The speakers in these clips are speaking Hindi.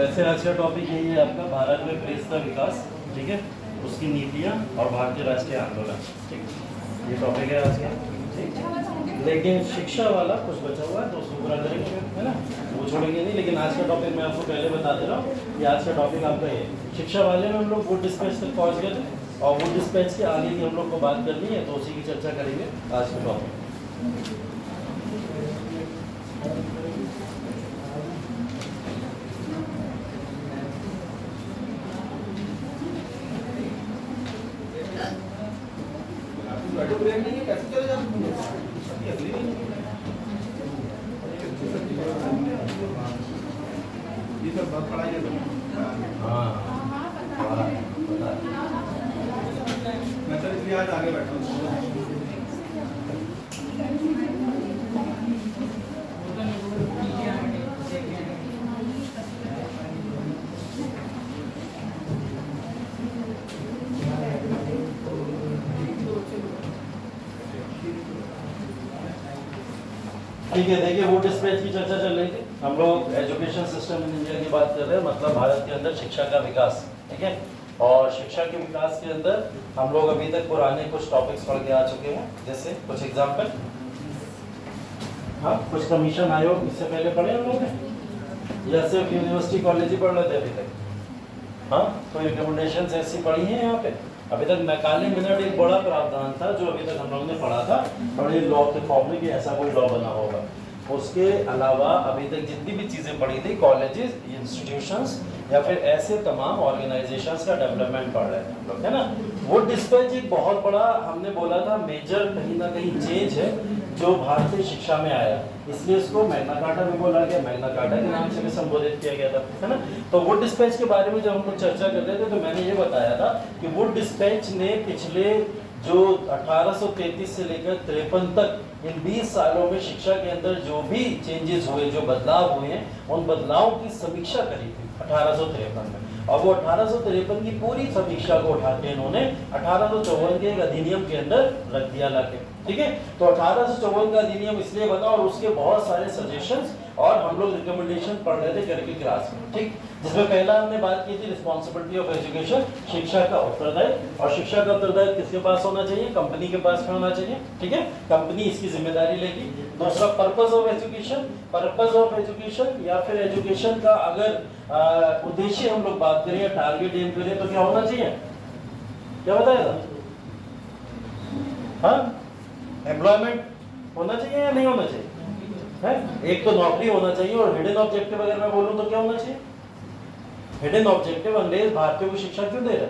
वैसे आज का टॉपिक यही है आपका भारत में प्रेस का विकास, ठीक है, उसकी नीतियाँ और भारतीय राष्ट्रीय आंदोलन, ठीक, ये टॉपिक है आज का, ठीक। लेकिन शिक्षा वाला कुछ बचा हुआ है तो उसको पूरा करेंगे, है ना, वो छोड़ेंगे नहीं। लेकिन आज का टॉपिक मैं आपको पहले बता दे रहा हूँ कि आज का टॉपिक आपका ये शिक्षा वाले में हम लोग वुड डिस्पैच तक पहुँच गए थे और वुड डिस्पैच के आगे की हम लोग को बात करनी है, तो उसी की चर्चा करेंगे आज के टॉपिक। मैं तो इसलिए आज आगे बैठा हूँ। ठीक है, देखिए वुड डिस्पैच की चर्चा चल रही थी, हम लोग एजुकेशन सिस्टम इन इंडिया की बात कर रहे हैं, मतलब भारत के अंदर शिक्षा का विकास, ठीक है। और शिक्षा के विकास के अंदर हम लोग अभी तक पुराने कुछ टॉपिक्स पढ़ के आ चुके हैं, जैसे कुछ एग्जाम्पल, हाँ, कुछ कमीशन आयोग इससे पहले पढ़े हम लोग ने, या सिर्फ यूनिवर्सिटी कॉलेज ही पढ़ रहे थे अभी तक? हाँ, कोई रिकमेंडेशंस ऐसी पढ़ी हैं यहाँ पे? अभी तक मैकाले मिनट एक बड़ा प्रावधान था जो अभी तक हम लोग ने पढ़ा था बड़े लॉ के फॉर्म में कि ऐसा कोई लॉ बना होगा। उसके अलावा अभी तक जितनी भी चीजें पढ़ी थी, कॉलेजेस, इंस्टीट्यूशंस या फिर ऐसे तमाम ऑर्गेनाइजेशंस का डेवलपमेंट पढ़ रहे हैं हम लोग, है ना। वुड डिस्पैच एक बहुत बड़ा, हमने बोला था, मेजर कहीं ना कहीं चेंज है जो भारतीय शिक्षा में आया, इसलिए इसको मैग्ना कार्टा भी बोला गया, मैग्ना कार्टा के नाम से भी संबोधित किया गया था, है ना। तो वुड डिस्पैच के बारे में जब हम लोग चर्चा कर रहे थे तो मैंने ये बताया था कि वुड डिस्पैच ने पिछले जो 1833 से लेकर 53 तक इन 20 सालों में शिक्षा के अंदर जो भी चेंजेस हुए, जो बदलाव हुए हैं, उन बदलावों की समीक्षा करी थी 1853 में। और वो 1853 की पूरी समीक्षा को उठा के इन्होंने 1854 के एक अधिनियम के अंदर रख दिया लाके, ठीक है। तो 1854 का अधिनियम इसलिए बना और उसके बहुत सारे सजेशंस और हम लोग रिकमेंडेशन पढ़ रहे थे करके क्लास में, ठीक। जिसमें पहला हमने बात की थी रिस्पॉन्सिबिलिटी ऑफ एजुकेशन, शिक्षा का उत्तरदायित्व, और शिक्षा का उत्तरदायित्व किसके पास होना चाहिए? कंपनी के पास में होना चाहिए, ठीक है, कंपनी इसकी जिम्मेदारी लेगी। दूसरा purpose of education, purpose of education या फिर एजुकेशन का अगर उद्देश्य हम लोग बात करें या टारगेट एम करें तो क्या होना चाहिए? क्या बताया था? हाँ, एम्प्लॉयमेंट होना चाहिए या नहीं होना चाहिए? है, एक तो नौकरी होना चाहिए, और हिडन ऑब्जेक्टिव अगर मैं बोलूं तो क्या होना चाहिए? हिडन ऑब्जेक्टिव अंग्रेज भारतीयों को शिक्षा क्यों दे रहे?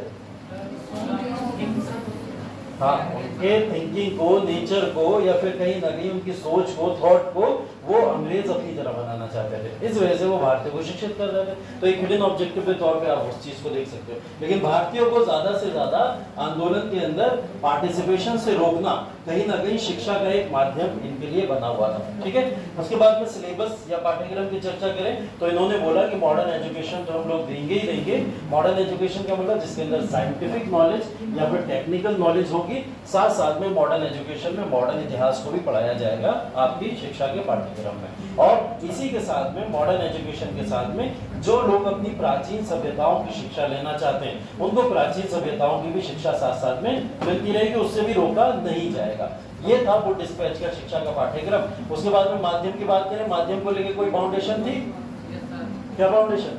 हाँ, उनके थिंकिंग को, नेचर को, या फिर कहीं ना कहीं उनकी सोच को, थॉट को वो अंग्रेज अपनी तरह बनाना चाहते थे, इस वजह से वो भारतीयों को शिक्षित कर रहे थे। तो एक हिडन ऑब्जेक्टिव के तौर पे आप उस चीज को देख सकते हो। लेकिन भारतीयों को ज्यादा से ज्यादा आंदोलन के अंदर पार्टिसिपेशन से रोकना कहीं ना कहीं शिक्षा का एक माध्यम इनके लिए बना हुआ था, ठीक है। उसके बाद में सिलेबस या पाठ्यक्रम की चर्चा करें तो इन्होंने बोला कि मॉडर्न एजुकेशन तो हम लोग देंगे ही देंगे। मॉडर्न एजुकेशन का मतलब जिसके अंदर साइंटिफिक नॉलेज या फिर टेक्निकल नॉलेज होगी, साथ साथ में मॉडर्न एजुकेशन में मॉडर्न इतिहास को भी पढ़ाया जाएगा आपकी शिक्षा के पाठ्यक्रम में। और इसी के साथ में मॉडर्न एजुकेशन के साथ में जो लोग अपनी प्राचीन सभ्यताओं की शिक्षा लेना चाहते हैं उनको प्राचीन सभ्यताओं की भी शिक्षा साथ साथ में मिलती रहेगी, उससे भी रोका नहीं जाएगा। ये था वुड डिस्पैच का शिक्षा का पाठ्यक्रम। उसके बाद में माध्यम की बात करें, माध्यम को लेकर कोई फाउंडेशन थी? क्या फाउंडेशन?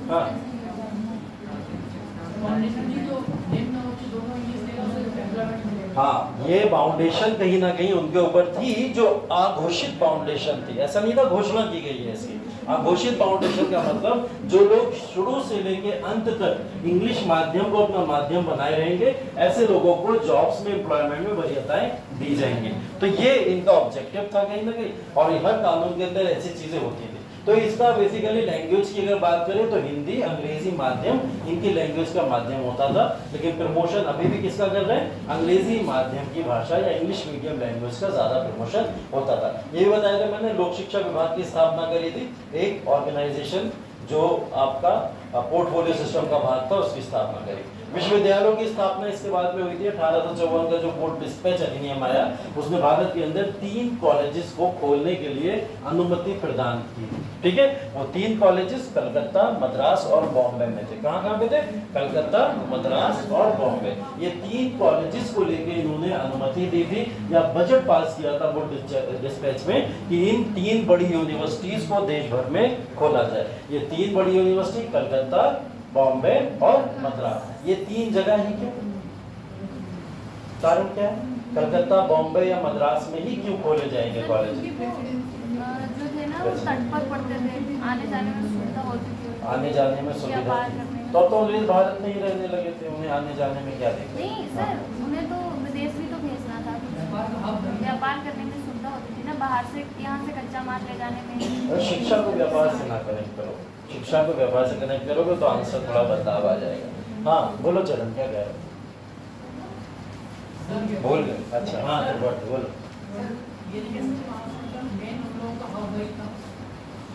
हाँ, हाँ, ये फाउंडेशन कहीं ना कहीं उनके ऊपर थी जो अघोषित फाउंडेशन थी, ऐसा नहीं था घोषणा की गई है इसकी। अघोषित फाउंडेशन का मतलब जो लोग शुरू से लेके अंत तक इंग्लिश माध्यम को अपना माध्यम बनाए रहेंगे, ऐसे लोगों को जॉब्स में, एम्प्लॉयमेंट में वरीयताएं दी जाएंगी। तो ये इनका ऑब्जेक्टिव था कहीं ना कहीं, और हर कानून के अंदर ऐसी चीजें होती थी। तो इसका बेसिकली लैंग्वेज की अगर बात करें तो हिंदी, अंग्रेजी माध्यम इनकी लैंग्वेज का माध्यम होता था। लेकिन प्रमोशन अभी भी किसका कर रहे हैं? अंग्रेजी माध्यम की भाषा या इंग्लिश मीडियम लैंग्वेज का ज्यादा प्रमोशन होता था। ये भी बताया था मैंने, लोक शिक्षा विभाग की स्थापना करी थी, एक ऑर्गेनाइजेशन जो आपका पोर्टफोलियो सिस्टम का भाग था, उसकी स्थापना करी। विश्वविद्यालयों की स्थापना इसके बाद में हुई थी। 1854 का जो बोर्ड डिस्पैच अधिनियम आया उसने भारत के अंदर 3 कॉलेजेस को खोलने के लिए अनुमति प्रदान की। ठीक है, वो 3 कॉलेजेस कलकत्ता, मद्रास और बॉम्बे में थे। कहाँ पे थे? कलकत्ता, मद्रास और बॉम्बे। ये 3 कॉलेजेस को लेके इन्होंने अनुमति दी थी या बजट पास किया था बोर्ड डिस्पैच में कि इन 3 बड़ी यूनिवर्सिटीज को देश भर में खोला जाए। ये 3 बड़ी यूनिवर्सिटी कलकत्ता, बॉम्बे और मद्रास, ये 3 जगह ही क्यों? कारण क्या है? कलकत्ता, बॉम्बे या मद्रास में ही क्यों खोले जाएंगे कॉलेज? जो थे ना वो तट पर पड़ते थे, आने जाने में सुविधा होती थी। आने जाने में सुविधा, तो अंग्रेज भारत में ही रहने लगे थे, उन्हें आने जाने में क्या दिक्कत? नहीं सर, उन्हें तो विदेश भी तो भेजना था, व्यापार करने में सुविधा होती थी ना, बाहर से यहाँ से कच्चा माल ले जाने में। शिक्षा को व्यापार से ना कनेक्ट करो, शिक्षा को व्यापार से कनेक्ट करोगे तो आंसर थोड़ा बदलाव आ जाएगा। हाँ बोलो चरण, क्या कह रहे हो? बोल गए? अच्छा हाँ बोलो।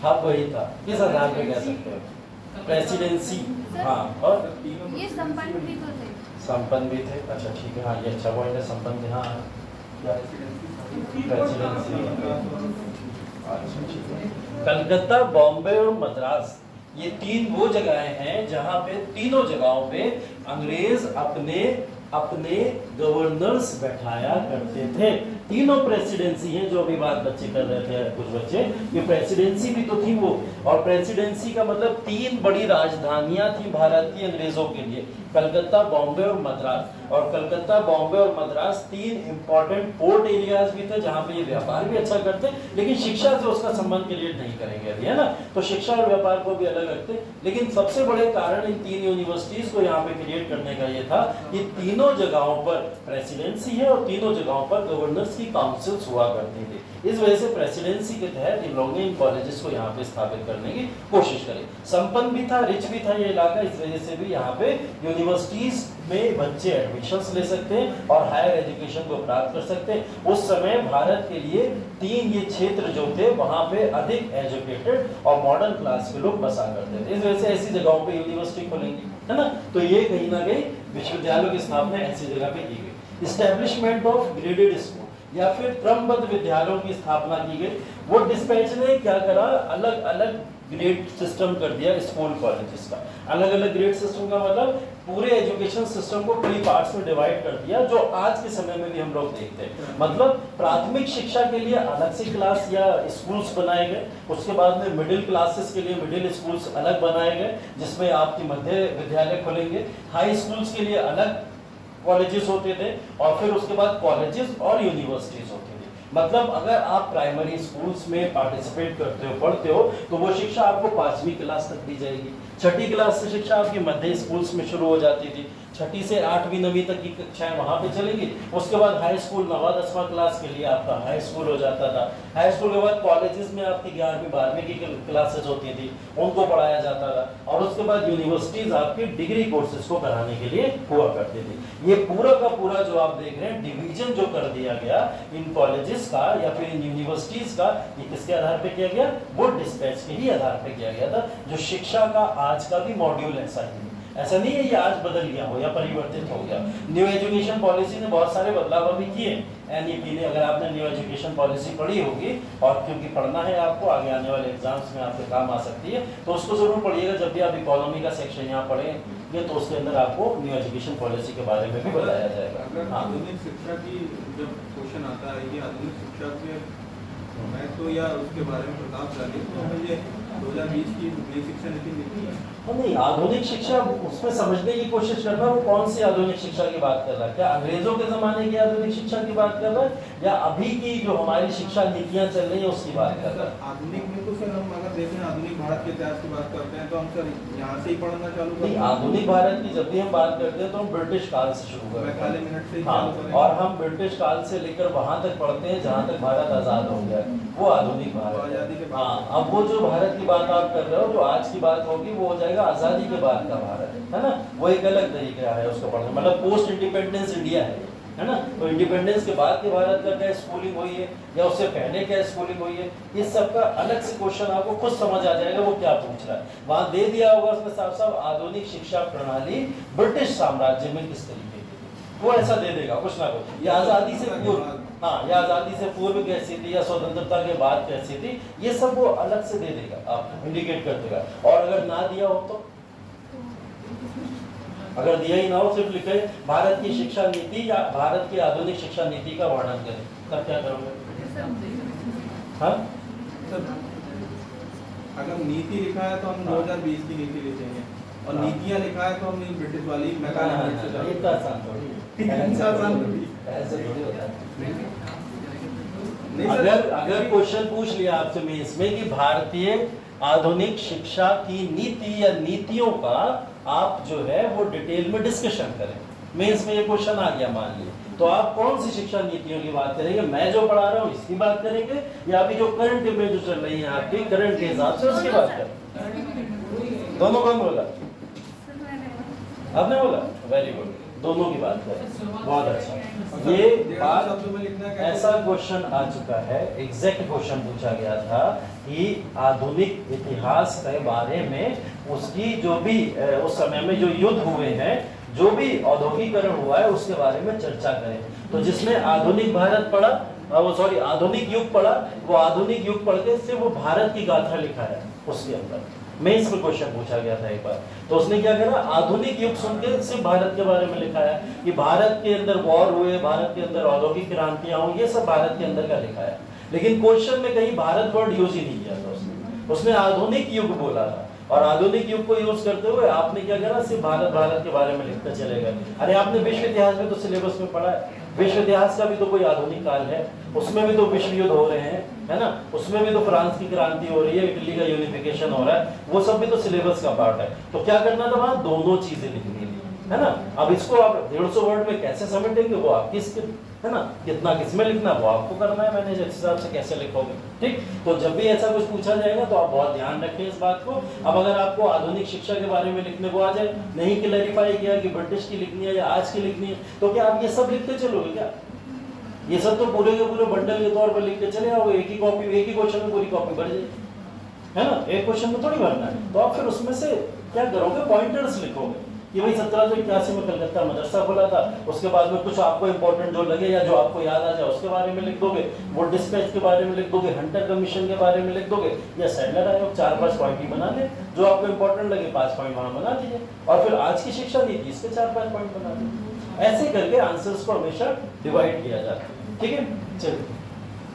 हब वही था, किस आधार पे कह सकते हो? प्रेसिडेंसी। हाँ, और ये संपन्न भी तो थे। संपन्न भी थे, अच्छा ठीक है, हाँ ये अच्छा पॉइंट है, संपन्न थे। हाँ प्रेसिडेंसी। अच्छा ठीक है। कलकत्ता, बॉम्बे और मद्रास, ये 3 वो जगहें हैं जहां पे तीनों जगहों पे अंग्रेज अपने गवर्नर्स बैठाया करते थे। तीनों प्रेसिडेंसी हैं, जो अभी बात बच्चे कर रहे थे कुछ बच्चे, ये प्रेसिडेंसी भी तो थी वो। और प्रेसिडेंसी का मतलब 3 बड़ी राजधानियां थी भारत की अंग्रेजों के लिए, कलकत्ता, बॉम्बे और मद्रास। और कलकत्ता, बॉम्बे और मद्रास 3 इंपॉर्टेंट पोर्ट एरियाज भी थे जहां पे ये व्यापार भी अच्छा करते, लेकिन शिक्षा से उसका संबंध क्रिएट नहीं करेंगे अभी, है ना। तो शिक्षा और व्यापार को भी अलग रखते, लेकिन सबसे बड़े कारण इन 3 यूनिवर्सिटीज को यहाँ पे क्रिएट करने का ये था कि तीनों जगहों पर प्रेसिडेंसी है और तीनों जगहों पर गवर्नर्स की काउंसिल्स हुआ करती थी। इस वजह से प्रेसिडेंसी के तहत इन लोगों ने इन कॉलेजेस को यहाँ पे स्थापित करने की कोशिश करी। संपन्न भी था, रिच भी था ये इलाका, इस वजह से भी यहाँ पे यूनिवर्सिटीज में बच्चे एडमिशंस ले सकते हैं और हायर एजुकेशन को प्राप्त कर सकते हैं। उस समय भारत के लिए 3 ये क्षेत्र जो थे वहाँ पे अधिक एजुकेटेड और मॉडर्न क्लास के लोग बसा करते थे, इस वजह से ऐसी जगहों पे यूनिवर्सिटी खोलेंगे, है ना। तो ये कहीं ना कहीं विश्वविद्यालयों की स्थापना ऐसी जगह पे की गई। इस्टेब्लिशमेंट ऑफ ग्रेडेड स्कूल या फिर क्रमबद्ध विद्यालयों की स्थापना की गई। वो डिस्पैच ने क्या करा, अलग अलग ग्रेड सिस्टम कर दिया स्कूल कॉलेजेस का। अलग अलग ग्रेड सिस्टम का मतलब पूरे एजुकेशन सिस्टम को कई पार्ट्स में डिवाइड कर दिया, जो आज के समय में भी हम लोग देखते हैं। मतलब प्राथमिक शिक्षा के लिए अलग से क्लास या स्कूल्स बनाए गए, उसके बाद में मिडिल क्लासेस के लिए मिडिल स्कूल्स अलग बनाए गए जिसमें आपकी मध्य विद्यालय खुलेंगे, हाई स्कूल्स के लिए अलग कॉलेजेस होते थे, और फिर उसके बाद कॉलेजेस और यूनिवर्सिटीज होती थी। मतलब अगर आप प्राइमरी स्कूल्स में पार्टिसिपेट करते हो, पढ़ते हो, तो वो शिक्षा आपको 5वीं क्लास तक दी जाएगी। 6ठी क्लास से शिक्षा आपकी मध्य स्कूल्स में शुरू हो जाती थी, 6ठी से 8वीं 9वीं तक की कक्षाएं वहां पे चलेंगी। उसके बाद हाई स्कूल 9वां 10वां क्लास के लिए आपका हाई स्कूल हो जाता था। हाई स्कूल के बाद कॉलेजेस में आपकी 11वीं 12वीं की क्लासेस होती थी, उनको पढ़ाया जाता था। और उसके बाद यूनिवर्सिटीज आपकी डिग्री कोर्सेज को कराने के लिए हुआ करती थी। ये पूरा का पूरा जो आप देख रहे हैं डिवीजन जो कर दिया गया इन कॉलेजेस का या फिर इन यूनिवर्सिटीज का, ये किसके आधार पे किया गया? वो डिस्पैच के ही आधार पे किया गया था। जो शिक्षा का आज का भी मॉड्यूल ऐसा ही है, ऐसा नहीं है ये आज बदल गया हो या परिवर्तित हो गया। न्यू एजुकेशन पॉलिसी ने बहुत सारे बदलाव अभी किए। एनईपी ने, अगर आपने न्यू एजुकेशन पॉलिसी पढ़ी होगी, और क्योंकि पढ़ना है आपको, आगे आने वाले एग्जाम्स में आपके काम आ सकती है, तो उसको जरूर पढ़िएगा। जब भी आप इकोनॉमी का सेक्शन यहाँ पढ़ेंगे तो उसके अंदर आपको न्यू एजुकेशन पॉलिसी के बारे में भी बताया जाएगा। आधुनिक शिक्षा की जब क्वेश्चन आता है, ये आधुनिक शिक्षा के मैं तो या उसके बारे में प्रताप डाली, तो मुझे 2020 की नई शिक्षा नीति मिलती है। नहीं, आधुनिक शिक्षा उसमें समझने की कोशिश करना, वो कौन सी आधुनिक शिक्षा की बात कर रहा है? क्या अंग्रेजों के जमाने की आधुनिक शिक्षा की बात कर रहा है या अभी की जो हमारी शिक्षा नीतियां चल रही है उसकी बात कर रहा है? आधुनिक में तो सर हम अगर देखें आधुनिक भारत के इतिहास की बात करते हैं तो हम सर यहाँ से ही पढ़ना चालू करते हैं। आधुनिक भारत की जब भी हम बात करते हैं तो हम ब्रिटिश काल से शुरू करते हैं। मिनट से हाँ, और हम ब्रिटिश काल से लेकर वहां तक पढ़ते हैं जहां तक भारत आजाद हो गया, वो आधुनिक भारत है। हाँ, अब वो जो भारत की बात आप कर रहे हो, जो आज की बात होगी, वो हो जाएगा आजादी के बाद का भारत, है ना। वो एक अलग तरीका है उसको पढ़ना, मतलब पोस्ट इंडिपेंडेंस इंडिया है, है ना। तो इंडिपेंडेंस के बाद के भारत का क्या स्कूलिंग हुई है या उससे पहले क्या स्कूलिंग हुई है, इस सब का अलग से क्वेश्चन आपको खुद समझ आ जाएगा वो क्या पूछ रहा है। वहां दे दिया होगा उसमें साफ साफ आधुनिक शिक्षा प्रणाली ब्रिटिश साम्राज्य में किस तरीके की, वो ऐसा दे देगा कुछ ना कुछ। ये आजादी से पूर्व, हाँ, या आजादी से पूर्व कैसी थी या स्वतंत्रता के बाद कैसी थी, ये सब वो अलग से दे देगा, आपको इंडिकेट कर देगा। और अगर ना दिया हो तो, अगर दिया ही ना हो, सिर्फ लिखे भारत की शिक्षा नीति या भारत की आधुनिक शिक्षा नीति का वर्णन करें, तब क्या करोगे? हाँ, अगर नीति लिखा है तो हम 2020 की नीति लिखेंगे, और नीतियाँ लिखा है तो हम ब्रिटिश वाली इतना आसान थोड़ी ऐसे थोड़ी होता है। अगर क्वेश्चन पूछ लिया आपसे मेंस में कि भारतीय आधुनिक शिक्षा की नीति या नीतियों का आप जो है वो डिटेल में डिस्कशन करें, मेंस में ये क्वेश्चन आ गया मान लीजिए, तो आप कौन सी शिक्षा नीतियों की बात करेंगे? मैं जो पढ़ा रहा हूँ इसकी बात करेंगे या अभी जो करंट में जो चल रही है आपकी करंट के हिसाब से उसकी बात करें? दोनों कौन बोला? आपने बोला? वेरी गुड, दोनों की बात करें, बहुत अच्छा। ये बात ऐसा क्वेश्चन आ चुका है, एग्जैक्ट क्वेश्चन पूछा गया था कि आधुनिक इतिहास के बारे में उसकी जो भी उस समय में जो युद्ध हुए हैं, जो भी औद्योगिकरण हुआ है उसके बारे में चर्चा करें। तो जिसने आधुनिक भारत पढ़ा, वो सॉरी आधुनिक युग पढ़ा, वो आधुनिक युग पढ़ के सिर्फ वो भारत की गाथा लिखा है उसके अंदर। मेंस में क्वेश्चन पूछा गया था एक बार, तो उसने क्या करा, आधुनिक युग सुन के सिर्फ भारत के बारे में लिखा है कि भारत के अंदर वॉर हुए, भारत के अंदर औद्योगिक क्रांतियां हुई, ये सब भारत के अंदर का लिखा है। लेकिन क्वेश्चन में कहीं भारत वर्ड यूज ही नहीं किया था उसने आधुनिक युग बोला था। और आधुनिक युग को यूज करते हुए आपने क्या करा, सिर्फ भारत के बारे में लिखते चले गए। अरे आपने विश्व इतिहास में तो सिलेबस में पढ़ा है, विश्व इतिहास का भी तो कोई आधुनिक काल है, उसमें भी तो विश्व युद्ध हो रहे हैं, है ना, उसमें भी तो फ्रांस की क्रांति हो रही है, इटली का यूनिफिकेशन हो रहा है, वो सब भी तो सिलेबस का पार्ट है। तो क्या करना था, वहां दोनों चीजें लिखनी थी, है ना। अब इसको आप 150 वर्ड में कैसे समेटेंगे वो आपकी, है ना, कितना किसमें लिखना वो आपको करना है, मैंने जिस हिसाब से कैसे लिखोगे, ठीक। तो जब भी ऐसा कुछ पूछा जाएगा तो आप बहुत ध्यान रखें इस बात को। अब अगर आपको आधुनिक शिक्षा के बारे में लिखने को आ जाए, नहीं क्लैरिफाई किया कि ब्रिटिश की लिखनी है या आज की लिखनी है, तो क्या आप ये सब लिखते चलोगे क्या? ये सब तो पूरे के पूरे बंडल के तौर पर लिख के चले आओगे, एक ही कॉपी, एक ही क्वेश्चन में पूरी कॉपी भर जाएगी, है ना, एक क्वेश्चन में थोड़ी भरना है। तो आप फिर उसमें से क्या करोगे, पॉइंटर्स लिखोगे कि भाई 1781 में कलकत्ता मदरसा खुला था, उसके बाद में कुछ आपको इंपॉर्टेंट जो लगे या जो आपको याद आ जाए उसके बारे में लिख दोगे, वो डिस्पैच के बारे में लिख दोगे, हंटर कमीशन के बारे में लिख दोगे, या सैडलर आयोग 4-5 पॉइंट ही बना ले, जो आपको इंपॉर्टेंट लगे 5 पॉइंट वहां बना दीजिए, और फिर आज की शिक्षा नीति इसके 4-5 पॉइंट बना दीजिए। ऐसे करके आंसर्स को हमेशा डिवाइड किया जाता है, ठीक है। चलिए,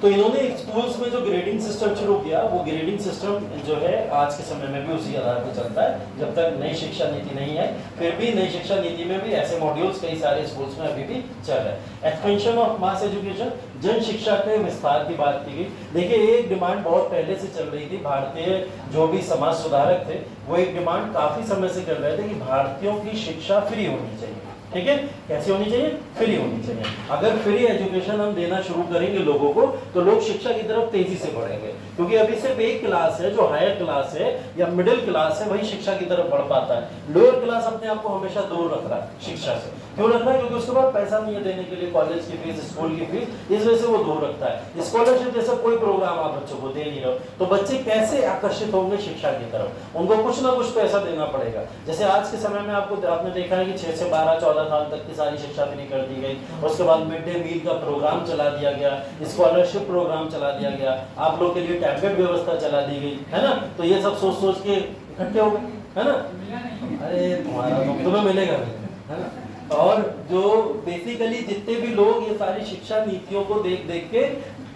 तो इन्होंने स्कूल्स में जो ग्रेडिंग सिस्टम शुरू किया, वो ग्रेडिंग सिस्टम जो है आज के समय में भी उसी आधार पर चलता है। जब तक नई शिक्षा नीति नहीं है, फिर भी नई शिक्षा नीति में भी ऐसे मॉड्यूल्स कई सारे स्कूल्स में अभी भी चल रहे हैं। एक्सपेंशन ऑफ मास एजुकेशन, जन शिक्षा के विस्तार की बात की गई। देखिए, एक डिमांड बहुत पहले से चल रही थी, भारतीय जो भी समाज सुधारक थे वो एक डिमांड काफी समय से कर रहे थे कि भारतीयों की शिक्षा फ्री होनी चाहिए, ठीक है। कैसी होनी चाहिए? फ्री होनी चाहिए। अगर फ्री एजुकेशन हम देना शुरू करेंगे लोगों को, तो लोग शिक्षा की तरफ तेजी से बढ़ेंगे, क्योंकि अभी सिर्फ एक क्लास है जो हायर क्लास है या मिडिल क्लास है, वही शिक्षा की तरफ बढ़ पाता है। लोअर क्लास अपने आप को हमेशा दूर रख रहा है शिक्षा से। क्यों रख रहा है? क्योंकि उसके पास पैसा नहीं है देने के लिए कॉलेज की फीस, स्कूल की फीस, इस वजह से वो दूर रखता है। स्कॉलरशिप जैसा कोई प्रोग्राम आप बच्चों को दे नहीं रहे हो, तो बच्चे कैसे आकर्षित होंगे शिक्षा की तरफ? उनको कुछ ना कुछ पैसा देना पड़ेगा। जैसे आज के समय में आपने देखा है कि 6 से 12-14 साल तक की सारी शिक्षा फ्री कर दी गई, उसके बाद मिड डे मील का प्रोग्राम चला दिया गया, स्कॉलरशिप प्रोग्राम चला दिया गया, आप लोग के लिए टैबलेट व्यवस्था चला दी गई, है ना। तो ये सब सोच सोच के इकट्ठे हो गए, है ना। अरे तुम्हें मिलेगा, है ना। और जो बेसिकली जितने भी लोग ये सारी शिक्षा नीतियों को देख देख के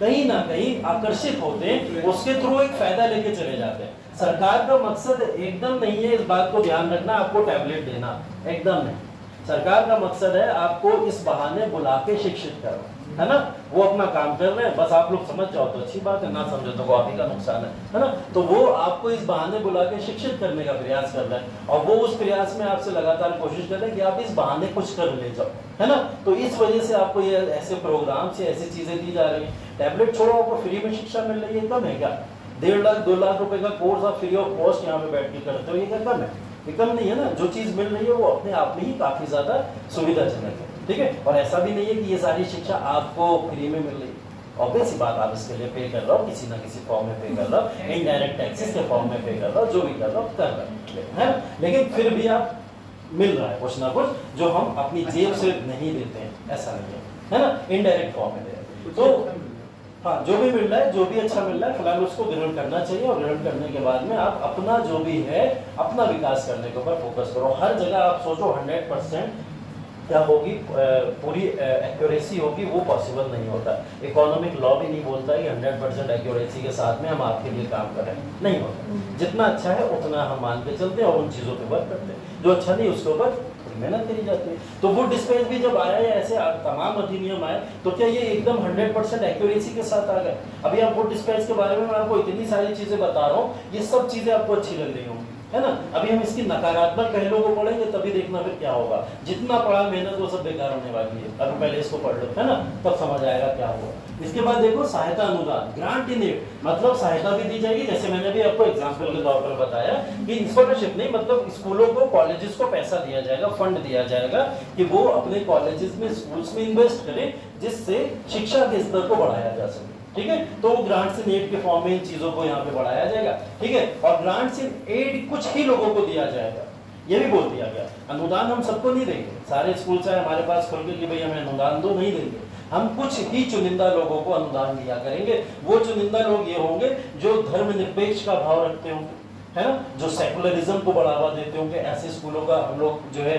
कहीं ना कहीं आकर्षित होते हैं, उसके थ्रू एक फायदा लेके चले जाते हैं। सरकार का मकसद एकदम नहीं है, इस बात को ध्यान रखना, आपको टैबलेट देना, एकदम नहीं। सरकार का मकसद है आपको इस बहाने बुला के शिक्षित करना, है ना। वो अपना काम कर रहे हैं, बस आप लोग समझ जाओ तो अच्छी बात है, ना समझो तो आप ही का नुकसान है ना। तो वो आपको इस बहाने बुला के शिक्षित करने का प्रयास कर रहे हैं, और वो उस प्रयास में आपसे लगातार कोशिश कर रहे हैं कि आप इस बहाने कुछ कर ले जाओ, है ना। तो इस वजह से आपको ये ऐसे प्रोग्राम से ऐसी चीजें दी जा रही है। टैबलेट छोड़ो, आपको फ्री में शिक्षा मिल रही है, कम है क्या? 1.5 लाख 2 लाख रुपए का कोर्स आप फ्री ऑफ कॉस्ट यहाँ पे बैठ के करते हो, ये क्या कम है? कम नहीं है ना। जो चीज मिल रही है वो अपने आप में ही काफी ज्यादा सुविधाजनक है, ठीक है। और ऐसा भी नहीं है कि ये सारी शिक्षा आपको फ्री में मिल रही, ऑब्वियस ही बात, आप इसके लिए पे कर रहे हो, किसी ना किसी फॉर्म में पे कर रहे हो, इनडायरेक्ट टैक्सेस के फॉर्म में पे कर रहे हो, जो भी कर रहे हो कर रहे हो, है। लेकिन फिर भी आप मिल रहा है कुछ ना कुछ जो हम अपनी जेब से नहीं देते हैं, ऐसा नहीं है ना, इनडायरेक्ट फॉर्म में दे रहे हैं। तो हाँ, जो भी मिल रहा है, जो भी अच्छा मिल रहा है, फिलहाल उसको ग्रहण करना चाहिए, और ग्रहण करने के बाद में आप अपना जो भी है अपना विकास करने के ऊपर फोकस करो। हर जगह आप सोचो 100% क्या होगी, पूरी एक्यूरेसी होगी, वो पॉसिबल नहीं होता। इकोनॉमिक लॉ भी नहीं बोलता है कि 100% एक्यूरेसी के साथ में हम आपके लिए काम करें, नहीं होता। जितना अच्छा है उतना हम मान के चलते हैं और उन चीज़ों पे वर्क करते हैं, जो अच्छा नहीं उसके ऊपर मेहनत करी जाती है। तो वुड डिस्पेच भी जब आया या ऐसे तमाम अधिनियम आए तो क्या ये एकदम 100% एक्यूरेसी के साथ आ गए? अभी आप वुड डिस्पेच के बारे में मैं आपको इतनी सारी चीज़ें बता रहा हूँ, ये सब चीज़ें आपको अच्छी लग रही होंगी, है ना। अभी हम इसकी नकारात्मक पहलुओं को पढ़ेंगे तभी देखना फिर क्या होगा। जितना पढ़ा मेहनत वो सब बेकार होने वाली है। अभी पहले इसको पढ़ लो, है ना, तब समझ आएगा क्या हुआ। इसके बाद देखो सहायता अनुदान, ग्रांट इन एड, मतलब सहायता भी दी जाएगी। जैसे मैंने भी आपको एग्जाम्पल के तौर पर बताया कि स्कॉलरशिप नहीं, मतलब स्कूलों को, कॉलेजेस को पैसा दिया जाएगा, फंड दिया जाएगा कि वो अपने कॉलेजेस में, स्कूल्स में इन्वेस्ट करें, जिससे शिक्षा के स्तर को बढ़ाया जा सके, ठीक है। तो ग्रांट्स इन एड के फॉर्म में इन चीजों को यहाँ पे बढ़ाया जाएगा, ठीक है। और ग्रांट्स इन एड कुछ ही लोगों को दिया जाएगा, ये भी बोल दिया गया। अनुदान हम सबको नहीं देंगे, सारे स्कूल चाहे हमारे पास खुल के कि भाई हमें अनुदान दो, नहीं देंगे। हम कुछ ही चुनिंदा लोगों को अनुदान दिया करेंगे। वो चुनिंदा लोग ये होंगे जो धर्मनिरपेक्ष का भाव रखते होंगे, है ना, जो सेकुलरिज्म को बढ़ावा देते होंगे। ऐसे स्कूलों का हम लोग जो है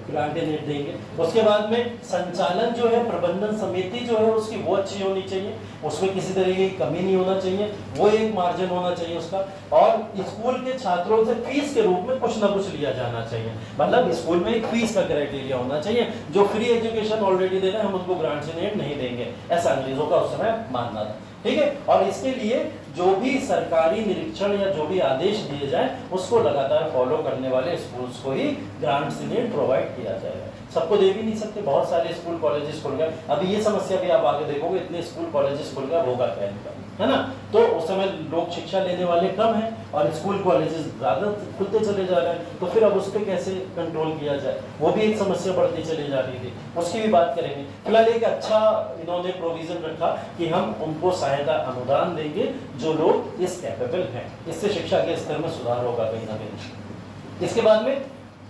ग्रांट इन एड देंगे। उसके बाद में संचालन जो है, प्रबंधन समिति जो है उसकी, वो अच्छी होनी चाहिए, उसमें किसी तरह की कमी नहीं होना चाहिए, वो एक मार्जिन होना चाहिए उसका। और स्कूल के छात्रों से फीस के रूप में कुछ ना कुछ लिया जाना चाहिए, मतलब स्कूल में एक फीस का क्राइटेरिया होना चाहिए। जो फ्री एजुकेशन ऑलरेडी दे रहे हैं हम उनको ग्रांट इन एड नहीं देंगे, ऐसा अंग्रेजों का उस समय मानना था, ठीक है। और इसके लिए जो भी सरकारी निरीक्षण या जो भी आदेश दिए जाए उसको लगातार फॉलो करने वाले स्कूल्स को ही ग्रांट्स इन एड प्रोवाइड किया जाएगा। सबको दे भी नहीं सकते, बहुत सारे स्कूल कॉलेजेस खुल गए। अभी ये समस्या भी आप आगे देखोगे, इतने स्कूल कॉलेजेस खुल गए, होगा क्या इनका, है ना। तो उस समय लोग शिक्षा लेने वाले कम हैं और स्कूल कॉलेजेस ज्यादा खुलते चले जा रहे हैं, तो फिर अब उस पर कैसे कंट्रोल किया जाए, वो भी एक समस्या बढ़ती चली जा रही थी, उसकी भी बात करेंगे। फिलहाल एक अच्छा इन्होंने प्रोविजन रखा कि हम उनको सहायता अनुदान देंगे जो लोग इस कैपेबल हैं, इससे शिक्षा के स्तर में सुधार होगा कहीं ना कहीं। इसके बाद में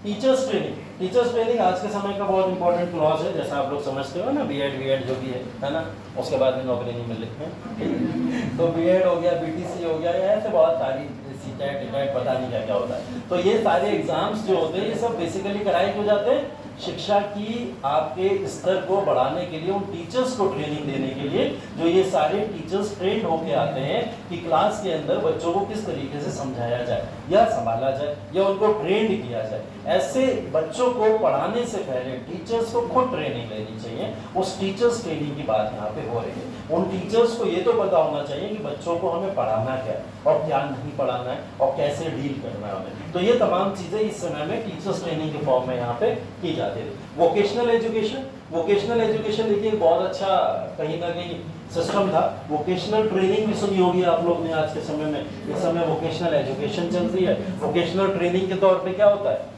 टीचर्स ट्रेनिंग। टीचर्स ट्रेनिंग आज के समय का बहुत इंपॉर्टेंट क्लॉज है, जैसा आप लोग समझते हो ना, बीएड जो भी है ना, उसके बाद में नौकरी नहीं मिल रही है तो बीएड हो गया, बीटीसी हो गया, ऐसे बहुत सारी सीटेट पता नहीं क्या क्या होता है। तो ये सारे एग्जाम्स जो होते हैं ये सब बेसिकली कराए क्यों जाते हैं? शिक्षा की आपके स्तर को बढ़ाने के लिए, उन टीचर्स को ट्रेनिंग देने के लिए जो ये सारे टीचर्स ट्रेंड होके आते हैं कि क्लास के अंदर बच्चों को किस तरीके से समझाया जाए या संभाला जाए या उनको ट्रेंड किया जाए। ऐसे बच्चों को पढ़ाने से पहले टीचर्स को खुद ट्रेनिंग लेनी चाहिए। उस टीचर्स ट्रेनिंग की बात यहाँ पे हो रही है। उन टीचर्स को ये तो पता होना चाहिए कि बच्चों को हमें पढ़ाना क्या है और क्या नहीं पढ़ाना है और कैसे डील करना है हमें। तो ये तमाम चीजें इस समय में टीचर्स ट्रेनिंग के फॉर्म में यहाँ पे की जाती है। वोकेशनल एजुकेशन, वोकेशनल एजुकेशन देखिए बहुत अच्छा कहीं ना कहीं सिस्टम था। वोकेशनल ट्रेनिंग भी सुनी होगी आप लोग ने आज के समय में। इस समय वोकेशनल एजुकेशन चल रही है। वोकेशनल ट्रेनिंग के तौर पे क्या होता है?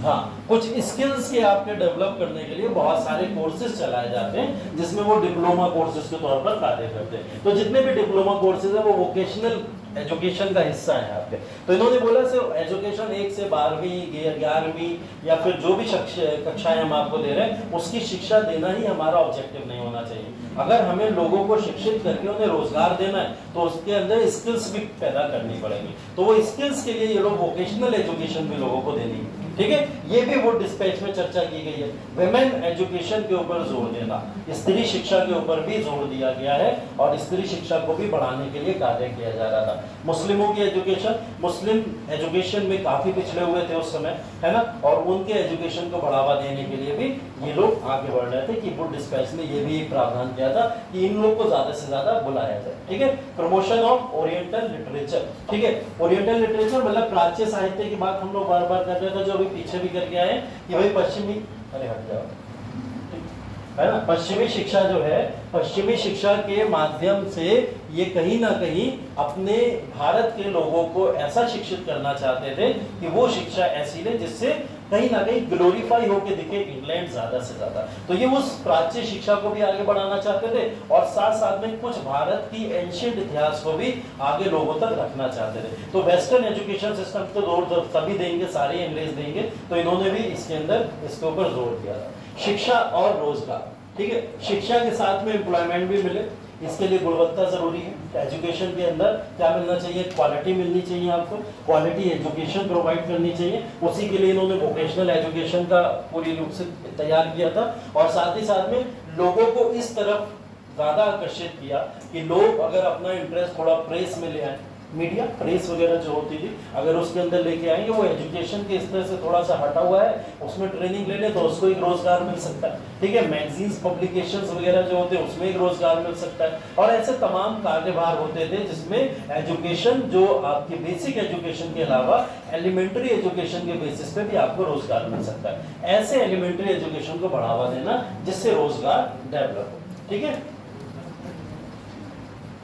हाँ, कुछ स्किल्स के आपके डेवलप करने के लिए बहुत सारे कोर्सेज चलाए जाते हैं जिसमें वो डिप्लोमा कोर्सेज के तौर पर कार्य करते हैं। तो जितने भी डिप्लोमा कोर्सेज है वो वोकेशनल एजुकेशन का हिस्सा है आपके। तो इन्होंने बोला सिर्फ एजुकेशन 1 से 12वीं 11वीं या फिर जो भी कक्षाएं हम आपको दे रहे हैं उसकी शिक्षा देना ही हमारा ऑब्जेक्टिव नहीं होना चाहिए। अगर हमें लोगों को शिक्षित करके उन्हें रोजगार देना है तो उसके अंदर स्किल्स भी पैदा करनी पड़ेंगी। तो वो स्किल्स के लिए ये लोग वोकेशनल एजुकेशन भी लोगों को देनी है, ठीक है। ये भी वो डिस्पैच में चर्चा की गई है। विमेन एजुकेशन के ऊपर जोर देना, स्त्री शिक्षा के ऊपर भी जोर दिया गया है और स्त्री शिक्षा को भी बढ़ाने के लिए कार्य किया जा रहा था। मुस्लिमों की एजुकेशन, मुस्लिम एजुकेशन में काफी पिछड़े हुए थे उस समय, है ना, और उनके एजुकेशन को बढ़ावा देने के लिए भी ये लोग आगे बढ़ रहे थे कि वो डिस्पैच ने ये भी एक प्रावधान किया था कि इन लोग को ज्यादा से ज्यादा बुलाया जाए, ठीक है। प्रमोशन ऑफ ओरिएंटल लिटरेचर, ठीक है। ओरिएंटल लिटरेचर मतलब प्राच्य साहित्य की बात हम लोग बार बार कर रहे थे, जो अभी पीछे भी करके आए कि भाई पश्चिमी, अरे हट जाओ, है ना, पश्चिमी शिक्षा जो है, पश्चिमी शिक्षा के माध्यम से ये कहीं ना कहीं अपने भारत के लोगों को ऐसा शिक्षित करना चाहते थे कि वो शिक्षा ऐसी ले जिससे कहीं ना कहीं ग्लोरीफाई होके दिखे इंग्लैंड ज्यादा से ज्यादा। तो ये उस प्राच्य शिक्षा को भी आगे बढ़ाना चाहते थे और साथ साथ में कुछ भारत की एंशिएंट इतिहास को भी आगे लोगों तक रखना चाहते थे। तो वेस्टर्न एजुकेशन सिस्टम तो जोर सभी देंगे, सारे अंग्रेज देंगे, तो इन्होंने भी इसके अंदर इसके ऊपर जोर दिया था। शिक्षा और रोजगार, ठीक है, शिक्षा के साथ में एम्प्लॉयमेंट भी मिले, इसके लिए गुणवत्ता जरूरी है। एजुकेशन के अंदर क्या मिलना चाहिए, क्वालिटी मिलनी चाहिए, आपको क्वालिटी एजुकेशन प्रोवाइड करनी चाहिए। उसी के लिए इन्होंने वोकेशनल एजुकेशन का पूरी रूप से तैयार किया था और साथ ही साथ में लोगों को इस तरफ ज्यादा आकर्षित किया कि लोग अगर अपना इंटरेस्ट थोड़ा प्रेस में ले आए, मीडिया प्रेस वगैरह जो होती थी अगर उसके अंदर लेके आएंगे, वो एजुकेशन के स्तर से थोड़ा सा हटा हुआ है, उसमें ट्रेनिंग ले ले तो उसको एक रोजगार मिल सकता है, ठीक है। मैगजीन्स पब्लिकेशंस वगैरह जो होते हैं उसमें एक रोजगार मिल सकता है और ऐसे तमाम कार्यभार होते थे जिसमें एजुकेशन जो आपकी बेसिक एजुकेशन के अलावा एलिमेंट्री एजुकेशन के बेसिस पे भी आपको रोजगार मिल सकता है। ऐसे एलिमेंट्री एजुकेशन को बढ़ावा देना जिससे रोजगार डेवलप हो, ठीक है।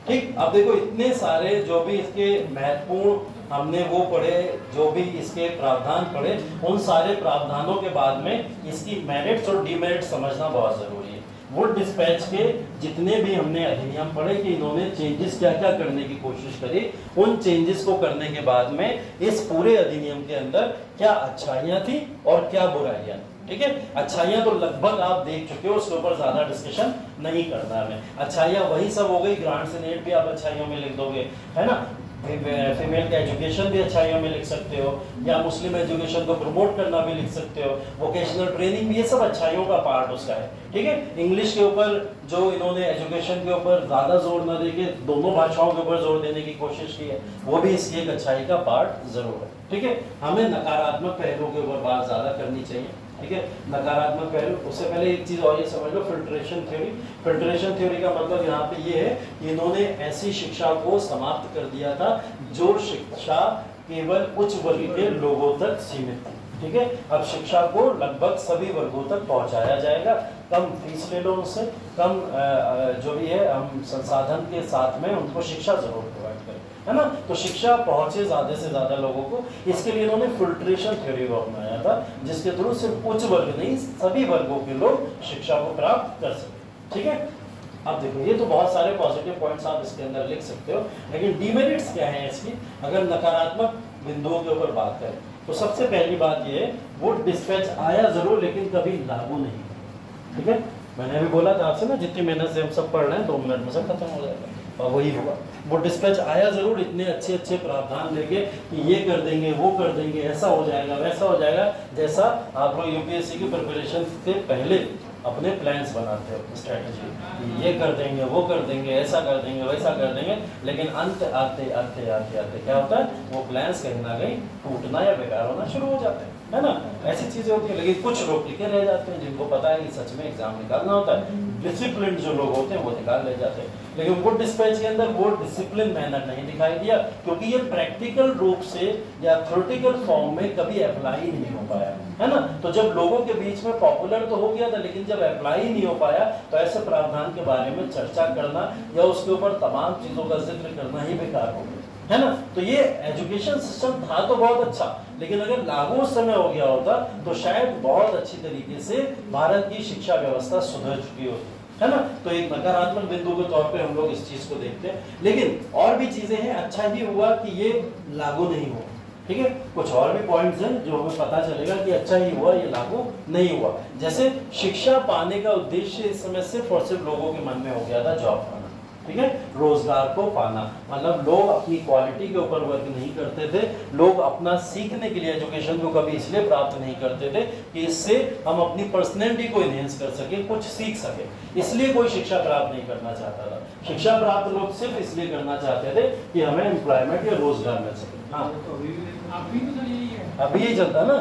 ठीक, अब देखो इतने सारे जो भी इसके महत्वपूर्ण हमने वो पढ़े, जो भी इसके प्रावधान पढ़े, उन सारे प्रावधानों के बाद में इसकी मेरिट्स और डिमेरिट्स समझना बहुत जरूरी है। वुड डिस्पैच के जितने भी हमने अधिनियम पढ़े कि इन्होंने चेंजेस क्या क्या करने की कोशिश करी, उन चेंजेस को करने के बाद में इस पूरे अधिनियम के अंदर क्या अच्छाइयां थी और क्या बुराइयां, ठीक है। अच्छाइयां तो लगभग आप देख चुके हो, उसके ऊपर ज्यादा डिस्कशन नहीं करना है। अच्छाइयां वही सब हो गई, ग्रांट्स एंड एड भी आप अच्छाइयों में लिख दोगे, है ना। फीमेल का एजुकेशन भी अच्छाइयों में लिख सकते हो, या मुस्लिम एजुकेशन को प्रमोट करना भी लिख सकते हो, वोकेशनल ट्रेनिंग भी, ये सब अच्छाइयों का पार्ट उसका है, ठीक है। इंग्लिश के ऊपर जो इन्होंने एजुकेशन के ऊपर ज्यादा जोर न देके दोनों भाषाओं के ऊपर जोर देने की कोशिश की है, वो भी इसकी एक अच्छाई का पार्ट जरूर है, ठीक है। हमें नकारात्मक पहलुओं के ऊपर बात ज्यादा करनी चाहिए, ठीक है। नकारात्मक पहलू, उससे पहले एक चीज और ये समझ लो, फिल्ट्रेशन थ्योरी। फिल्ट्रेशन थ्योरी का मतलब यहाँ पे ये है कि इन्होंने ऐसी शिक्षा को समाप्त कर दिया था जो शिक्षा केवल उच्च वर्ग के लोगों तक सीमित थी, ठीक है। अब शिक्षा को लगभग सभी वर्गों तक पहुंचाया जाएगा, कम फीस ले लो उनसे, कम जो भी है हम संसाधन के साथ में उनको शिक्षा जरूर प्रोवाइड करें, है ना। तो शिक्षा पहुंचे ज्यादा से ज्यादा लोगों को, इसके लिए इन्होंने फिल्ट्रेशन थ्योरी को अपनाया था, जिसके थ्रू सिर्फ उच्च वर्ग नहीं सभी वर्गों के लोग शिक्षा को प्राप्त कर सके, ठीक है। अब देखो ये तो बहुत सारे पॉजिटिव पॉइंट्स आप इसके अंदर लिख सकते हो, लेकिन डिमेरिट्स क्या है इसकी। अगर नकारात्मक बिंदुओं के ऊपर बात करें तो सबसे पहली बात ये है, वुड डिस्पैच आया जरूर लेकिन कभी लागू नहीं, ठीक है। मैंने अभी बोला था आपसे ना, जितनी मेहनत से हम सब पढ़ रहे हैं 2 मिनट में सब खत्म हो जाएगा, और वही होगा। वो डिस्पैच आया जरूर इतने अच्छे अच्छे प्रावधान लेके कि ये कर देंगे, वो कर देंगे, ऐसा हो जाएगा, वैसा हो जाएगा, जैसा आप लोग यूपीएससी की प्रिपरेशन से पहले अपने प्लान्स बनाते हो, स्ट्रेटजी, ये कर देंगे, वो कर देंगे, ऐसा कर देंगे, वैसा कर देंगे, लेकिन अंत आते आते आते आते क्या होता है, वो प्लान्स कहीं ना कहीं टूटना या बेकार होना शुरू हो जाते हैं, है ना। ऐसी चीजें होती है, लेकिन कुछ लोग टिके रह जाते हैं जिनको पता है कि सच में एग्जाम निकालना होता है, डिसिप्लिन जो लोग होते हैं वो निकाल ले जाते हैं। लेकिन वुड डिस्पैच के अंदर वो डिसिप्लिन मैनर नहीं दिखाई दिया, क्योंकि ये प्रैक्टिकल रूप से या थ्योरेटिकल फॉर्म में कभी अप्लाई नहीं हो पाया, है ना। तो जब लोगों के बीच में पॉपुलर तो हो गया था, लेकिन जब अप्लाई नहीं हो पाया तो ऐसे प्रावधान के बारे में चर्चा करना या उसके ऊपर तमाम चीजों का जिक्र करना ही बेकार हो गया, है ना। तो ये एजुकेशन सिस्टम था तो बहुत अच्छा, लेकिन अगर लागू उस समय हो गया होता तो शायद बहुत अच्छी तरीके से भारत की शिक्षा व्यवस्था सुधर चुकी होती, है ना। तो एक नकारात्मक बिंदु के तौर पे हम लोग इस चीज को देखते हैं, लेकिन और भी चीजें हैं। अच्छा ही हुआ कि ये लागू नहीं हुआ, ठीक है। कुछ और भी पॉइंट्स हैं जो हमें पता चलेगा कि अच्छा ही हुआ ये लागू नहीं हुआ। जैसे शिक्षा पाने का उद्देश्य इस समय सिर्फ और सिर्फ लोगों के मन में हो गया था जॉब पाना, ठीक है, रोजगार को पाना। मतलब लोग अपनी क्वालिटी के ऊपर वर्क नहीं करते थे, लोग अपना सीखने के लिए एजुकेशन को कभी इसलिए प्राप्त नहीं करते थे कि इससे हम अपनी पर्सनैलिटी को इनहेंस कर सके, कुछ सीख सके, इसलिए कोई शिक्षा प्राप्त नहीं करना चाहता था। शिक्षा प्राप्त लोग सिर्फ इसलिए करना चाहते थे कि हमें एम्प्लॉयमेंट या रोजगार मिल सके। हाँ, अभी यही चलता ना,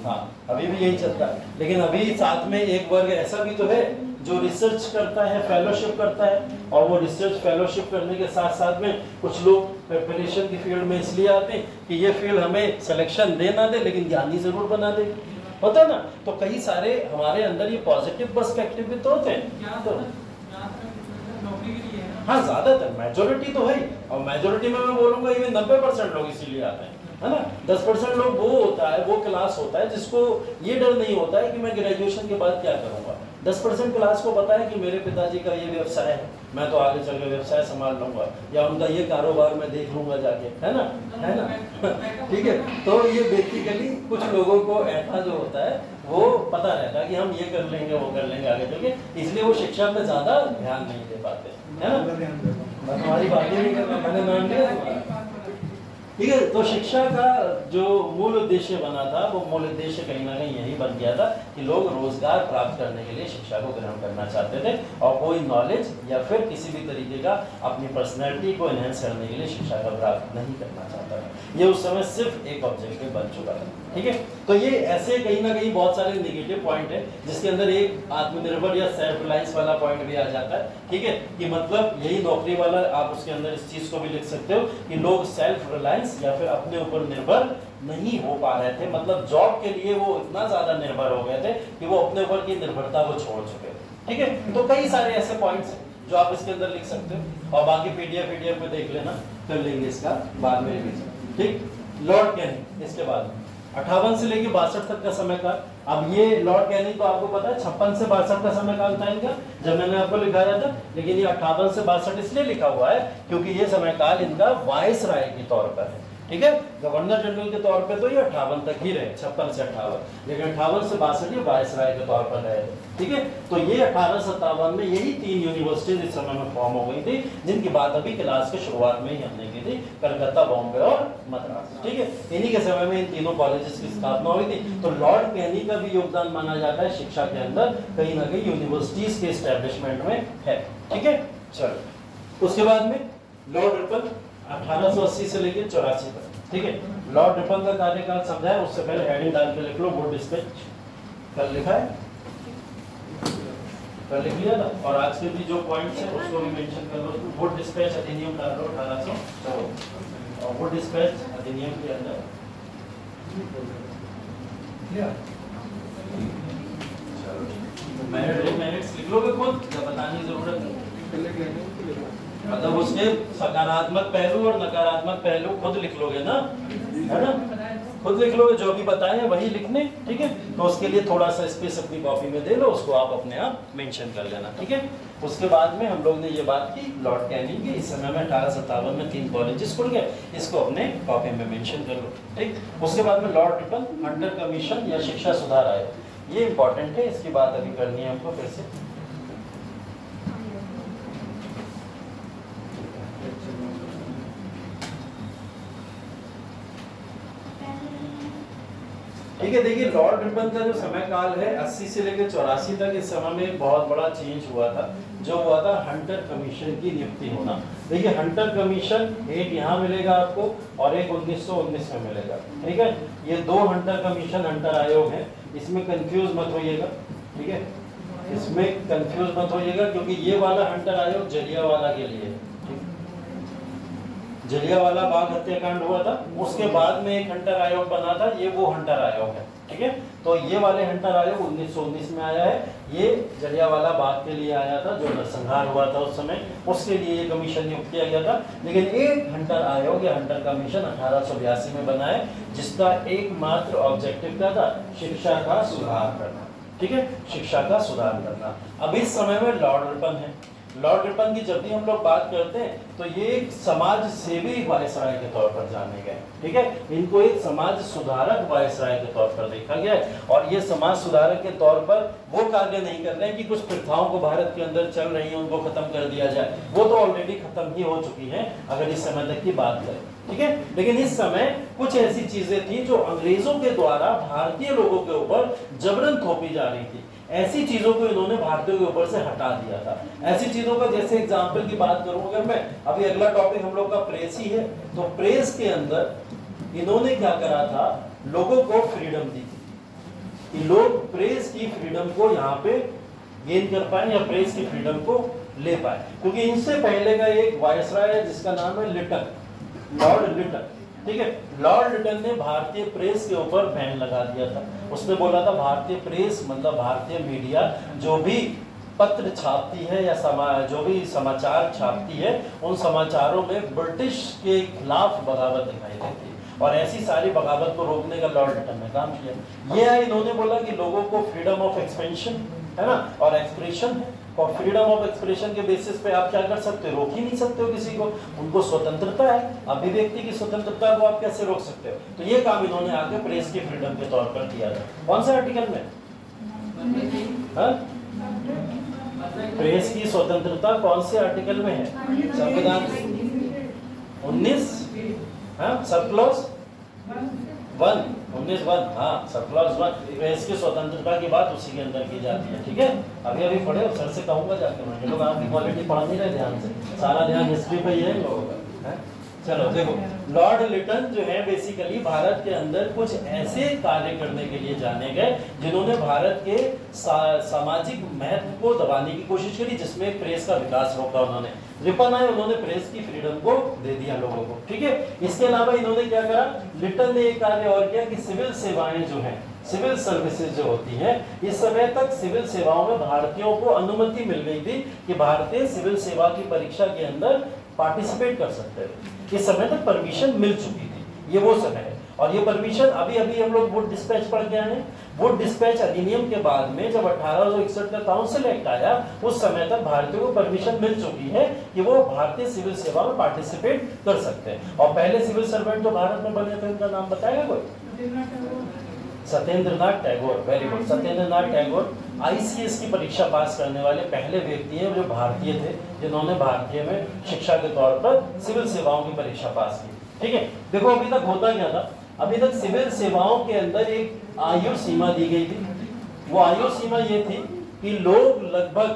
हाँ अभी भी यही चलता है। लेकिन अभी साथ में एक वर्ग ऐसा भी तो है जो रिसर्च करता है, फेलोशिप करता है, और वो रिसर्च फेलोशिप करने के साथ साथ में कुछ लोग प्रिपरेशन की फील्ड में इसलिए आते हैं कि ये फील्ड हमें सिलेक्शन दे ना दे लेकिन ज्ञानी जरूर बना दे, होता है ना। तो कई सारे हमारे अंदर ये पॉजिटिव पर्सपेक्टिव भी तो होते हैं। तो हाँ, ज्यादातर मेजोरिटी तो है, और मेजोरिटी में मैं बोलूंगा इवन 90% लोग इसीलिए आते हैं है ना। 10% लोग वो होता है, वो क्लास होता है जिसको ये डर नहीं होता है कि मैं ग्रेजुएशन के बाद क्या करूँगा। 10% क्लास को पता है कि मेरे पिताजी का ये व्यवसाय है, मैं तो आगे चल के व्यवसाय संभाल लूंगा, या उनका ये कारोबार मैं देख लूंगा जाके, है ना, है ना। ठीक है, तो ये बेसिकली कुछ लोगों को ऐसा जो होता है वो पता रहता है कि हम ये कर लेंगे, वो कर लेंगे आगे चल के, इसलिए वो शिक्षा पे ज्यादा ध्यान नहीं दे पाते, है ना। मैं तुम्हारी बातें नहीं कर रहा, मैंने नाम लिया। ठीक है, तो शिक्षा का जो मूल उद्देश्य बना था वो मूल उद्देश्य कहीं ना कहीं यही बन गया था कि लोग रोजगार प्राप्त करने के लिए शिक्षा को ग्रहण करना चाहते थे, और कोई नॉलेज या फिर किसी भी तरीके का अपनी पर्सनैलिटी को एनहेंस करने के लिए शिक्षा का प्राप्त नहीं करना चाहता था। ये उस समय सिर्फ एक ऑब्जेक्टिव बन चुका था। ठीक है, तो ये ऐसे कहीं ना कहीं बहुत सारे नेगेटिव पॉइंट है, जिसके अंदर एक आत्मनिर्भर या सेल्फ रिलायंस वाला पॉइंट भी आ जाता है। ठीक है, कि मतलब यही नौकरी वाला, आप उसके अंदर इस चीज को भी लिख सकते हो कि लोग सेल्फ रिलायंस या फिर अपने ऊपर निर्भर नहीं हो पा रहे थे, मतलब जॉब के लिए वो इतना ज्यादा निर्भर हो गए थे कि वो अपने ऊपर की निर्भरता को छोड़ चुके थे। ठीक है, तो कई सारे ऐसे पॉइंट्स हैं जो आप इसके अंदर लिख सकते हो, और बाकी पीडीएफ में देख लेना, कर लेंगे इसका बाद में भी। ठीक, लॉर्ड कैनिंग, इसके बाद 58 से लेके 62 तक का समय काल। अब ये लॉर्ड कैनिंग तो आपको पता है 56 से 62 का समय काल था इनका, जब मैंने आपको लिखाया था, लेकिन ये 58 से 62 इसलिए लिखा हुआ है क्योंकि ये समय काल इनका वायसराय के तौर पर है। ठीक है, गवर्नर जनरल के तौर पे तो ये 58 तक ही रहे, 56 से 58, लेकिन 58 से 62 ये वायसराय के तौर पर रहे। ठीक है, तो ये 1857 में यही 3 यूनिवर्सिटीज इस समय में फॉर्म हो गई थी, जिनकी बात अभी क्लास के शुरुआत में ही हमने की थी, कलकत्ता, बॉम्बे और मद्रास। ठीक है, इन्हीं के समय में इन तीनों कॉलेजेस की स्थापना हुई थी। तो लॉर्ड कैनी का भी योगदान माना जाता है शिक्षा के अंदर, कहीं ना कहीं यूनिवर्सिटीज के एस्टेब्लिशमेंट में है। ठीक है, चलो उसके बाद में लॉर्ड रिपन 1880 से लेकर 84 तक। ठीक है, लॉर्ड रिपन का कार्यकाल समझा है, उससे पहले हेडिंग डाल के लिख लो, वुड डिस्पैच कल लिखा है, कल लिख लिया था, और आज के भी जो पॉइंट्स हैं उसको भी मेंशन कर लो। वुड डिस्पैच अधिनियम डाल लो 1800, और वुड डिस्पैच अधिनियम के अंदर मैरिट्स लिख लोगे खुद, या बताने की जरूरत नहीं, मतलब उसके सकारात्मक पहलू और नकारात्मक पहलू खुद लिख लोगे ना, है ना, खुद लिख लोगे, जो भी बताए वही लिखने। ठीक है, तो उसके लिए थोड़ा सा स्पेस अपनी कॉपी में दे लो, उसको आप अपने आप मेंशन कर लेना। ठीक है, उसके बाद में हम लोग ने ये बात की लॉर्ड कैनिंग की, इस समय में 1857 में 3 कॉलेजेस खुल गए, इसको अपने कॉपी में मेंशन कर लो। ठीक, उसके बाद में लॉर्ड रिपन हंटर कमीशन या शिक्षा सुधार आयोग, ये इंपॉर्टेंट है, इसकी बात अभी करनी है हमको फिर से। ठीक है, देखिए लॉर्ड रिपन का जो समय काल है 80 से लेकर 84 तक, इस समय में बहुत बड़ा चेंज हुआ था, जो हुआ था हंटर कमीशन की नियुक्ति होना। देखिए हंटर कमीशन एक यहाँ मिलेगा आपको और एक 1919 में मिलेगा। ठीक है, ये 2 हंटर कमीशन, हंटर आयोग है, इसमें कंफ्यूज मत होइएगा। ठीक है, इसमें कंफ्यूज मत होइएगा, क्योंकि ये वाला हंटर आयोग जलियांवाला के लिए, जलियांवाला बाग हत्याकांड हुआ था, उसके बाद में एक हंटर आयोग बना था, ये वो हंटर आयोग है। ठीक है, तो ये वाले हंटर आयोग 1919 में आया है, ये जलियांवाला बाग के लिए आया था, जो नरसंहार हुआ था उस समय, उसके लिए ये कमीशन नियुक्त किया गया था। लेकिन एक हंटर आयोग या हंटर कमीशन 1882 में बना है, जिसका एकमात्र ऑब्जेक्टिव क्या था, शिक्षा का सुधार करना। ठीक है, शिक्षा का सुधार करना। अब इस समय में लॉर्ड रिपन है। लॉर्ड रिपन की जब भी हम लोग बात करते हैं तो ये एक समाज सेवी वायसराय के तौर पर जाने गए। ठीक है, इनको एक समाज सुधारक वायसराय के तौर पर देखा गया है, और ये समाज सुधारक के तौर पर वो कार्य नहीं कर रहे हैं कि कुछ प्रथाओं को भारत के अंदर चल रही हैं उनको खत्म कर दिया जाए, वो तो ऑलरेडी खत्म ही हो चुकी हैं अगर इस समय तक की बात करें। ठीक है, लेकिन इस समय कुछ ऐसी चीजें थी जो अंग्रेजों के द्वारा भारतीय लोगों के ऊपर जबरन थोपी जा रही थी, ऐसी चीजों को इन्होंने भारतीयों के ऊपर से हटा दिया था। ऐसी चीजों का जैसे एग्जाम्पल की बात करूं अगर मैं, अभी अगला टॉपिक हम लोग का प्रेस ही है, तो प्रेस के अंदर इन्होंने क्या करा था, लोगों को फ्रीडम दी थी कि लोग प्रेस की फ्रीडम को यहाँ पे गेन कर पाए या प्रेस की फ्रीडम को ले पाए। क्योंकि इनसे पहले का एक वायसराय है जिसका नाम है लिटन, लॉर्ड लिटन। ठीक है, लॉर्ड लिटन ने भारतीय प्रेस के ऊपर बैन लगा दिया था। उसने बोला था भारतीय प्रेस मतलब भारतीय मीडिया जो भी पत्र छापती है या जो भी समाचार छापती है, उन समाचारों में ब्रिटिश के खिलाफ बगावत दिखाई देती है। और ऐसी सारी बगावत को रोकने का लॉर्ड लिटन ने काम किया। ये है, इन्होंने बोला कि लोगों को फ्रीडम ऑफ एक्सपेंशन है ना और एक्सप्रेशन है, और फ्रीडम ऑफ एक्सप्रेशन के बेसिस पे आप क्या कर सकते हो, रोक ही नहीं सकते हो किसी को, उनको स्वतंत्रता है, अभिव्यक्ति की स्वतंत्रता को आप कैसे रोक सकते हो। तो ये काम इन्होंने आगे प्रेस की फ्रीडम के तौर पर किया था। कौन सा आर्टिकल में? प्रेस की स्वतंत्रता कौन से आर्टिकल में है? संविधान 19 सब क्लॉज 1 19(1) हाँ सब क्लॉज 1। प्रेस की स्वतंत्रता की बात उसी के अंदर की जाती है। ठीक है, अभी अभी पढ़े और सर से कहूंगा जाके, मैं लोग आपकी क्वालिटी पढ़ नहीं रहे ध्यान से, सारा ध्यान हिस्ट्री पे ही है इन लोगों का है? चलो देखो, लॉर्ड लिटन जो है बेसिकली भारत के अंदर कुछ ऐसे कार्य करने के लिए जाने गए जिन्होंने भारत के सामाजिक महत्व को दबाने की कोशिश करी, जिसमें प्रेस का विकास रोका उन्होंने। रिपन आए, उन्होंने प्रेस की फ्रीडम को दे दिया लोगों को। ठीक है, इसके अलावा इन्होंने क्या करा, लिटन ने एक कार्य और किया कि सिविल सेवाएं जो हैं, सिविल सर्विसेज जो होती हैं, इस समय तक सिविल सेवाओं में भारतीयों को अनुमति मिल गई थी कि भारतीय सिविल सेवा की परीक्षा के अंदर पार्टिसिपेट कर सकते थे। इस समय तक परमिशन मिल चुकी थी, ये वो समय है। और ये परमिशन अभी अभी हम लोग वुड डिस्पैच पढ़ के आए हैं। वुड डिस्पैच अधिनियम के बाद में जब 1861 का काउंसिल एक्ट आया, उस समय तक भारतीयों को परमिशन मिल चुकी है कि वो भारतीय सिविल सेवा में पार्टिसिपेट कर सकते हैं। और पहले सिविल सर्वेंट जो भारत में बने थे, उनका नाम बताएगा कोई? Satyendranath Tagore. Very good, Satyendranath Tagore ICS की परीक्षा पास करने वाले पहले व्यक्ति हैं जो भारतीय थे, जिन्होंने भारतीय में शिक्षा के तौर पर सिविल सेवाओं की परीक्षा पास की। ठीक है, देखो अभी तक होता क्या था, अभी तक सिविल सेवाओं के अंदर एक आयु सीमा दी गई थी। वो आयु सीमा ये थी कि लोग लगभग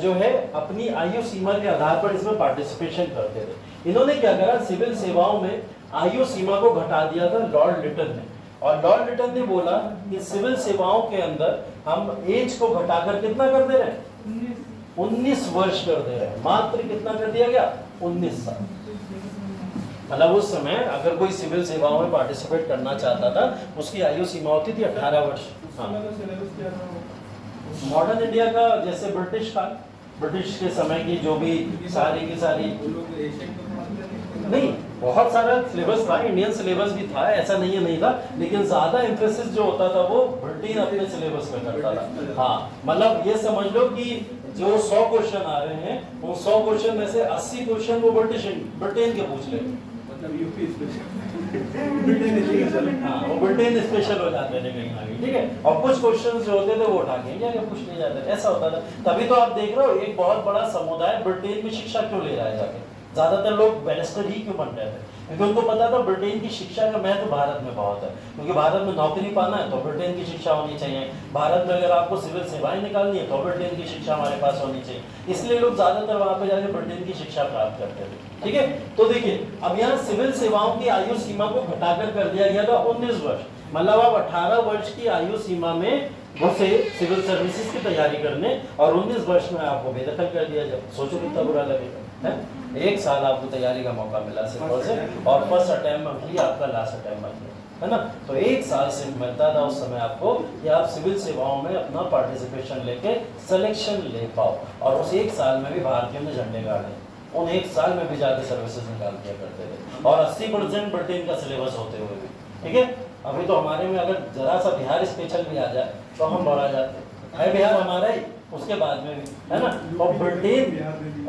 जो है अपनी आयु सीमा के आधार पर इसमें पार्टिसिपेशन करते थे। इन्होंने क्या करा, सिविल सेवाओं में आयु सीमा को घटा दिया था लॉर्ड लिटन ने। और लॉर्ड लिटन ने बोला कि सिविल सेवाओं के अंदर हम एज को घटाकर कितना कर दे रहे हैं, 19 वर्ष कर दे रहे हैं। मात्र कितना कर दिया गया, 19 साल। मतलब उस समय अगर कोई सिविल सेवाओं में पार्टिसिपेट करना चाहता था, उसकी आयु सीमा होती थी 18 वर्ष। मॉडर्न इंडिया का जैसे ब्रिटिश काल, ब्रिटिश के समय की जो भी सारी की सारी, नहीं बहुत सारा सिलेबस था, इंडियन सिलेबस भी था, ऐसा नहीं है नहीं था, लेकिन ज्यादा एम्फेसिस जो होता था वो ब्रिटेन अपने सिलेबस में करता था। हाँ, मतलब ये समझ लो कि जो 100 क्वेश्चन आ रहे हैं, उन 100 क्वेश्चन में से 80 क्वेश्चन वो ब्रिटेन के पूछ ले, मतलब यूपी स्पेशल, हाँ वो ब्रिटेन स्पेशल हो जाते थे कहीं आगे। ठीक है, और कुछ क्वेश्चन जो होते थे वो उठा के इंडिया के पूछ लिए जाते थे, ऐसा होता था। तभी तो आप देख रहे हो एक बहुत बड़ा समुदाय ब्रिटेन में शिक्षा क्यों ले रहा है जाके, ज्यादातर लोग बैरिस्टर ही क्यों बन रहे थे, क्योंकि उनको पता था ब्रिटेन की शिक्षा का महत्व भारत में बहुत है। क्योंकि भारत में नौकरी पाना है तो ब्रिटेन की शिक्षा होनी चाहिए, भारत में अगर आपको सिविल सेवाएं निकालनी है तो ब्रिटेन की शिक्षा हमारे पास होनी चाहिए, इसलिए लोग ज्यादातर वहां पे जाके ब्रिटेन की शिक्षा प्राप्त करते थे। ठीक है, तो देखिए अब यहाँ सिविल सेवाओं की आयु सीमा को घटाकर कर दिया गया था 19 वर्ष। मतलब अब 18 वर्ष की आयु सीमा में घुसे सिविल सर्विसेज की तैयारी करने, और 19 वर्ष में आपको बेदखल कर दिया जाए। सोचो कितना बुरा लगेगा है? एक साल आपको तैयारी का मौका मिला सिर्फ से, और फर्स्ट अटेम्प्ट ही आपका लास्ट अटेम्प्ट है ना, तो एक साल सिर्फ मिलता था उस समय आपको कि आप सिविल सेवाओं में अपना पार्टिसिपेशन लेके सिलेक्शन ले पाओ। और उस एक साल में भी भारतीयों ने झंडे गाड़े, उन एक साल में भी जाके सर्विसेज निकाल दिया करते थे, और 80% ब्रिटेन का सिलेबस होते हुए भी। ठीक है, अभी तो हमारे में अगर जरा सा बिहार स्पेशल भी आ जाए तो हम बढ़ा जाते हैं, बिहार हमारा ही, उसके बाद में भी है ना।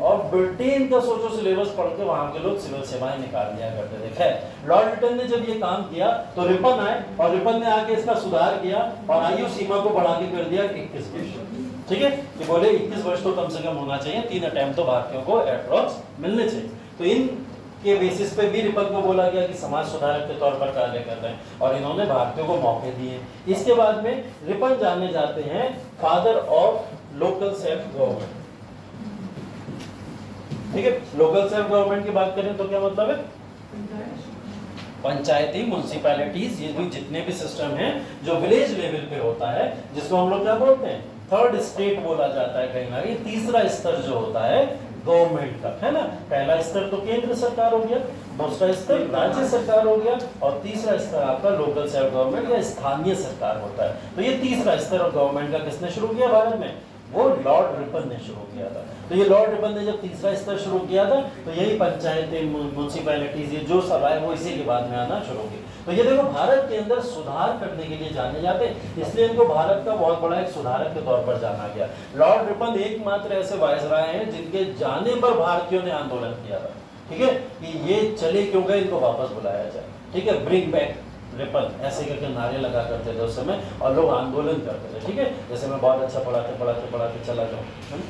और ब्रिटेन का सोचो सिलेबस पढ़ के वहां के लोग सिविल सेवाएं निकाल दिया करते थे। खैर लॉर्ड लिटन ने जब ये काम किया तो रिपन आए, और रिपन ने आके इसका सुधार किया और आयु सीमा को बढ़ा के कर दिया 21 वर्ष। ठीक है, कि बोले 21 वर्ष तो कम से कम होना चाहिए, 3 अटेम्प्ट तो भारतीयों को एप्रॉक्स मिलने चाहिए। तो इन के बेसिस पे भी रिपन को बोला गया कि समाज सुधारक के तौर पर कार्य कर रहे हैं, और इन्होंने भारतीयों को मौके दिए। इसके बाद में रिपन जाने जाते हैं father of local self government. ठीक है, लोकल सेल्फ गवर्नमेंट की बात करें तो क्या मतलब है, पंचायती म्युनिसिपैलिटीज, ये भी जितने भी सिस्टम हैं जो विलेज लेवल पे होता है, जिसको हम लोग क्या बोलते हैं, थर्ड स्टेट बोला जाता है कहीं ना कहीं। तीसरा स्तर जो होता है गवर्नमेंट का, है ना, पहला स्तर तो केंद्र सरकार हो गया, दूसरा स्तर राज्य सरकार हो गया, और तीसरा स्तर आपका लोकल सेल्फ गवर्नमेंट या स्थानीय सरकार होता है। तो ये तीसरा स्तर ऑफ गवर्नमेंट का किसने शुरू किया भारत में, वो लॉर्ड रिपन ने शुरू किया था। तो ये लॉर्ड रिपन ने जब तीसरा स्तर शुरू किया था तो यही पंचायतें, म्यूनसिपैलिटीज, ये जो सब आए वो इसी के बाद में आना शुरू की। तो ये देखो भारत के अंदर सुधार करने के लिए जाने जाते, इसलिए इनको भारत का बहुत बड़ा एक सुधारक के तौर पर जाना गया। लॉर्ड रिपन एकमात्र ऐसे वायसराय हैं जिनके जाने पर भारतीयों ने आंदोलन किया था, ठीक है, कि ये चले क्यों गए, इनको वापस बुलाया जाए, ठीक है, ब्रिंग बैक रिपन, ऐसे करके नारे लगा करते थे उस समय और लोग आंदोलन करते थे, ठीक है। जैसे मैं बहुत अच्छा पढ़ाते चला जाऊँ,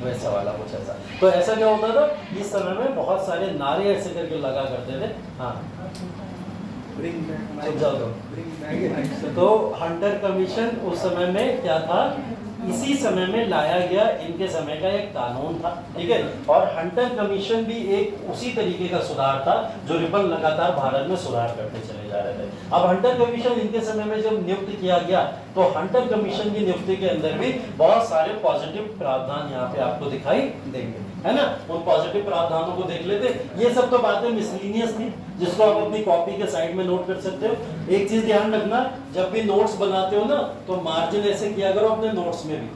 वैसा वाला कुछ ऐसा। तो ऐसा क्या होता था, इस समय में बहुत सारे नारे ऐसे करके लगा करते थे। हाँ, तो हंटर कमीशन उस समय में क्या था, इसी समय में लाया गया, इनके समय का एक कानून था, ठीक है। और हंटर कमीशन भी एक उसी तरीके का सुधार था जो रिपन लगातार भारत में सुधार करते चले जा रहे थे। अब हंटर कमीशन इनके समय में जब नियुक्त किया गया तो हंटर कमीशन की नियुक्ति के अंदर भी बहुत सारे पॉजिटिव प्रावधान यहाँ पे आपको दिखाई देंगे, है ना। उन पॉजिटिव प्रावधानों को देख लेते। ये सब तो बातें मिसलिनियस थी जिसको आप अपनी कॉपी के साइड में नोट कर सकते हो। एक चीज ध्यान रखना, जब भी नोट्स बनाते हो ना तो मार्जिन ऐसे किया करो अपने नोट्स में भी,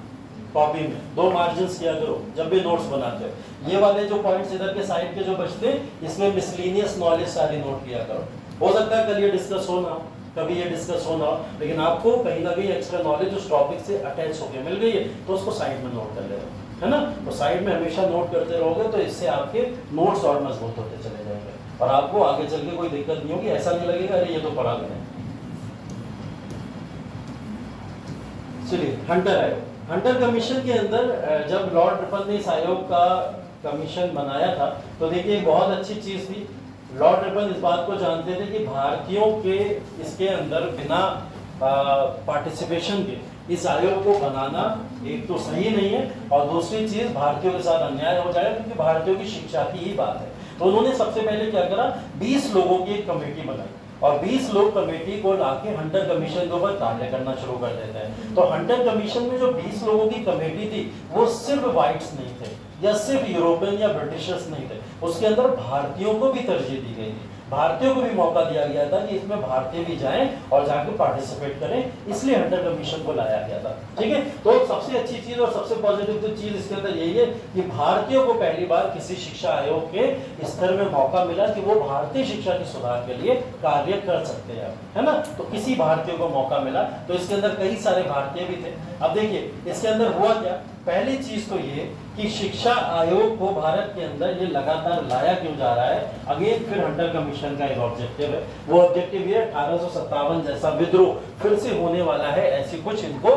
कॉपी में 2 मार्जिन किया करो जब भी नोट्स बनाते हो। ये वाले जो पॉइंट्स इधर के साइड के जो बचते हैं इसमें मिसलिनियस नॉलेज सारी नोट किया करो। हो सकता है कल ये डिस्कस हो ना, कभी ये डिस्कस हो ना, लेकिन आपको कहीं ना कहीं एक्स्ट्रा नॉलेज उस टॉपिक से अटैच होकर मिल गई है तो उसको साइड में नोट कर लेना, है ना। तो साइड में हमेशा नोट करते रहोगे तो इससे आपके नोट्स और मजबूत होते चले जाएंगे और आपको आगे चल के कोई दिक्कत नहीं होगी। ऐसा नहीं लगेगा अरे ये तो पढ़ा मैंने। चलिए, हंटर आयोग। हंटर कमीशन के अंदर जब लॉर्ड रिपन ने इस आयोग का कमीशन बनाया था तो देखिए एक बहुत अच्छी चीज थी। लॉर्ड रिपन इस बात को जानते थे कि भारतीयों के इसके अंदर बिना पार्टिसिपेशन के इस आयोग को बनाना एक तो सही नहीं है और दूसरी चीज भारतीयों के साथ अन्याय हो जाएगा क्योंकि भारतीयों की शिक्षा की ही बात है। तो उन्होंने सबसे पहले क्या करा, 20 लोगों की एक कमेटी बनाई और 20 लोग कमेटी को लाके हंटर कमीशन के ऊपर कार्य करना शुरू कर देते हैं। तो हंटर कमीशन में जो 20 लोगों की कमेटी थी वो सिर्फ व्हाइट्स नहीं थे या सिर्फ यूरोपियन या ब्रिटिशर्स नहीं थे, उसके अंदर भारतीयों को भी तरजीह दी गई थी। भारतीयों को भी मौका दिया गया था कि इसमें भारतीय भी जाएं और जाकर पार्टिसिपेट करें, इसलिए हंटर कमीशन को लाया गया था, ठीक है। तो सबसे अच्छी चीज और सबसे पॉजिटिव चीज इसके अंदर यही है कि भारतीयों को पहली बार किसी शिक्षा आयोग के स्तर में मौका मिला कि वो भारतीय शिक्षा के सुधार के लिए कार्य कर सकते हैं, है ना। तो किसी भारतीय को मौका मिला, तो इसके अंदर कई सारे भारतीय भी थे। अब देखिए इसके अंदर हुआ क्या, पहली चीज तो ये कि शिक्षा आयोग को भारत के अंदर ये लगातार लाया क्यों जा रहा है। अगेन फिर हंटर कमीशन का एक ऑब्जेक्टिव है, वो ऑब्जेक्टिव ये 1857 जैसा विद्रोह फिर से होने वाला है, ऐसी कुछ इनको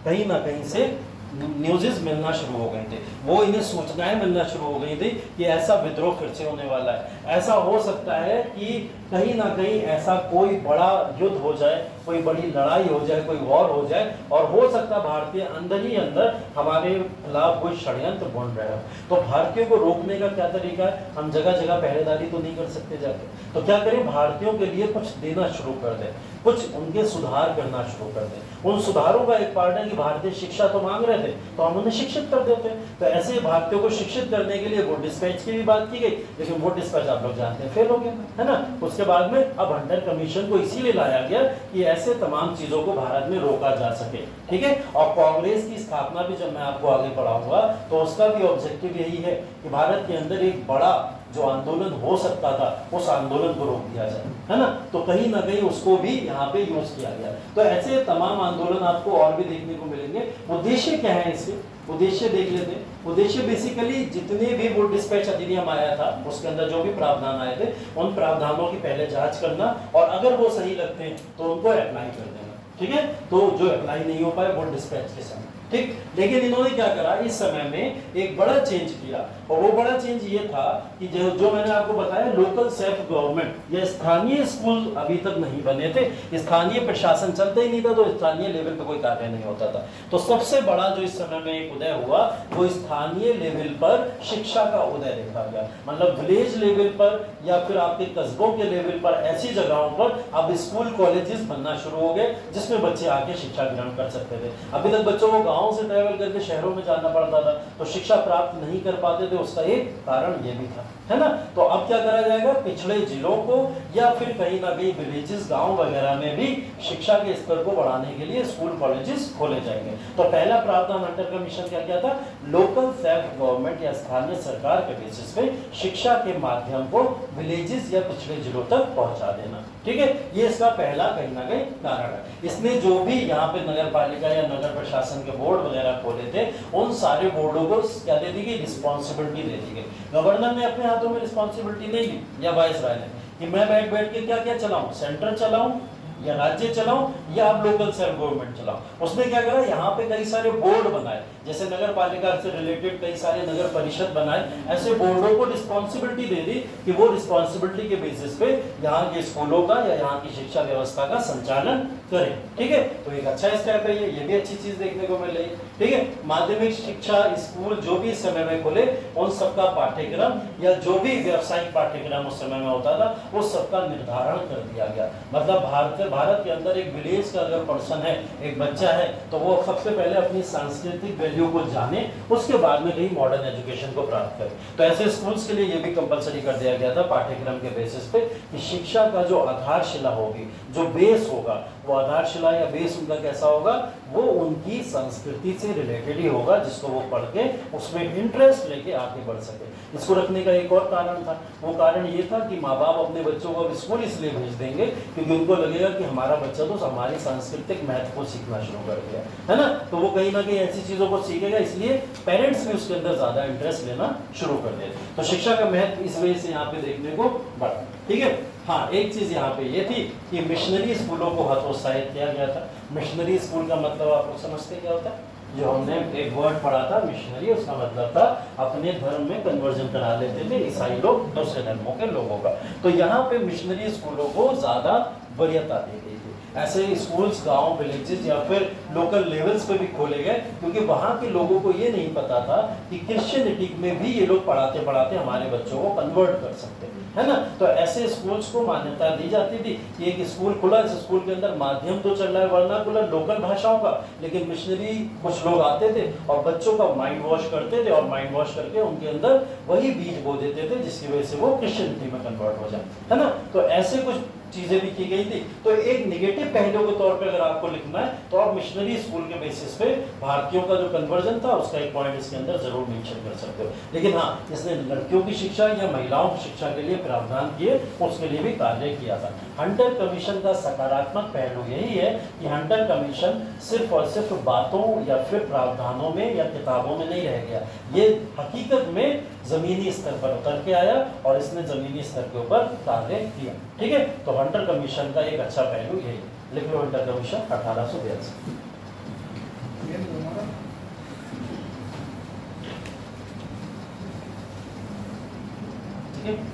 कहीं ना कहीं से न्यूज़ेस मिलना शुरू हो गए थे, वो इन्हें सूचनाएं मिलना शुरू हो गई थी कि ऐसा विद्रोह फिर से होने वाला है। ऐसा हो सकता है कि कहीं ना कहीं ऐसा कोई बड़ा युद्ध हो जाए, कोई बड़ी लड़ाई हो जाए, कोई वॉर हो जाए और हो सकता है भारतीय अंदर ही अंदर हमारे खिलाफ कोई षड्यंत्र बुन रहे हो। तो भारतीयों को रोकने का क्या तरीका है, हम जगह जगह पहरेदारी तो नहीं कर सकते जाके, तो क्या करें, भारतीयों के लिए कुछ देना शुरू कर दें, कुछ उनके सुधार करना शुरू कर दें। उन सुधारों का एक पार्ट है कि भारतीय शिक्षा तो मांग रहे थे तो हम उन्हें शिक्षित कर देते हैं। तो ऐसे भारतीयों को शिक्षित करने के लिए वोट डिस्पैच की भी बात की गई, लेकिन वोट डिस्पैच आप लोग जानते हैं फेल हो गया, है ना। उसके बाद में अब हंटर कमीशन को इसीलिए लाया गया कि ऐसे तमाम चीजों को भारत में रोका जा सके, ठीक है। और कांग्रेस की स्थापना भी जब मैं आपको आगे पढ़ाऊंगा तो उसका भी ऑब्जेक्टिव यही है कि भारत के अंदर एक बड़ा जो आंदोलन हो सकता था उस आंदोलन को रोक दिया जाए, है ना। तो कहीं ना कहीं उसको भी यहाँ पे यूज किया गया। तो ऐसे तमाम आंदोलन आपको और भी देखने को मिलेंगे। उद्देश्य क्या है इसके, उद्देश्य देख लेते हैं। उद्देश्य बेसिकली जितने भी वोट डिस्पैच अधिनियम आया था उसके अंदर जो भी प्रावधान आए थे उन प्रावधानों की पहले जांच करना और अगर वो सही लगते हैं तो उनको अप्लाई कर देना, ठीक है। तो जो अप्लाई नहीं हो पाए वोट डिस्पैच के समय, ठीक। लेकिन इन्होंने क्या करा, इस समय में एक बड़ा चेंज किया और वो बड़ा चेंज ये था कि जो मैंने आपको बताया, लोकल सेल्फ गवर्नमेंट या स्थानीय स्कूल अभी तक नहीं बने थे, स्थानीय प्रशासन चलता ही नहीं था, तो स्थानीय लेवल पे कोई कार्य नहीं होता था। तो सबसे बड़ा जो इस समय में एक उदय हुआ वो स्थानीय लेवल पर शिक्षा का उदय देखा गया। मतलब विलेज लेवल पर या फिर आपके कस्बों के लेवल पर ऐसी जगहों पर अब स्कूल कॉलेजेस बनना शुरू हो गए जिसमें बच्चे आके शिक्षा ग्रहण कर सकते थे। अभी तक बच्चों को गाँव गांव से ट्रैवल करके शहरों में जाना पड़ता था, तो शिक्षा प्राप्त नहीं कर पाते थे, उसका एक कारण ये भी था, है ना। तो अब क्या करा जाएगा, पिछड़े जिलों को या फिर कहीं ना कहीं विलेजेस, गांव वगैरह में भी शिक्षा के स्तर को बढ़ाने के लिए स्कूल कॉलेजेस खोले जाएंगे। तो पहला प्रावधान हंटर कमीशन क्या किया था, लोकल सेल्फ गवर्नमेंट या स्थानीय सरकार के बेसिस पे शिक्षा के माध्यम को विलेजेस या पिछड़े जिलों तक पहुंचा देना, ठीक है। ये इसका पहला कहीं ना कहीं कारण है। इसने जो भी यहाँ पे नगर पालिका या नगर प्रशासन के बोर्ड वगैरह खोले थे, उन सारे बोर्डों को क्या दे दी गई, रिस्पॉन्सिबिलिटी दे दी गई। गवर्नर ने अपने हाथों में रिस्पॉन्सिबिलिटी नहीं ली, या वाइसराय ने, कि मैं बैठ के क्या चलाऊं, सेंटर चलाऊं या राज्य चलाऊं या आप लोकल सेल्फ गवर्नमेंट चलाओ। उसने क्या करा, यहाँ पे कई सारे बोर्ड बनाए, जैसे नगर पालिका से रिलेटेड कई सारे नगर परिषद बनाए, ऐसे बोर्डों को रिस्पॉन्सिबिलिटी दे दी कि वो रिस्पॉन्सिबिलिटी के बेसिस पे यहाँ के स्कूलों का या यहाँ की शिक्षा व्यवस्था का संचालन करें, ठीक है। तो एक अच्छा स्टेप है ये भी अच्छी चीज देखने को मिल रही है, ठीक है। माध्यमिक शिक्षा स्कूल जो भी इस समय में खुले, उन सबका पाठ्यक्रम या जो भी व्यावसायिक पाठ्यक्रम उस समय में होता था, उस सबका निर्धारण कर दिया गया। मतलब भारत के अंदर एक विलेज का अगर पर्सन है, एक बच्चा है, तो वो सबसे पहले अपनी सांस्कृतिक वैल्यू को जाने, उसके बाद में कहीं मॉडर्न एजुकेशन को प्राप्त करे। तो ऐसे स्कूल्स के लिए ये भी कंपलसरी कर दिया गया था पाठ्यक्रम के बेसिस पे कि शिक्षा का जो आधारशिला होगी, जो बेस होगा, वो आधारशिला या बेस उनका कैसा होगा, वो उनकी संस्कृति से रिलेटेड ही होगा, जिसको वो पढ़ के उसमें इंटरेस्ट लेके आगे बढ़ सके। इसको रखने का एक और कारण था, वो कारण ये था कि माँ बाप अपने बच्चों को अब स्कूल इसलिए भेज देंगे क्योंकि उनको लगेगा कि हमारा बच्चा तो हमारी सांस्कृतिक महत्व को सीखना शुरू कर दिया है ना, तो वो कहीं ना कहीं ऐसी चीजों को सीखेगा, इसलिए पेरेंट्स भी उसके अंदर ज्यादा इंटरेस्ट लेना शुरू कर देते। तो शिक्षा का महत्व इस वजह से यहाँ पे देखने को बढ़ा, ठीक है। हाँ, एक चीज यहाँ पे ये थी कि मिशनरी स्कूलों को हतोत्साहित किया गया था। मिशनरी स्कूल का मतलब आप लोग समझते क्या होता है? जो हमने एक वर्ड पढ़ा था मिशनरी, उसका मतलब था अपने धर्म में कन्वर्जन करा लेते थे ईसाई लोग दूसरे धर्मों के लोगों का। तो यहाँ पे मिशनरी स्कूलों को ज्यादा वरीयता दी गई थी। ऐसे स्कूल्स गांव, विलेजेस या फिर लोकल लेवल्स पे भी खोले गए, क्योंकि वहाँ के लोगों को ये नहीं पता था कि क्रिश्चियनिटी में भी ये लोग पढ़ाते पढ़ाते हमारे बच्चों को कन्वर्ट कर सकते हैं, है ना। तो ऐसे स्कूल्स को मान्यता दी जाती थी कि एक स्कूल खुला, इस स्कूल के अंदर माध्यम तो चल रहा है वर्नाकुलर लोकल भाषाओं का, लेकिन मिशनरी कुछ लोग आते थे और बच्चों का माइंड वॉश करते थे, और माइंड वॉश करके उनके अंदर वही बीज बो देते थे जिसकी वजह से वो क्रिश्चियनिटी में कन्वर्ट हो जाए, है ना। तो ऐसे कुछ चीजें भी की गई थी। तो एक नेगेटिव पहलू के तौर पे अगर आपको लिखना है तो आप मिशनरी स्कूल के बेसिस पे भारतीयों का जो कन्वर्जन था उसका एक पॉइंट इसके अंदर जरूर मेंशन कर सकते हो। लेकिन हाँ, इसने लड़कियों की शिक्षा या महिलाओं की शिक्षा के लिए प्रावधान किए, उसके लिए भी कार्य किया था। हंटर कमीशन का सकारात्मक पहलू यही है कि हंटर कमीशन सिर्फ और सिर्फ बातों या फिर प्रावधानों में या किताबों में नहीं रह गया, ये हकीकत में जमीनी स्तर पर उतर के आया और इसने जमीनी स्तर के ऊपर कार्य किया, ठीक है। तो हंटर कमीशन का एक अच्छा पहलू यही, लिख लो हंटर कमीशन 1882।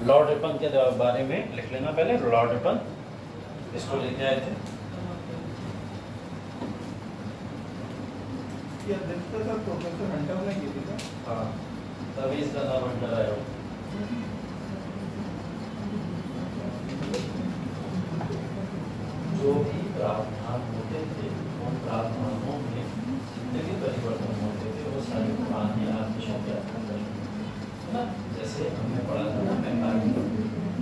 लॉर्ड रिपन के बारे में लिख लेना पहले। लॉर्ड रिपन इसको लेके आए थे, प्रोफेसर हंटर ने की थी। हाँ, तभी इसका नाम हंटर आया। जो भी प्रावधान होते थे उन प्रावधानों में जितने भी परिवर्तन होते थे वो सारे पुराने आदेशों के अंदर है ना। जैसे हमने पढ़ा था ना,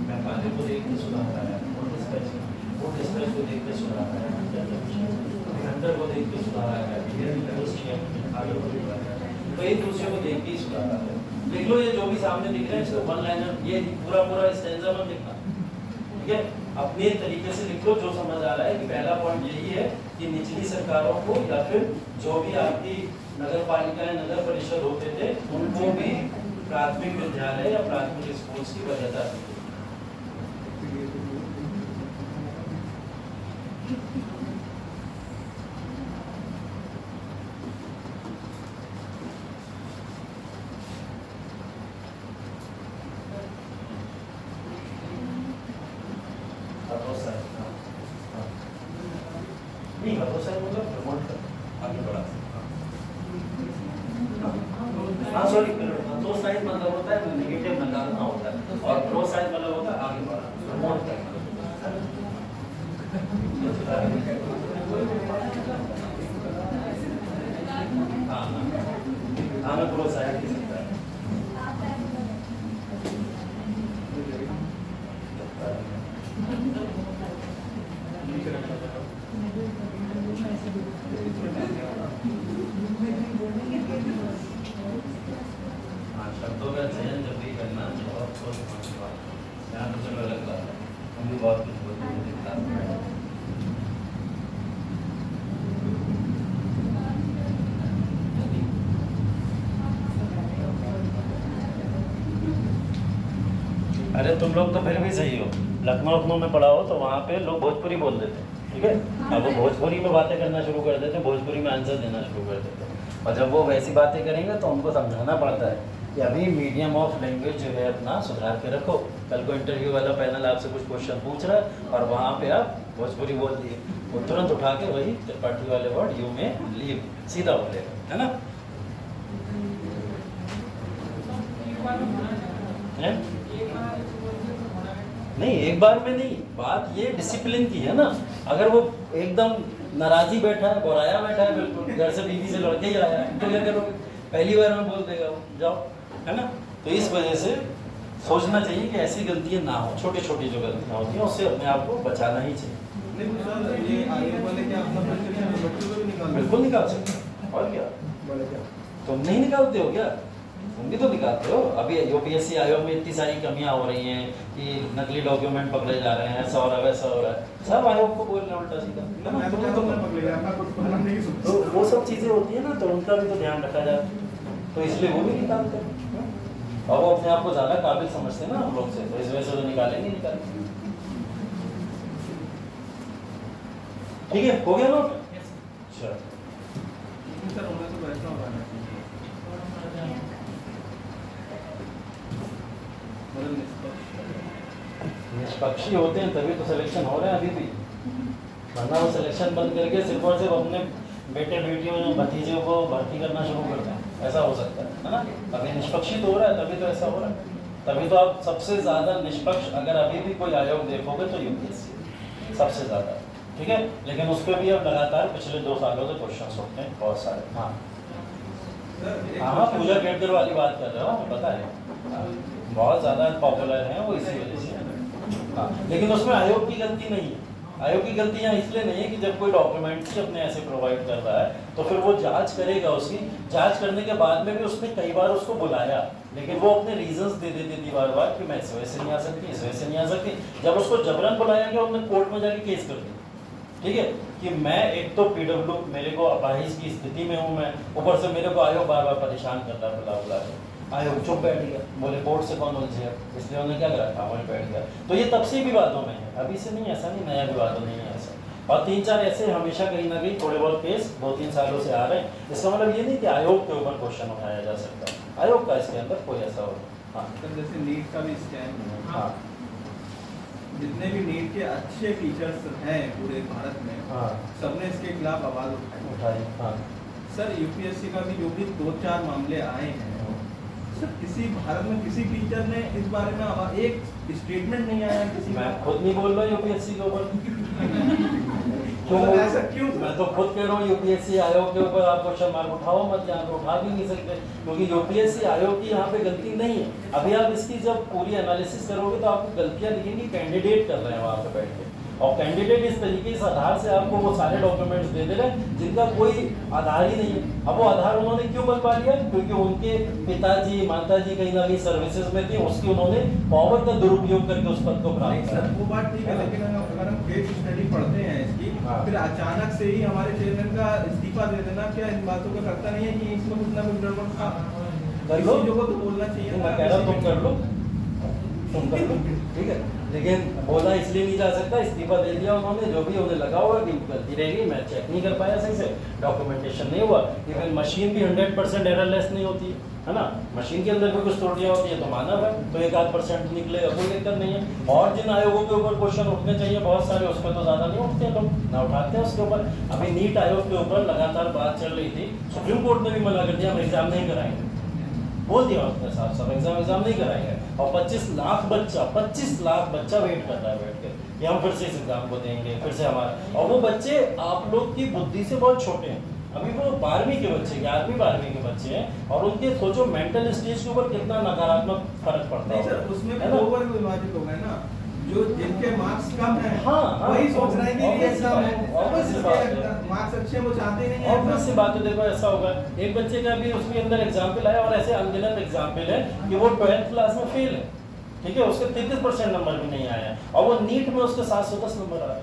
मैकाले को देख के सुधार आया, वो डिस्पैच को देख के सुधार आया, हंटर को देख के सुधार आया, तो एक दूसरे को देख के ही सुधार आता है। लिख लो ये जो भी सामने दिख रहा है इसको वन लाइनर, ये पूरा स्टैंजा मत लिखना, ठीक है। अपने तरीके से लिख लो जो समझ आ रहा है कि पहला पॉइंट यही है कि निचली सरकारों को या फिर जो भी आपकी नगर पालिकाएं, नगर परिषद होते थे, उनको भी प्राथमिक विद्यालय या प्राथमिक स्कूल्स की वरीयता दी। मतलब होता है नेगेटिव नकारना होता है, और प्रो साइड मतलब होता है आगे बढ़ा, प्रमोट करना। में क्लोज आया नहीं सकता है। हाँ, शब्दों का चयन जब भी करना बहुत सोच समझ के बात है। यहाँ तो चलो अलग बात है, हम भी बहुत कुछ बोलते हैं दिखता है। अरे तुम लोग तो फिर भी सही हो, लखनऊ में पढ़ा हो तो वहाँ पे लोग भोजपुरी बोल देते, ठीक है। अब वो भोजपुरी में बातें करना शुरू कर देते, भोजपुरी में आंसर देना शुरू कर देते, और जब वो वैसी बातें करेंगे तो उनको समझाना पड़ता है कि अभी मीडियम ऑफ लैंग्वेज जो है अपना सुधार के रखो। कल को इंटरव्यू वाला पैनल आपसे कुछ क्वेश्चन पूछ रहा है और वहाँ पे आप भोजपुरी बोल दिए, वो तुरंत उठा के वही त्रिपाठी वाले वर्ड यू में लीव सीधा बोलेगा, है ना। है? नहीं, एक बार में नहीं, बात ये डिसिप्लिन की है ना। अगर वो एकदम नाराजी बैठा है, बोराया बैठा है, बिल्कुल घर से बीवी से लड़के ही आया है, तो क्या करोगे? पहली बार में बोल देगा वो, जाओ, है ना। तो इस वजह से सोचना चाहिए कि ऐसी गलतियां ना हो, छोटी छोटी जो गलतियां होती हैं उससे अपने आप को बचाना ही चाहिए। बिल्कुल निकाल सकते हैं, और क्या तुम नहीं निकालते हो क्या? तुम भी तो निकालते हो। अभी यूपीएससी आयोग में इतनी सारी कमियां हो रही हैं कि नकली डॉक्यूमेंट पकड़े जा रहे हैं, ऐसा हो रहा है वैसा हो रहा है, सब आयोग को बोल रहे हैं उल्टा सीधा। तो वो सब चीजें होती है ना, तो उनका भी तो ध्यान रखा जाए, तो इसलिए वो भी निकालते हैं। और वो अपने आप को ज्यादा काबिल समझते हैं ना हम लोग से, तो इस वजह से तो निकालेंगे। ठीक है, हो गया नोट? अच्छा, निष्पक्षी होते हैं तभी तो सिलेक्शन हो रहे हैं अभी भी, वरना वो सिलेक्शन बंद करके सिर्फ और सिर्फ अपने बेटे बेटियों भतीजों को भर्ती करना शुरू करते हैं, ऐसा हो सकता है ना। अभी निष्पक्षी तो हो रहा है तभी तो ऐसा हो रहा है, तभी तो आप सबसे ज़्यादा निष्पक्ष अगर अभी भी कोई आयोग देखोगे तो यूपीएससी सबसे ज़्यादा, ठीक है। लेकिन उस पर भी अब लगातार पिछले 2 सालों से क्वेश्चन होते हैं बहुत सारे। हाँ हाँ, पूजा केटकर वाली बात कर रहे हो, पता है, बहुत ज़्यादा पॉपुलर हैं वो इसी वजह से। हाँ, लेकिन उसमें आयोग की गलती नहीं है। आयोग की गलती यहाँ इसलिए नहीं है कि जब कोई डॉक्यूमेंट्स ही अपने ऐसे प्रोवाइड कर रहा है तो फिर वो जांच करेगा, उसकी जांच करने के बाद में भी उसने कई बार उसको बुलाया, लेकिन वो अपने रीजंस दे देती थी बार बार कि मैं इस वजह से नहीं आ सकती, इस वजह से नहीं आ सकती। जब उसको जबरन बुलाया गया उन्होंने कोर्ट में जाके केस कर दिया, ठीक है, कि मैं एक तो पीडब्ल्यू, मेरे को अपाहिज की स्थिति में हूँ मैं, ऊपर से मेरे को आयोग बार बार परेशान कर रहा बुला के। आयोग चुप बैठ गया, बोले कोर्ट से कौन उलझे, इसलिए उन्होंने क्या करा था, वहीं बैठ गया। तो ये तब से विवादों में है, अभी से नहीं, ऐसा नहीं नया विवादों नहीं है ऐसा। और 3-4 ऐसे हमेशा कहीं ना कहीं थोड़े बहुत केस 2-3 सालों से आ रहे हैं। इसका मतलब ये नहीं कि आयोग के ऊपर क्वेश्चन उठाया जा सकता, आयोग का इसके अंदर कोई ऐसा हो। हाँ, जैसे नीट का भी स्कैम, हाँ, जितने भी नीट के अच्छे टीचर्स हैं पूरे भारत में, हाँ, सबने इसके खिलाफ आवाज उठाई। हाँ सर, यूपीएससी का भी जो भी 2-4 मामले आए हैं, सर किसी भारत में किसी टीचर ने इस बारे में एक स्टेटमेंट नहीं आया किसी। मैं खुद नहीं बोल रहा यूपीएससी के ऊपर क्यों, ऐसा क्यों? मैं तो खुद कह रहा हूँ यूपीएससी आयोग के ऊपर आप क्वेश्चन मार्क उठाओ मत, यहाँ पे उठा भी नहीं सकते, क्योंकि यूपीएससी आयोग की यहाँ पे गलती नहीं है। अभी आप इसकी जब पूरी एनालिसिस करोगे तो आपको गलतियाँ दिखेंगी कैंडिडेट कर रहे हैं वहाँ पे बैठ के, और कैंडिडेट इस तरीके इस आधार से आपको वो सारे डॉक्यूमेंट्स दे दे रहे हैं जिनका कोई आधार ही नहीं है। अब वो आधार उन्होंने क्यों बनवा लिया, क्योंकि उनके पिताजी माताजी कहीं ना कहीं सर्विसेज में थे, उसकी उन्होंने पावर का दुरुपयोग करके उस पद को प्राप्त किया। वो बात ठीक है, लेकिन अगर हम केस स्टडी पढ़ते हैं इसकी, फिर अचानक से ही हमारे चेयरमैन का इस्तीफा दे देना क्या इन बातों का करता नहीं है कि इसमें कुछ ना कुछ गड़बड़ था? चीजों को तो बोलना चाहिए। मैं कह रहा हूँ तुम कर लो, ठीक है, लेकिन बोला इसलिए नहीं जा सकता, इस्तीफा दे दिया उन्होंने, जो भी उन्हें लगा हुआ कि गलती रहेगी, मैं चेक नहीं कर पाया सही से, डॉक्यूमेंटेशन नहीं हुआ। इवन मशीन भी 100% एररलेस नहीं होती है ना, मशीन के अंदर भी कुछ त्रुटियां होती है, तो मानव है तो 1-8% निकलेगा, कोई दिक्कत नहीं है। और जिन आयोगों के ऊपर क्वेश्चन उठने चाहिए बहुत सारे, उस पर तो ज़्यादा नहीं उठते हैं लोग, ना उठाते हैं उसके ऊपर। अभी नीट आयोग के ऊपर लगातार बात चल रही थी, सुप्रीम कोर्ट ने भी मना कर दिया, हम एग्जाम नहीं कराएंगे, बोल दिया उसने साफ साफ एग्जाम नहीं कराएंगे। और 25 लाख बच्चा वेट कर रहा है बैठ के कि हम फिर से इस एग्जाम को देंगे, फिर से हमारा। और वो बच्चे आप लोग की बुद्धि से बहुत छोटे हैं, अभी वो 12वीं के बच्चे 11वीं 12वीं के बच्चे हैं और उनके सोचो मेंटल स्टेज के ऊपर कितना नकारात्मक फर्क पड़ता नहीं है सर, उसमें है भी ना? ओवर विभाजित हो गए ना, जो जिनके मार्क्स कम हैं हाँ, वही सोच रहे हैं कि ये एग्जाम है, obvious सी बात है। मार्क्स अच्छे वो चाहते नहीं और है। से बात है, देखो ऐसा होगा एक बच्चे का भी उसके अंदर एग्जाम्पल है और ऐसे अनगिनत एग्जाम्पल है कि वो 12th क्लास में फेल है, ठीक है, उसके 33% नंबर भी नहीं आया और वो नीट में उसके 710 नंबर आया,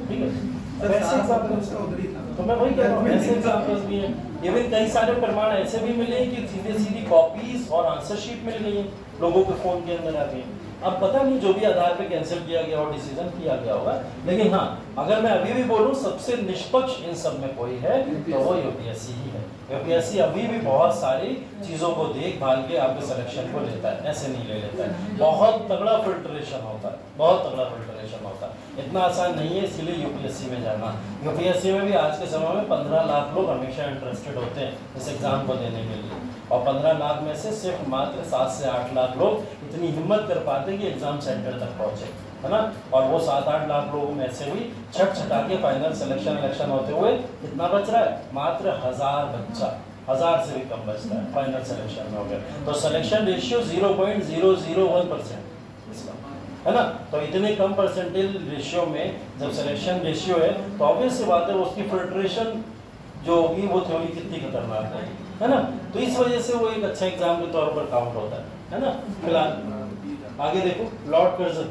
ठीक है। सर, ऐसे सारा एग्जाम्पल उसका उधर ही था। तो मैं वही कह रहा हूँ, ऐसे एग्जाम्पल्स भी हैं। इवन कई सारे प्रमाण ऐसे भी मिले कि सीधे सीधी कॉपीज और आंसर शीट मिल गई है लोगों के फोन के अंदर आ गई। अब पता नहीं जो भी आधार पे कैंसिल किया गया और डिसीजन किया गया होगा, लेकिन हाँ अगर मैं अभी भी बोलूँ सबसे निष्पक्ष इन सब में कोई है तो वो यूपीएससी ही है। यूपीएससी अभी भी बहुत सारी चीज़ों को देख भाल के आपके सिलेक्शन को लेता है, ऐसे नहीं ले लेता है। बहुत तगड़ा फिल्ट्रेशन होता है, बहुत तगड़ा फिल्ट्रेशन होता है, इतना आसान नहीं है, इसीलिए यूपीएससी में जाना। यूपीएससी में भी आज के समय में 15 लाख लोग हमेशा इंटरेस्टेड होते हैं इस एग्ज़ाम को देने के लिए और 15 लाख में से सिर्फ मात्र 7 से 8 लाख लोग इतनी हिम्मत कर पाते हैं कि एग्ज़ाम सेंटर तक पहुँचे, है ना। और वो 7-8 लाख लोगों में से भी छटा के फाइनल सिलेक्शन होते हुए कितना बच रहा है, मात्र 1000 बच्चा, 1000 से भी कम बचता है फाइनल सिलेक्शन में हो गया। तो सिलेक्शन रेशियो 0.001% इसका, है ना। तो इतने कम परसेंटेज रेशियो में जब सिलेक्शन रेशियो है तो ऑब्वियस सी बात है उसकी फिल्ट्रेशन जो होगी वो थ्योरी कितनी खतरनाक है ना। तो इस वजह से वो एक अच्छा एग्जाम के तौर पर काउंट होता है ना। फिलहाल आगे देखो, लॉर्ड कर्जन,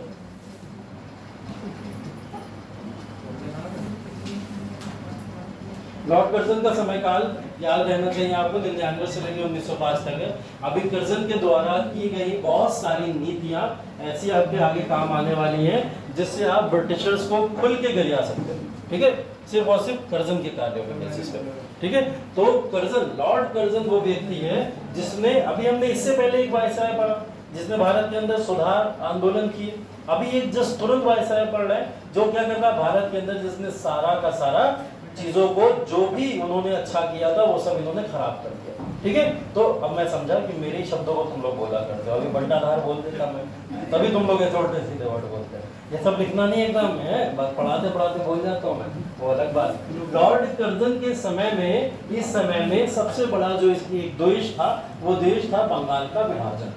लॉर्ड कर्जन का समय काल याद रहना चाहिए आपको, 99 से लेकर 1905 तक है। अभी कर्जन के द्वारा की गई बहुत सारी नीतियां ऐसी आपके आगे काम आने वाली हैं जिससे आप ब्रिटिशर्स को खुल के गिरा सकते हैं, ठीक है, सिर्फ और सिर्फ कर्जन के कार्यों के बेसिस पे, ठीक है। तो कर्जन, लॉर्ड कर्जन वो व्यक्ति है जिसने, अभी हमने इससे पहले एक वायसराय पढ़ा जिसने भारत के अंदर सुधार आंदोलन किए, अभी एक जस्ट तुरंत वायसराय पढ़ रहे हैं जो क्या कर रहा है भारत के अंदर, जिसने सारा का सारा चीजों को जो भी उन्होंने अच्छा किया था वो सब इन्होंने खराब कर दिया, ठीक है। तो अब मैं समझा कि मेरे शब्दों को तुम लोग बोला करते हो, अभी बंटाधार बोल देता मैं, तभी तुम लोग ऐसे उल्टे सीधे वर्ड बोलते हैं। ये सब लिखना नहीं एग्जाम में है, बस पढ़ाते पढ़ाते बोल जाता हूँ मैं, वो अलग बात। लॉर्ड कर्जन के समय में, इस समय में सबसे बड़ा जो इसकी एक देश था वो देश था बंगाल का विभाजन,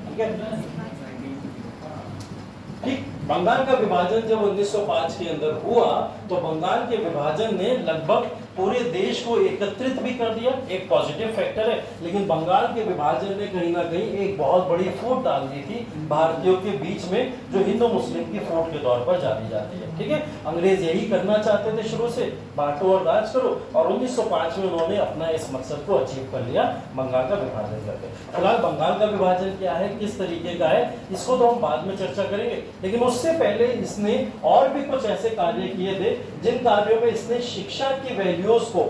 ठीक है। ठीक, बंगाल का विभाजन जब 1905 के अंदर हुआ तो बंगाल के विभाजन ने लगभग पूरे देश को एकत्रित भी कर दिया, एक पॉजिटिव फैक्टर है, लेकिन बंगाल के विभाजन ने कहीं ना कहीं एक बहुत बड़ी फूट डाल दी थी भारतीयों के बीच में, जो हिंदू मुस्लिम की फूट के तौर पर जानी जाती है, ठीक है। अंग्रेज यही करना चाहते थे शुरू से, बांटो और राज करो, और 1905 में उन्होंने अपना इस मकसद को अचीव कर लिया, बंगाल का विभाजन करके। फिलहाल बंगाल का विभाजन क्या है, किस तरीके का है, इसको तो हम बाद में चर्चा करेंगे, लेकिन उससे पहले इसने और भी कुछ ऐसे कार्य किए थे जिन कार्यों में इसने शिक्षा की वैल्यूज को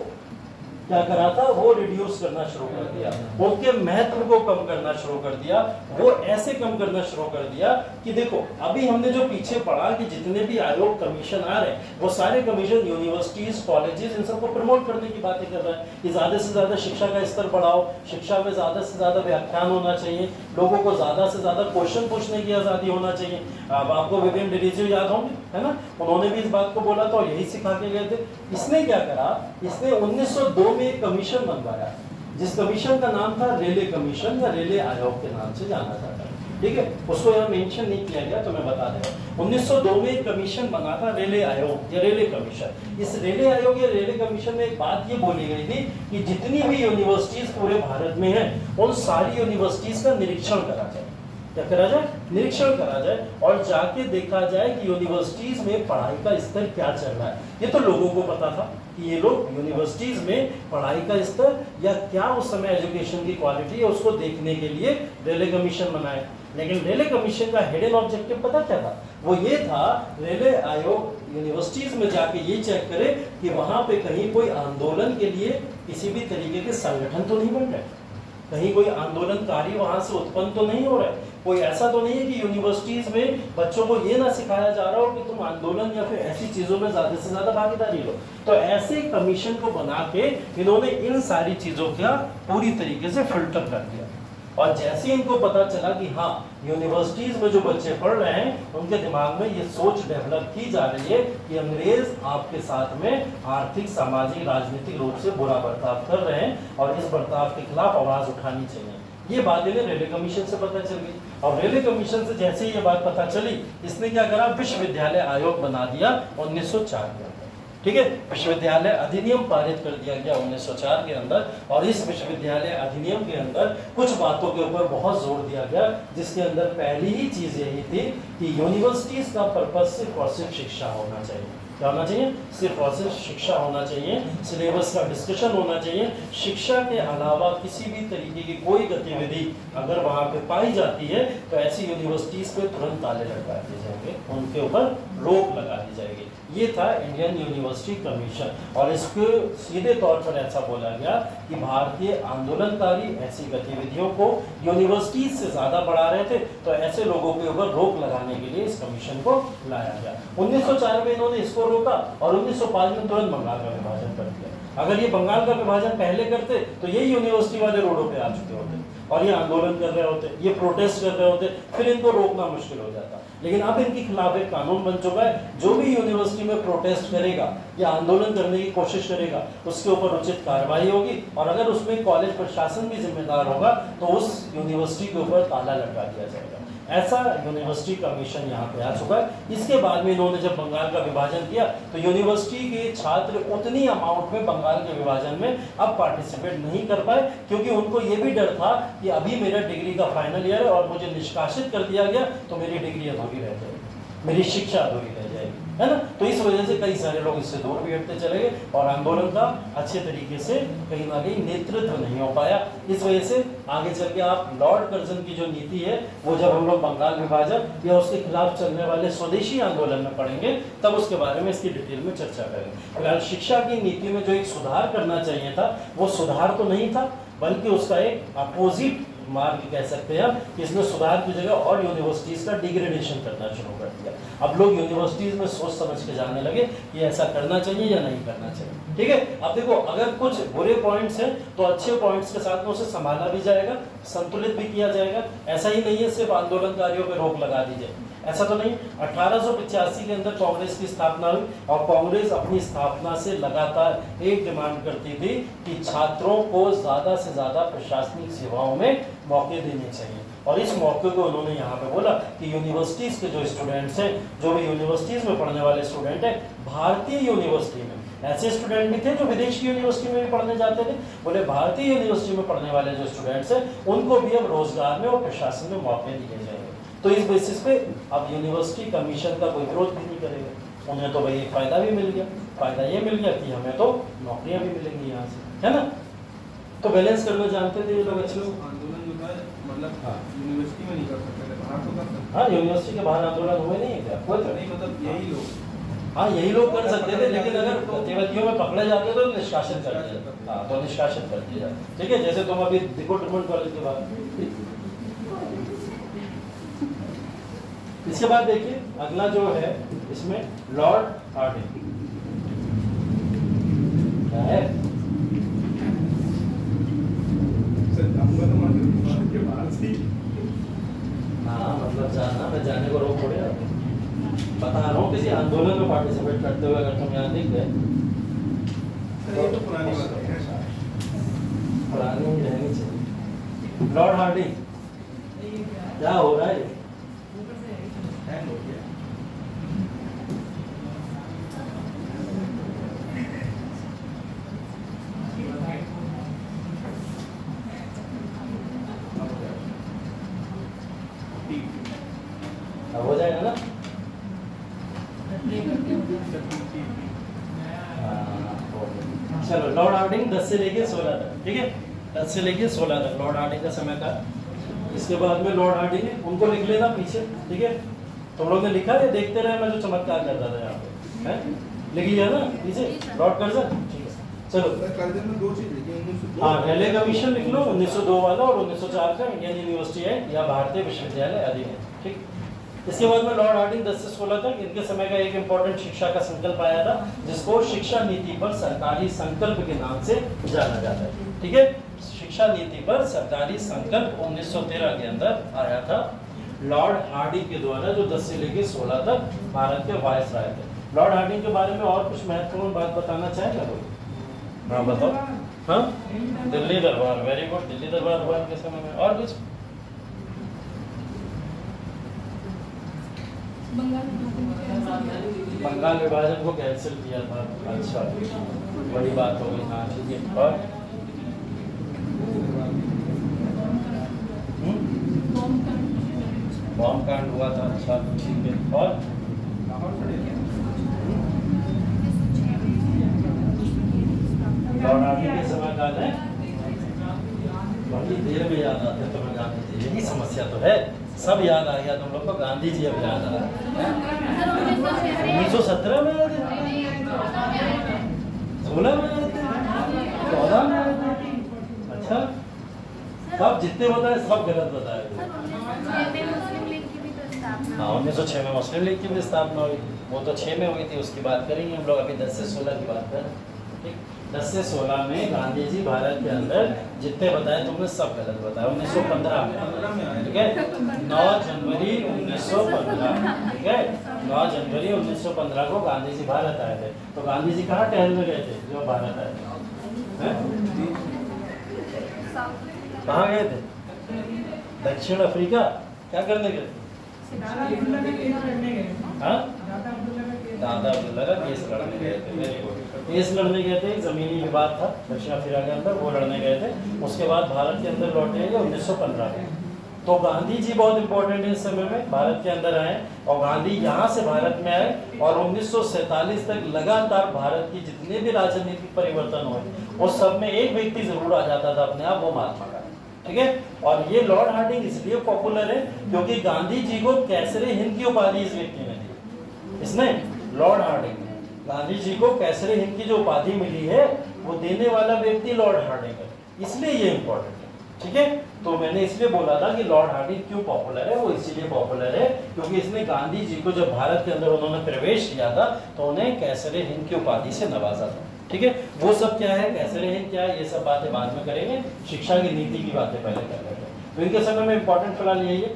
क्या करा था, वो रिड्यूस करना शुरू कर दिया, उनके महत्व को कम करना शुरू कर दिया। वो ऐसे कम करना शुरू कर दिया कि देखो अभी हमने जो पीछे पढ़ा कि जितने भी आयोग कमीशन आ रहे हैं वो सारे कमीशन यूनिवर्सिटीज कॉलेजेस इन सबको प्रमोट करने की बातें कर रहा है कि ज्यादा से ज्यादा शिक्षा का स्तर बढ़ाओ, शिक्षा में ज्यादा से ज्यादा व्याख्यान होना चाहिए, लोगों को ज्यादा से ज्यादा क्वेश्चन पूछने की आजादी होना चाहिए। अब आपको विवियन डिरीजियो याद होंगे, है ना, उन्होंने भी इस बात को बोला था और यही सिखा के गए थे। इसने क्या करा, इसने 1902 में एक कमीशन बनवाया जिस कमीशन का नाम था रेले कमीशन या रेले आयोग के नाम से जाना जाता है, ठीक है। उसको यहाँ मेंशन नहीं किया गया तो मैं बता दें, 1902 में एक कमीशन बना था रेले आयोग या रेले कमीशन। इस रेले आयोग या रेले कमीशन में एक बात ये बोली गई थी कि जितनी भी यूनिवर्सिटीज पूरे भारत में हैं उन सारी यूनिवर्सिटीज का निरीक्षण करा जाए, क्या करा जाए, निरीक्षण करा जाए और जाके देखा जाए कि यूनिवर्सिटीज में पढ़ाई का स्तर क्या चल रहा है। ये तो लोगों को पता था कि ये लोग यूनिवर्सिटीज में पढ़ाई का स्तर या क्या उस समय एजुकेशन की क्वालिटी है उसको देखने के लिए रेले कमीशन बनाए। लेकिन रेले कमीशन का हिडन ऑब्जेक्टिव पता क्या था, वो ये था रेले आयोग यूनिवर्सिटीज में जाके ये चेक करे कि वहां पे कहीं कोई आंदोलन के लिए किसी भी तरीके के संगठन तो नहीं बन रहे, कहीं कोई आंदोलनकारी वहां से उत्पन्न तो नहीं हो रहा है, कोई ऐसा तो नहीं है कि यूनिवर्सिटीज में बच्चों को ये ना सिखाया जा रहा हो कि तुम आंदोलन या फिर ऐसी चीजों में ज्यादा से ज्यादा भागीदारी लो। तो ऐसे कमीशन को बना के इन्होंने इन सारी चीजों का पूरी तरीके से फिल्टर कर दिया, और जैसे ही इनको पता चला कि हाँ यूनिवर्सिटीज में जो बच्चे पढ़ रहे हैं उनके दिमाग में ये सोच डेवलप की जा रही है कि अंग्रेज आपके साथ में आर्थिक, सामाजिक, राजनीतिक रूप से बुरा बर्ताव कर रहे हैं और इस बर्ताव के खिलाफ आवाज उठानी चाहिए। ये बात इन्हें रेलवे कमीशन से पता चल गई और रेलवे कमीशन से जैसे ही ये बात पता चली, इसने क्या करा, विश्वविद्यालय आयोग बना दिया 1904 के अंदर। ठीक है, विश्वविद्यालय अधिनियम पारित कर दिया गया 1904 के अंदर और इस विश्वविद्यालय अधिनियम के अंदर कुछ बातों के ऊपर बहुत जोर दिया गया, जिसके अंदर पहली ही चीज यही थी कि यूनिवर्सिटीज का पर्पस सिर्फ और सिर्फ शिक्षा होना चाहिए। क्या होना चाहिए? सिर्फ और सिर्फ शिक्षा होना चाहिए, सिलेबस का डिस्कशन होना चाहिए। शिक्षा के अलावा किसी भी तरीके की कोई गतिविधि अगर वहां पे पाई जाती है तो ऐसी यूनिवर्सिटीज पे तुरंत ताले लगा दिए जाएंगे, उनके ऊपर रोक लगा दी जाएगी। ये था इंडियन यूनिवर्सिटी कमीशन और इसको सीधे तौर पर ऐसा बोला गया कि भारतीय आंदोलनकारी ऐसी गतिविधियों को यूनिवर्सिटीज से ज्यादा बढ़ा रहे थे, तो ऐसे लोगों के ऊपर रोक लगाने के लिए इस कमीशन को लाया गया। 1904 में इन्होंने इसको रोका और 1905 में तुरंत बंगाल का विभाजन कर दिया। अगर ये बंगाल का विभाजन पहले करते तो यही यूनिवर्सिटी वाले रोडों पे आ चुके होते और ये आंदोलन कर रहे होते, ये प्रोटेस्ट कर रहे होते, फिर इनको रोकना मुश्किल हो जाता। लेकिन अब इनके खिलाफ एक कानून बन चुका है, जो भी यूनिवर्सिटी में प्रोटेस्ट करेगा या आंदोलन करने की कोशिश करेगा उसके ऊपर उचित कार्रवाई होगी और अगर उसमें कॉलेज प्रशासन भी जिम्मेदार होगा तो उस यूनिवर्सिटी के ऊपर ताला लगा दिया जाएगा। ऐसा यूनिवर्सिटी कमीशन यहाँ पे आ चुका है। इसके बाद में इन्होंने जब बंगाल का विभाजन किया तो यूनिवर्सिटी के छात्र उतनी अमाउंट में बंगाल के विभाजन में अब पार्टिसिपेट नहीं कर पाए, क्योंकि उनको ये भी डर था कि अभी मेरा डिग्री का फाइनल ईयर है और मुझे निष्कासित कर दिया गया तो मेरी डिग्री अधूरी रह जाएगी, मेरी शिक्षा अधूरी रह जाएगी, है ना। तो इस वजह से कई सारे लोग इससे दूर भी हटते चले गए और आंदोलन का अच्छे तरीके से कहीं ना कहीं नेतृत्व नहीं हो पाया। इस वजह से आगे चल के आप लॉर्ड कर्जन की जो नीति है वो जब हम लोग बंगाल विभाजन या उसके खिलाफ चलने वाले स्वदेशी आंदोलन में पढ़ेंगे तब उसके बारे में इसकी डिटेल में चर्चा करेंगे। फिलहाल शिक्षा की नीति में जो एक सुधार करना चाहिए था वो सुधार तो नहीं था, बल्कि उसका एक अपोजिट मार्ग कह सकते हैं कि इसमें सुधार की जगह और यूनिवर्सिटीज का डिग्रेडेशन करना शुरू कर दिया। अब लोग यूनिवर्सिटीज में सोच समझ के जाने लगे कि ऐसा करना चाहिए या नहीं करना चाहिए। ठीक है, अब देखो अगर कुछ बुरे पॉइंट्स हैं तो अच्छे पॉइंट्स के साथ में उसे संभाला भी जाएगा, संतुलित भी किया जाएगा। ऐसा ही नहीं है सिर्फ आंदोलनकारियों पर रोक लगा दी जाए, ऐसा तो नहीं। 1885 के अंदर कांग्रेस की स्थापना हुई और कांग्रेस अपनी स्थापना से लगातार एक डिमांड करती थी कि छात्रों को ज्यादा से ज्यादा प्रशासनिक सेवाओं में मौके देने चाहिए और इस मौके को उन्होंने यहाँ पे बोला कि यूनिवर्सिटीज के जो स्टूडेंट्स हैं, जो भी यूनिवर्सिटीज में पढ़ने वाले स्टूडेंट हैं, भारतीय यूनिवर्सिटी में ऐसे स्टूडेंट भी थे जो विदेश की यूनिवर्सिटी में भी पढ़ने जाते थे, बोले भारतीय यूनिवर्सिटी में पढ़ने वाले जो स्टूडेंट्स हैं उनको भी अब रोजगार में और प्रशासन में मौके दिए जाएंगे। तो इस बेसिस पे अब यूनिवर्सिटी कमीशन का कोई विरोध भी नहीं करेगा, उन्हें तो भाई एक फायदा भी मिल गया। फायदा ये मिल गया कि हमें तो नौकरियां भी मिलेंगी यहाँ से, है ना। तो बैलेंस करना जानते थे ये लोग अच्छे लोग। आंदोलन जो था मतलब यूनिवर्सिटी में नहीं कर सकते थे, बाहर तो कर सकते। हाँ, यूनिवर्सिटी के बाहर आंदोलन हुए नहीं है क्या? कोई नहीं, मतलब यही लोग, हाँ यही लोग कर सकते थे, लेकिन अगर गतिविधियों में पकड़े जाते तो निष्कासित कर दिया जाता। हाँ, तो निष्कासित कर दिया जाता। ठीक है, जैसे तुम अभी देखो ट्रिपल कॉलेज के बाद। इसके बाद देखिए अगला जो है इसमें लॉर्ड हार्डिंग क्या है। हाँ मतलब जाना, मैं जाने को रोक पड़े, बता रहा हूँ किसी आंदोलन में पार्टिसिपेट करते हुए अगर तुम यहाँ दिख गए तो पुरानी बात है, पुरानी ही रहनी चाहिए। लॉर्ड हार्डिंग क्या हो रहा है? हो जाएगा ना। चलो लॉर्ड हार्डिंग 10 से लेके 16 तक, ठीक है, 10 से लेके 16 तक लॉर्ड हार्डिंग का समय था। इसके बाद में लॉर्ड हार्डिंग है, उनको लिख लेना पीछे, ठीक है। तुम लोग ने लिखा है, देखते रहे मैं जो चमत्कार कर रहा था यहाँ पे, है लिख लिया ना पीछे लॉर्ड कर्जन, ठीक है। चलो कर्जन में दो चीज लिखी, हाँ रेलवे कमीशन लिख लो 1902 वाला और 1904 का इंडियन यूनिवर्सिटी है या भारतीय विश्वविद्यालय अधिनियम, ठीक। इसके बाद में लॉर्ड हार्डिंग 10 से 16 तक, इनके समय का एक इंपॉर्टेंट शिक्षा का संकल्प आया था जिसको शिक्षा नीति पर सरकारी संकल्प के नाम से जाना जाता है, ठीक है। शिक्षा नीति पर सरकारी संकल्प 1913 के अंदर आया था लॉर्ड हार्डिंग के द्वारा, जो 10 से लेकर 16 तक भारत के वायसराय थे। लॉर्ड हार्डिंग के बारे में और कुछ महत्वपूर्ण बात बताना चाहेगा कोई? हाँ बताओ। हाँ, दिल्ली दरबार, वेरी गुड। दिल्ली दरबार हुआ के समय में। और कुछ? बंगाल विभाजन को कैंसिल किया था। अच्छा, बड़ी बात हो गई। हाँ ठीक है। और बॉम्ब कांड हुआ था। अच्छा ठीक है। और लॉर्ड हार्डिंग के समय काल है, बड़ी देर में याद आते तो मैं गांधी जी, यही समस्या तो है। सब याद आ गया तुम लोग को, गांधी जी अब याद आ रहा है। 1917 में आए थे, 16 में आए थे, 14 में आए थे। अच्छा, सब जितने बताए सब गलत बताए थे। हाँ, 1906 में मुस्लिम लीग की भी स्थापना हुई, वो तो 6 में हुई थी, उसकी बात करेंगे हम लोग। अभी 10 से 16 की बात करें। ठीक, 10 से 16 में गांधी जी भारत के अंदर जितने बताए तुमने सब गलत बताया। 1915 में, ठीक है, 9 जनवरी 1915, ठीक है, 9 जनवरी 1915 को गांधी जी भारत आए थे। तो गांधी जी कहाँ टहलने गए थे जो भारत आए थे? कहाँ गए थे? दक्षिण अफ्रीका। क्या करने गए थे? हाँ, दादा अब्दुल्ला का केस लड़ने गए थे। Very good. केस लड़ने गए थे, जमीनी विवाद था दक्षिण अफ्रीका के अंदर, वो लड़ने गए थे। उसके बाद भारत के अंदर लौटे 1915 में। तो गांधी जी बहुत इंपॉर्टेंट है इस समय में, भारत के अंदर आए और गांधी यहाँ से भारत में आए और 1947 तक लगातार भारत की जितने भी राजनीतिक परिवर्तन हुए उस सब में एक व्यक्ति जरूर आ जाता था अपने आप, वो महात्मा गांधी। ठीक है, और ये लॉर्ड हार्डिंग इसलिए पॉपुलर है क्योंकि गांधी जी को कैसरे हिंद की उपाधि इस व्यक्ति ने दी। इसने, लॉर्ड हार्डिंग, गांधी जी को कैसरे हिंद की जो उपाधि मिली है वो देने वाला व्यक्ति लॉर्ड हार्डिंग है, इसलिए ये इंपॉर्टेंट है। ठीक है, तो मैंने इसलिए बोला था कि लॉर्ड हार्डिंग क्यों पॉपुलर है, वो इसीलिए पॉपुलर है क्योंकि इसने गांधी जी को जब भारत के अंदर उन्होंने प्रवेश किया था तो उन्हें कैसरे हिंद की उपाधि से नवाजा था। ठीक है, वो सब क्या है, कैसरे हिंद क्या है, ये सब बातें बाद में करेंगे, शिक्षा की नीति की बातें पहले कर लेते हैं। तो इनके समय में इंपॉर्टेंट फिलहाल यही है।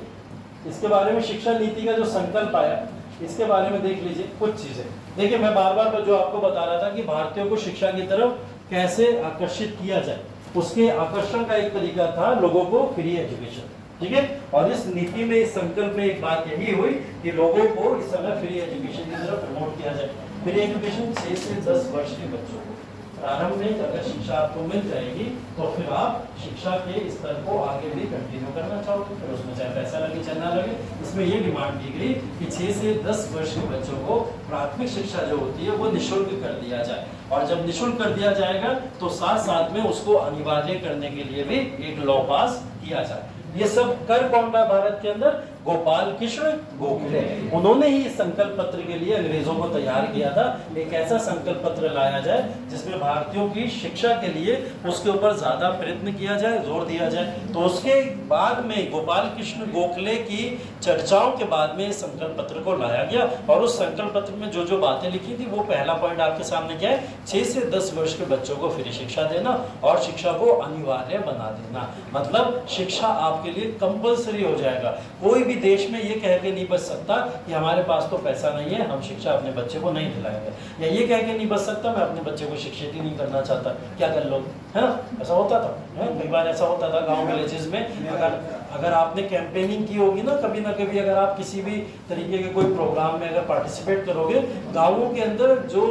इसके बारे में शिक्षा नीति का जो संकल्प आया, इसके बारे में देख लीजिए कुछ चीजें। देखिए, मैं बार बार जो आपको बता रहा था कि भारतीयों को शिक्षा की तरफ कैसे आकर्षित किया जाए, उसके आकर्षण का एक तरीका था लोगों को फ्री एजुकेशन। ठीक है, और इस नीति में, इस संकल्प में एक बात यही हुई कि लोगों को इस समय फ्री एजुकेशन की तरफ प्रमोट किया जाए। फ्री एजुकेशन 6 से 10 वर्ष के बच्चों को प्रारंभ में अगर शिक्षा आपको मिल जाएगी तो फिर आप शिक्षा के स्तर को आगे भी कंटिन्यू करना चाहोगे, फिर उसमें चाहे पैसा लगे चाहे ना लगे। इसमें ये डिमांड की गई कि 6 से 10 वर्ष के बच्चों को प्राथमिक शिक्षा जो होती है वो निःशुल्क कर दिया जाए, और जब निःशुल्क कर दिया जाएगा तो साथ साथ में उसको अनिवार्य करने के लिए भी एक लॉ पास किया जाए। ये सब कर कौन रहा भारत के अंदर? गोपाल कृष्ण गोखले। उन्होंने ही इस संकल्प पत्र के लिए अंग्रेजों को तैयार किया था। एक ऐसा संकल्प पत्र लाया जाए जिसमें भारतीयों की शिक्षा के लिए उसके ऊपर ज्यादा प्रयत्न किया जाए, जोर दिया जाए। तो उसके बाद में गोपाल कृष्ण गोखले की चर्चाओं के बाद में इस संकल्प पत्र को लाया गया, और उस संकल्प पत्र में जो जो बातें लिखी थी वो पहला पॉइंट आपके सामने क्या है, 6 से 10 वर्ष के बच्चों को फ्री शिक्षा देना और शिक्षा को अनिवार्य बना देना। मतलब शिक्षा आपके लिए कंपलसरी हो जाएगा। कोई भी देश में ये कह के नहीं बच सकता कि हमारे पास तो पैसा नहीं है, हम शिक्षा अपने बच्चे को नहीं दिलाएंगे, या ये कह के नहीं बच सकता मैं अपने बच्चे को शिक्षित ही नहीं करना चाहता, क्या कर लो, है ना? ऐसा होता था, कई बार ऐसा होता था गांव विलेजेस में। अगर आपने कैंपेनिंग की होगी ना कभी, अगर आप किसी भी तरीके के कोई प्रोग्राम में अगर पार्टिसिपेट करोगे, गाँवों के अंदर जो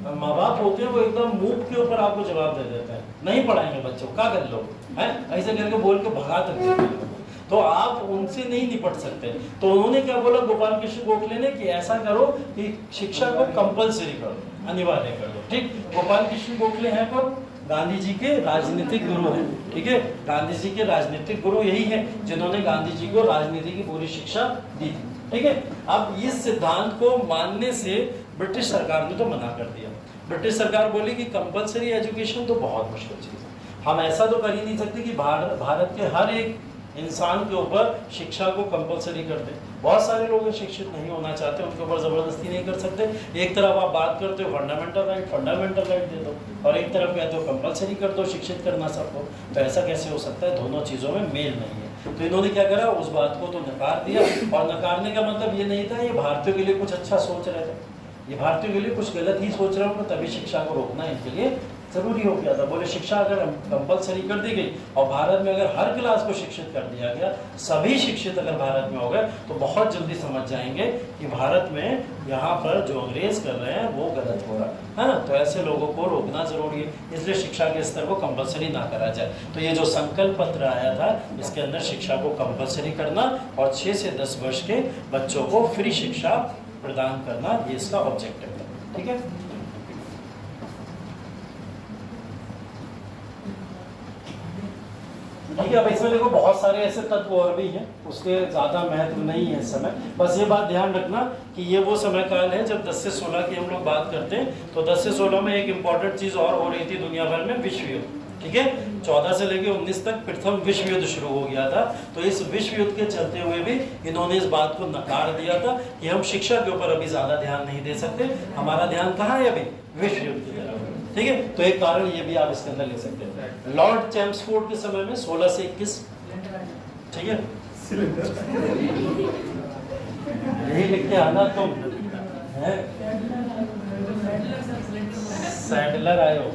माँ बाप होते हैं वो एकदम मुंह के ऊपर आपको जवाब दे देते हैं, नहीं पढ़ाएंगे बच्चों, क्या कर लो, है ऐसे करके बोल के भगा देते। तो आप उनसे नहीं निपट सकते। तो उन्होंने क्या बोला गोपाल कृष्ण गोखले ने कि ऐसा करो कि शिक्षा को कंपलसरी करो, अनिवार्य कर दो। ठीक, गोपाल कृष्ण गोखले हैं कौन? गांधी जी के राजनीतिक गुरु हैं। ठीक है, गांधी जी के राजनीतिक गुरु यही हैं जिन्होंने गांधी जी को राजनीति की पूरी शिक्षा दी थी। ठीक है, अब इस सिद्धांत को मानने से ब्रिटिश सरकार ने तो मना कर दिया। ब्रिटिश सरकार बोली कि कंपलसरी एजुकेशन तो बहुत मुश्किल चीज है, हम ऐसा तो कर ही नहीं सकते कि भारत के हर एक इंसान के ऊपर शिक्षा को कंपलसरी कर दे। बहुत सारे लोग शिक्षित नहीं होना चाहते, उनके ऊपर ज़बरदस्ती नहीं कर सकते। एक तरफ आप बात करते हो फंडामेंटल राइट दे दो, और एक तरफ कहते हो कंपलसरी कर दो शिक्षित करना सबको। तो ऐसा कैसे हो सकता है? दोनों चीज़ों में मेल नहीं है। तो इन्होंने क्या करा, उस बात को तो नकार दिया। और नकारने का मतलब ये नहीं था ये भारतीयों के लिए कुछ अच्छा सोच रहे थे, ये भारतीयों के लिए कुछ गलत ही सोच रहे हो, तभी शिक्षा को रोकना इनके लिए जरूरी हो गया था। बोले शिक्षा अगर कंपलसरी कर दी गई और भारत में अगर हर क्लास को शिक्षित कर दिया गया, सभी शिक्षित अगर भारत में हो गए, तो बहुत जल्दी समझ जाएंगे कि भारत में यहाँ पर जो अंग्रेज कर रहे हैं वो गलत हो रहा है ना। तो ऐसे लोगों को रोकना जरूरी है, इसलिए शिक्षा के स्तर को कंपलसरी ना करा जाए। तो ये जो संकल्प पत्र आया था, इसके अंदर शिक्षा को कंपलसरी करना और 6 से 10 वर्ष के बच्चों को फ्री शिक्षा प्रदान करना, ये इसका ऑब्जेक्टिव है। ठीक है, ठीक है। अब इसमें देखो बहुत सारे ऐसे तत्व और भी हैं, उसके ज़्यादा महत्व नहीं है इस समय। बस ये बात ध्यान रखना कि ये वो समय काल है जब 10 से 16 की हम लोग बात करते हैं। तो 10 से 16 में एक इम्पॉर्टेंट चीज़ और हो रही थी दुनिया भर में, विश्व युद्ध। ठीक है, 14 से लेकर 19 तक प्रथम विश्व युद्ध शुरू हो गया था। तो इस विश्व युद्ध के चलते हुए भी इन्होंने इस बात को नकार दिया था कि हम शिक्षा के ऊपर अभी ज़्यादा ध्यान नहीं दे सकते, हमारा ध्यान कहाँ है अभी? विश्व युद्ध की तरफ। ठीक है, तो एक कारण ये भी आप इसके अंदर ले सकते हैं। लॉर्ड चैम्सफोर्ड के समय में 16 से 21, ठीक है, यही लिख के आना तुम है। सैडलर आयो,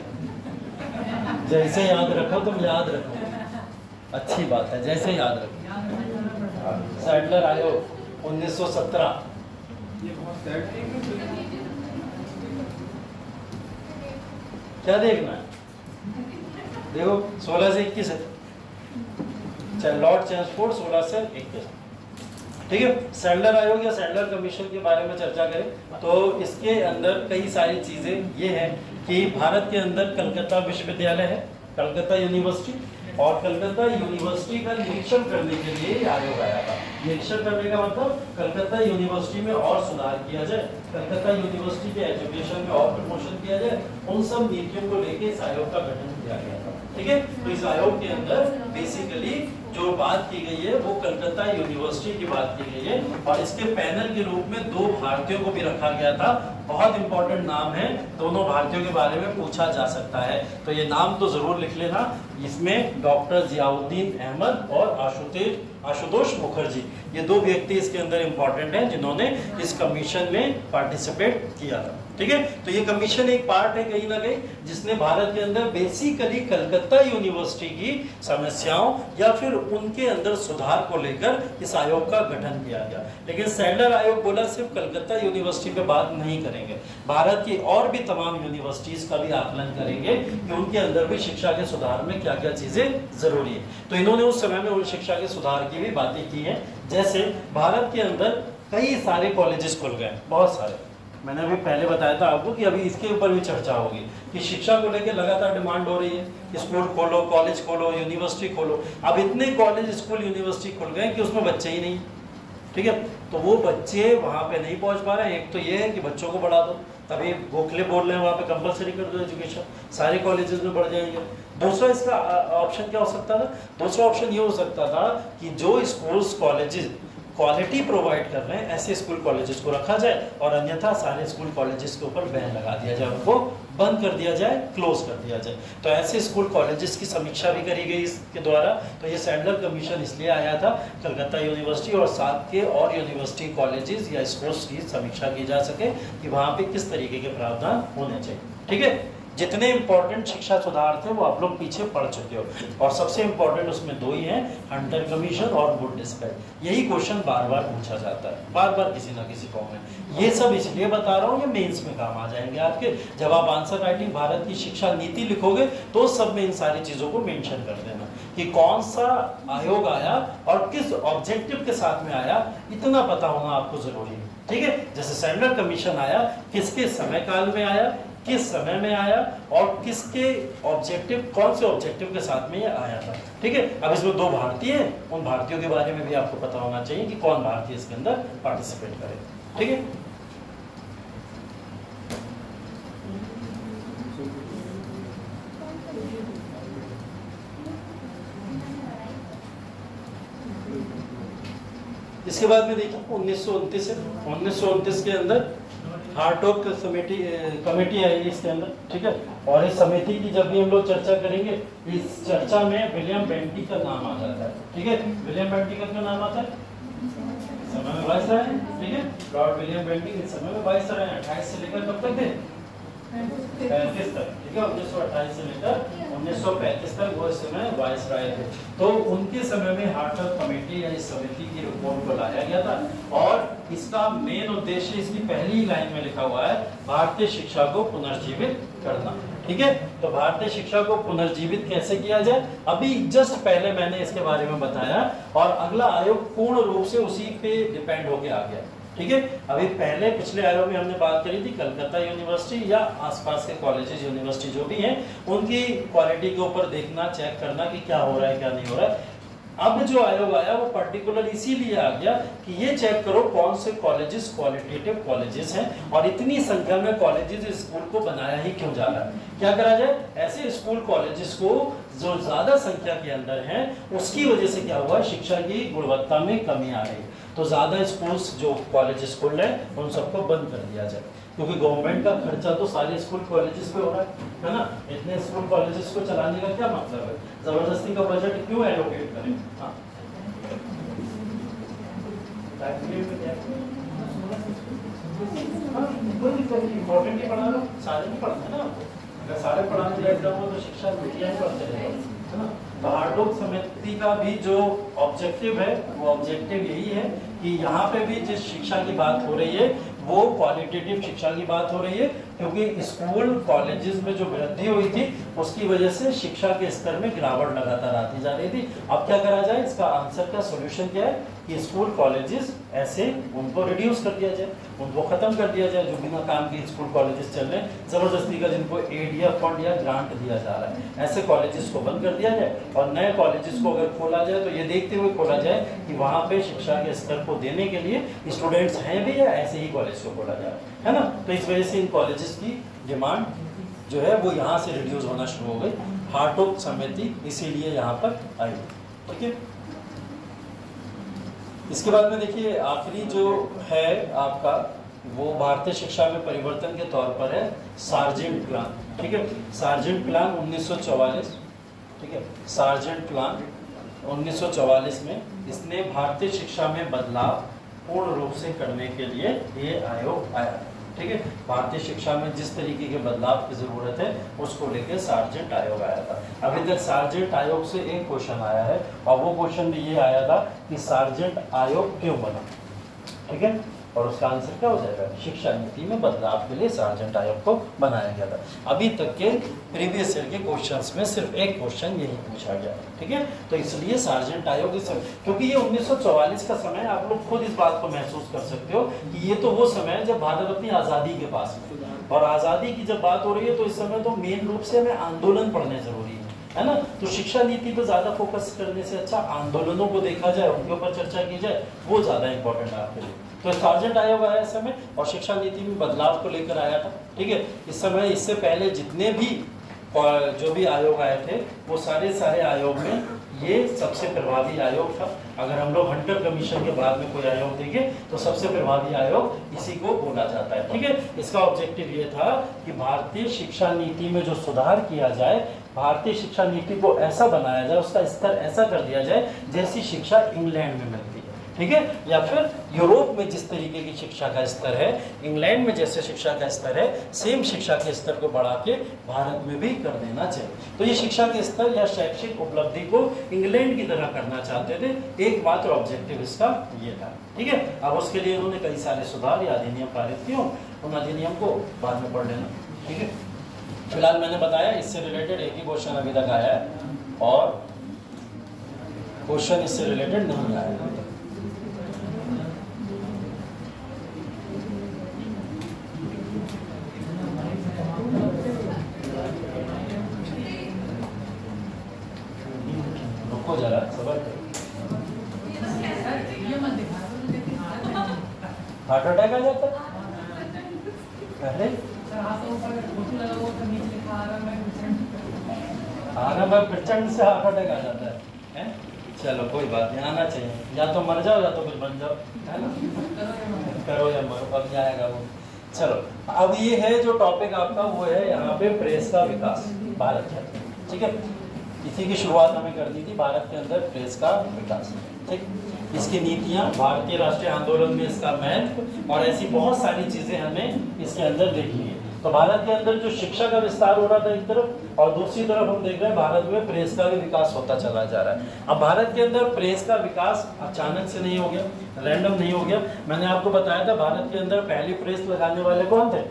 जैसे याद रखो तुम, याद रखो, अच्छी बात है, जैसे याद रखो। सैडलर आयो 1917। क्या देखना है? देखो 16 से 21 है, लॉर्ड चैम्सफोर्ड 16 से 21। ठीक है, सैडलर आयोग या सैडलर कमीशन के बारे में चर्चा करें तो इसके अंदर कई सारी चीजें ये हैं कि भारत के अंदर कलकत्ता विश्वविद्यालय है, कलकत्ता यूनिवर्सिटी, और कलकत्ता यूनिवर्सिटी का निरीक्षण करने के लिए आयोग आया था। निरीक्षण करने का मतलब कलकत्ता यूनिवर्सिटी में और सुधार किया जाए, कलकत्ता यूनिवर्सिटी के एजुकेशन में और प्रमोशन किया जाए, उन सब नीतियों को लेके इस आयोग का गठन किया गया था। ठीक है, तो इस आयोग के अंदर बेसिकली जो बात की गई है वो कलकत्ता यूनिवर्सिटी की बात की गई है, और इसके पैनल के रूप में 2 भारतीयों को भी रखा गया था। बहुत इंपॉर्टेंट नाम है, दोनों भारतीयों के बारे में पूछा जा सकता है, तो ये नाम तो जरूर लिख लेना। इसमें डॉक्टर जियाउद्दीन अहमद और आशुतोष मुखर्जी, ये 2 व्यक्ति इसके अंदर इंपॉर्टेंट हैं जिन्होंने इस कमीशन में पार्टिसिपेट किया था। ठीक है, तो ये कमीशन एक पार्ट है कहीं ना कहीं जिसने भारत के अंदर बेसिकली कलकत्ता यूनिवर्सिटी की समस्याओं या फिर उनके अंदर सुधार को लेकर इस आयोग का गठन किया गया। लेकिन सैडलर आयोग बोला सिर्फ कलकत्ता यूनिवर्सिटी पे बात नहीं करेंगे, भारत की और भी तमाम यूनिवर्सिटीज का भी आकलन करेंगे कि उनके अंदर भी शिक्षा के सुधार में क्या क्या चीजें जरूरी है। तो इन्होंने उस समय में उन शिक्षा के सुधार की भी बातें की हैं। जैसे भारत के अंदर कई सारे कॉलेजेस खुल गए, बहुत सारे। मैंने अभी पहले बताया था आपको कि अभी इसके ऊपर भी चर्चा होगी कि शिक्षा को लेकर लगातार डिमांड हो रही है, स्कूल खोलो, कॉलेज खोलो, यूनिवर्सिटी खोलो। अब इतने कॉलेज, स्कूल, यूनिवर्सिटी खुल गए कि उसमें बच्चे ही नहीं। ठीक है, तो वो बच्चे वहाँ पे नहीं पहुँच पा रहे हैं। एक तो ये है कि बच्चों को बढ़ा दो, तभी गोखले बोल रहे हैं वहाँ पे कंपलसरी कर दो एजुकेशन, सारे कॉलेजेस में बढ़ जाएंगे। दूसरा इसका ऑप्शन क्या हो सकता था? दूसरा ऑप्शन ये हो सकता था कि जो स्कूल्स, कॉलेजेस क्वालिटी प्रोवाइड कर रहे हैं ऐसे स्कूल कॉलेजेस को रखा जाए, और अन्यथा सारे स्कूल कॉलेजेस के ऊपर बैन लगा दिया जाए, उनको बंद कर दिया जाए, क्लोज कर दिया जाए। तो ऐसे स्कूल कॉलेजेस की समीक्षा भी करी गई इसके द्वारा। तो ये सैडलर कमीशन इसलिए आया था, कलकत्ता यूनिवर्सिटी और साथ के और यूनिवर्सिटी कॉलेजेस या स्कूल्स की समीक्षा की जा सके कि वहाँ पे किस तरीके के प्रावधान होने चाहिए। ठीक है, जितने इंपॉर्टेंट शिक्षा सुधार थे वो आप लोग पीछे पढ़ चुके हो, और सबसे इंपॉर्टेंट उसमें 2 ही हैं, हंटर कमीशन और वुड डिस्पैच। यही क्वेश्चन बार बार पूछा जाता है, बार बार किसी ना किसी फॉर्म में। ये सब इसलिए बता रहा हूँ, ये मेंस में काम आ जाएंगे आपके। जब आप आंसर राइटिंग भारत की शिक्षा नीति लिखोगे तो सब में इन सारी चीज़ों को मेंशन कर देना कि कौन सा आयोग आया और किस ऑब्जेक्टिव के साथ में आया, इतना पता होना आपको जरूरी है। ठीक है, जैसे सैडलर कमीशन आया, किसके समय काल में आया, किस समय में आया, और किसके ऑब्जेक्टिव, कौन से ऑब्जेक्टिव के साथ में ये आया था। ठीक है, अब इसमें 2 भारतीय हैं, उन भारतीयों के बारे में भी आपको पता होना चाहिए कि कौन भारतीय इसके अंदर पार्टिसिपेट करे। ठीक है, इसके बाद में देखिए 1929 है, 1929 के अंदर हार्टोग कमेटी आई इसके अंदर, ठीक है। और इस समिति की जब भी हम लोग चर्चा करेंगे, इस चर्चा में विलियम बेंटिक का नाम आ जाता है, ठीक है। विलियम बेंटिक का नाम आता है, समय में वाइसराय है, ठीक है। लॉर्ड विलियम बेंटिक इस समय में वाइसराय है, 28 से लेकर कब तक थे, 35 तक, ठीक है। 1928 से लेकर 1935 तक वो इस समय वाइसराय थे। तो उनके समय में हार्टोग कमेटी या इस समिति की रिपोर्ट को लाया गया था और इसका मेन उद्देश्य इसकी पहली लाइन में लिखा हुआ है, भारतीय शिक्षा को पुनर्जीवित करना, ठीक है। तो भारतीय शिक्षा को पुनर्जीवित कैसे किया जाए, अभी जस्ट पहले मैंने इसके बारे में बताया और अगला आयोग पूर्ण रूप से उसी पे डिपेंड होके आ गया, ठीक है। अभी पहले पिछले आयोग में हमने बात करी थी कलकत्ता यूनिवर्सिटी या आसपास के कॉलेजेस यूनिवर्सिटी जो भी हैं उनकी क्वालिटी के ऊपर देखना, चेक करना कि क्या हो रहा है क्या नहीं हो रहा है। अब जो आयोग आया वो पर्टिकुलर इसीलिए आ गया कि ये चेक करो कौन से कॉलेजेस क्वालिटेटिव कॉलेजेस हैं और इतनी संख्या में कॉलेजेस स्कूल को बनाया ही क्यों जा रहा है। क्या करा जाए, ऐसे स्कूल कॉलेजेस को जो ज्यादा संख्या के अंदर हैं उसकी वजह से क्या हुआ, शिक्षा की गुणवत्ता में कमी आ रही है। तो ज्यादा स्कूल्स जो कॉलेजेस खुल रहे हैं उन सबको बंद कर दिया जाए, क्योंकि गवर्नमेंट का खर्चा तो सारे स्कूल कॉलेजेस पे हो रहा है ना। इतने स्कूल कॉलेजेस को चलाने का क्या मतलब है, जबरदस्ती का बजट क्यों एलोकेट करें। हाँ इम्पोर्टेंट ही पढ़ा लो, सारे नहीं पढ़ते ना, अगर सारे पढ़ाने लग जाओ तो शिक्षा नीतियाँ ही पढ़ते रहे, है ना। तो हार्टोग समिति का भी जो ऑब्जेक्टिव है वो ऑब्जेक्टिव यही है कि यहाँ पे भी जिस शिक्षा की बात हो रही है वो क्वालिटेटिव शिक्षा की बात हो रही है, क्योंकि स्कूल कॉलेजेस में जो वृद्धि हुई थी उसकी वजह से शिक्षा के स्तर में गिरावट लगातार आती जा रही थी। अब क्या करा जाए, इसका आंसर का सॉल्यूशन क्या है कि स्कूल कॉलेजेस ऐसे उनको रिड्यूस कर दिया जाए, उनको खत्म कर दिया जाए, जो बिना काम के स्कूल कॉलेजेस चल रहे हैं जबरदस्ती का, जिनको एड या फंड या ग्रांट दिया जा रहा है, ऐसे कॉलेजेस को बंद कर दिया जाए और नए कॉलेजेस को अगर खोला जाए तो ये देखते हुए खोला जाए कि वहाँ पे शिक्षा के स्तर को देने के लिए स्टूडेंट्स हैं भी या ऐसे ही कॉलेज को खोला जाए, है ना। तो इस वजह से इन कॉलेजेस की डिमांड जो है वो यहाँ से रिड्यूस होना शुरू हो गई। हार्टोग समिति इसीलिए यहाँ पर आई, ठीक है। इसके बाद में देखिए आखिरी जो है आपका वो भारतीय शिक्षा में परिवर्तन के तौर पर है सार्जेंट प्लान, ठीक है। सार्जेंट प्लान 1944, ठीक है। सार्जेंट प्लान 1944 में इसने भारतीय शिक्षा में बदलाव पूर्ण रूप से करने के लिए ये आयोग आया, ठीक है। भारतीय शिक्षा में जिस तरीके के बदलाव की जरूरत है उसको लेकर सार्जेंट आयोग आया था। अभी तक सार्जेंट आयोग से एक क्वेश्चन आया है और वो क्वेश्चन भी ये आया था कि सार्जेंट आयोग क्यों बना, ठीक है। और उसका आंसर क्या हो जाएगा, शिक्षा नीति में बदलाव के लिए सार्जेंट आयोग को बनाया गया था। अभी तक के प्रीवियस ईयर के क्वेश्चंस में सिर्फ एक क्वेश्चन यही पूछा गया, ठीक है। तो इसलिए सार्जेंट आयोग इस, क्योंकि ये 1944 का समय, आप लोग खुद इस बात को महसूस कर सकते हो कि ये तो वो समय है जब भारत अपनी आज़ादी के पास में, और आज़ादी की जब बात हो रही है तो इस समय तो मेन रूप से हमें आंदोलन पढ़ने जरूरी है ना। तो शिक्षा नीति पर ज्यादा फोकस करने से अच्छा आंदोलनों को देखा जाए, उनके ऊपर चर्चा की जाए, वो ज्यादा इंपॉर्टेंट है आपके लिए। तो सार्जेंट आयोग आया इस समय और शिक्षा नीति में बदलाव को लेकर आया था, ठीक है। इस समय इससे पहले जितने भी जो भी आयोग आए थे वो सारे आयोग में ये सबसे प्रभावी आयोग था। अगर हम लोग हंटर कमीशन के बाद में कोई आयोग देखें तो सबसे प्रभावी आयोग इसी को बोला जाता है, ठीक है। इसका ऑब्जेक्टिव ये था कि भारतीय शिक्षा नीति में जो सुधार किया जाए, भारतीय शिक्षा नीति को ऐसा बनाया जाए, उसका स्तर ऐसा कर दिया जाए जैसी शिक्षा इंग्लैंड में मिलती है, ठीक है, या फिर यूरोप में जिस तरीके की शिक्षा का स्तर है, इंग्लैंड में जैसे शिक्षा का स्तर है, सेम शिक्षा के स्तर को बढ़ा के भारत में भी कर देना चाहिए। तो ये शिक्षा के स्तर या शैक्षिक उपलब्धि को इंग्लैंड की तरह करना चाहते थे, एकमात्र ऑब्जेक्टिव इसका ये था, ठीक है। अब उसके लिए उन्होंने कई सारे सुधार या अधिनियम पारित किए, उन अधिनियम को बाद में पढ़ लेना, ठीक है। फिलहाल मैंने बताया इससे रिलेटेड एक ही क्वेश्चन अभी तक आया है और क्वेश्चन इससे रिलेटेड नहीं आया है। रुको जरा, सबर करो। हार्ट अटैक आ जाता है? अरे आरंभ प्रचंड से हार्ट अटैक आ जाता है, चलो कोई बात नहीं, आना चाहिए, या तो मर जाओ या तो कुछ बन जाओ, है ना, करो या मरो, अब जाएगा वो। चलो अब ये है जो टॉपिक आपका, वो है यहाँ पे प्रेस का विकास भारत के अंदर, ठीक है। इसी की शुरुआत हमें करनी थी, भारत के अंदर प्रेस का विकास, ठीक। इसकी नीतियाँ, भारतीय राष्ट्रीय आंदोलन में इसका महत्व, और ऐसी बहुत सारी चीज़ें हमें इसके अंदर देखनी है। तो भारत के अंदर जो शिक्षा का विस्तार हो रहा था एक तरफ, और दूसरी तरफ हम देख रहे हैं भारत में प्रेस का भी विकास होता चला जा रहा है। अब भारत के अंदर प्रेस का विकास अचानक से नहीं हो गया, रैंडम नहीं हो गया। मैंने आपको बताया था भारत के अंदर पहली प्रेस लगाने वाले कौन थे?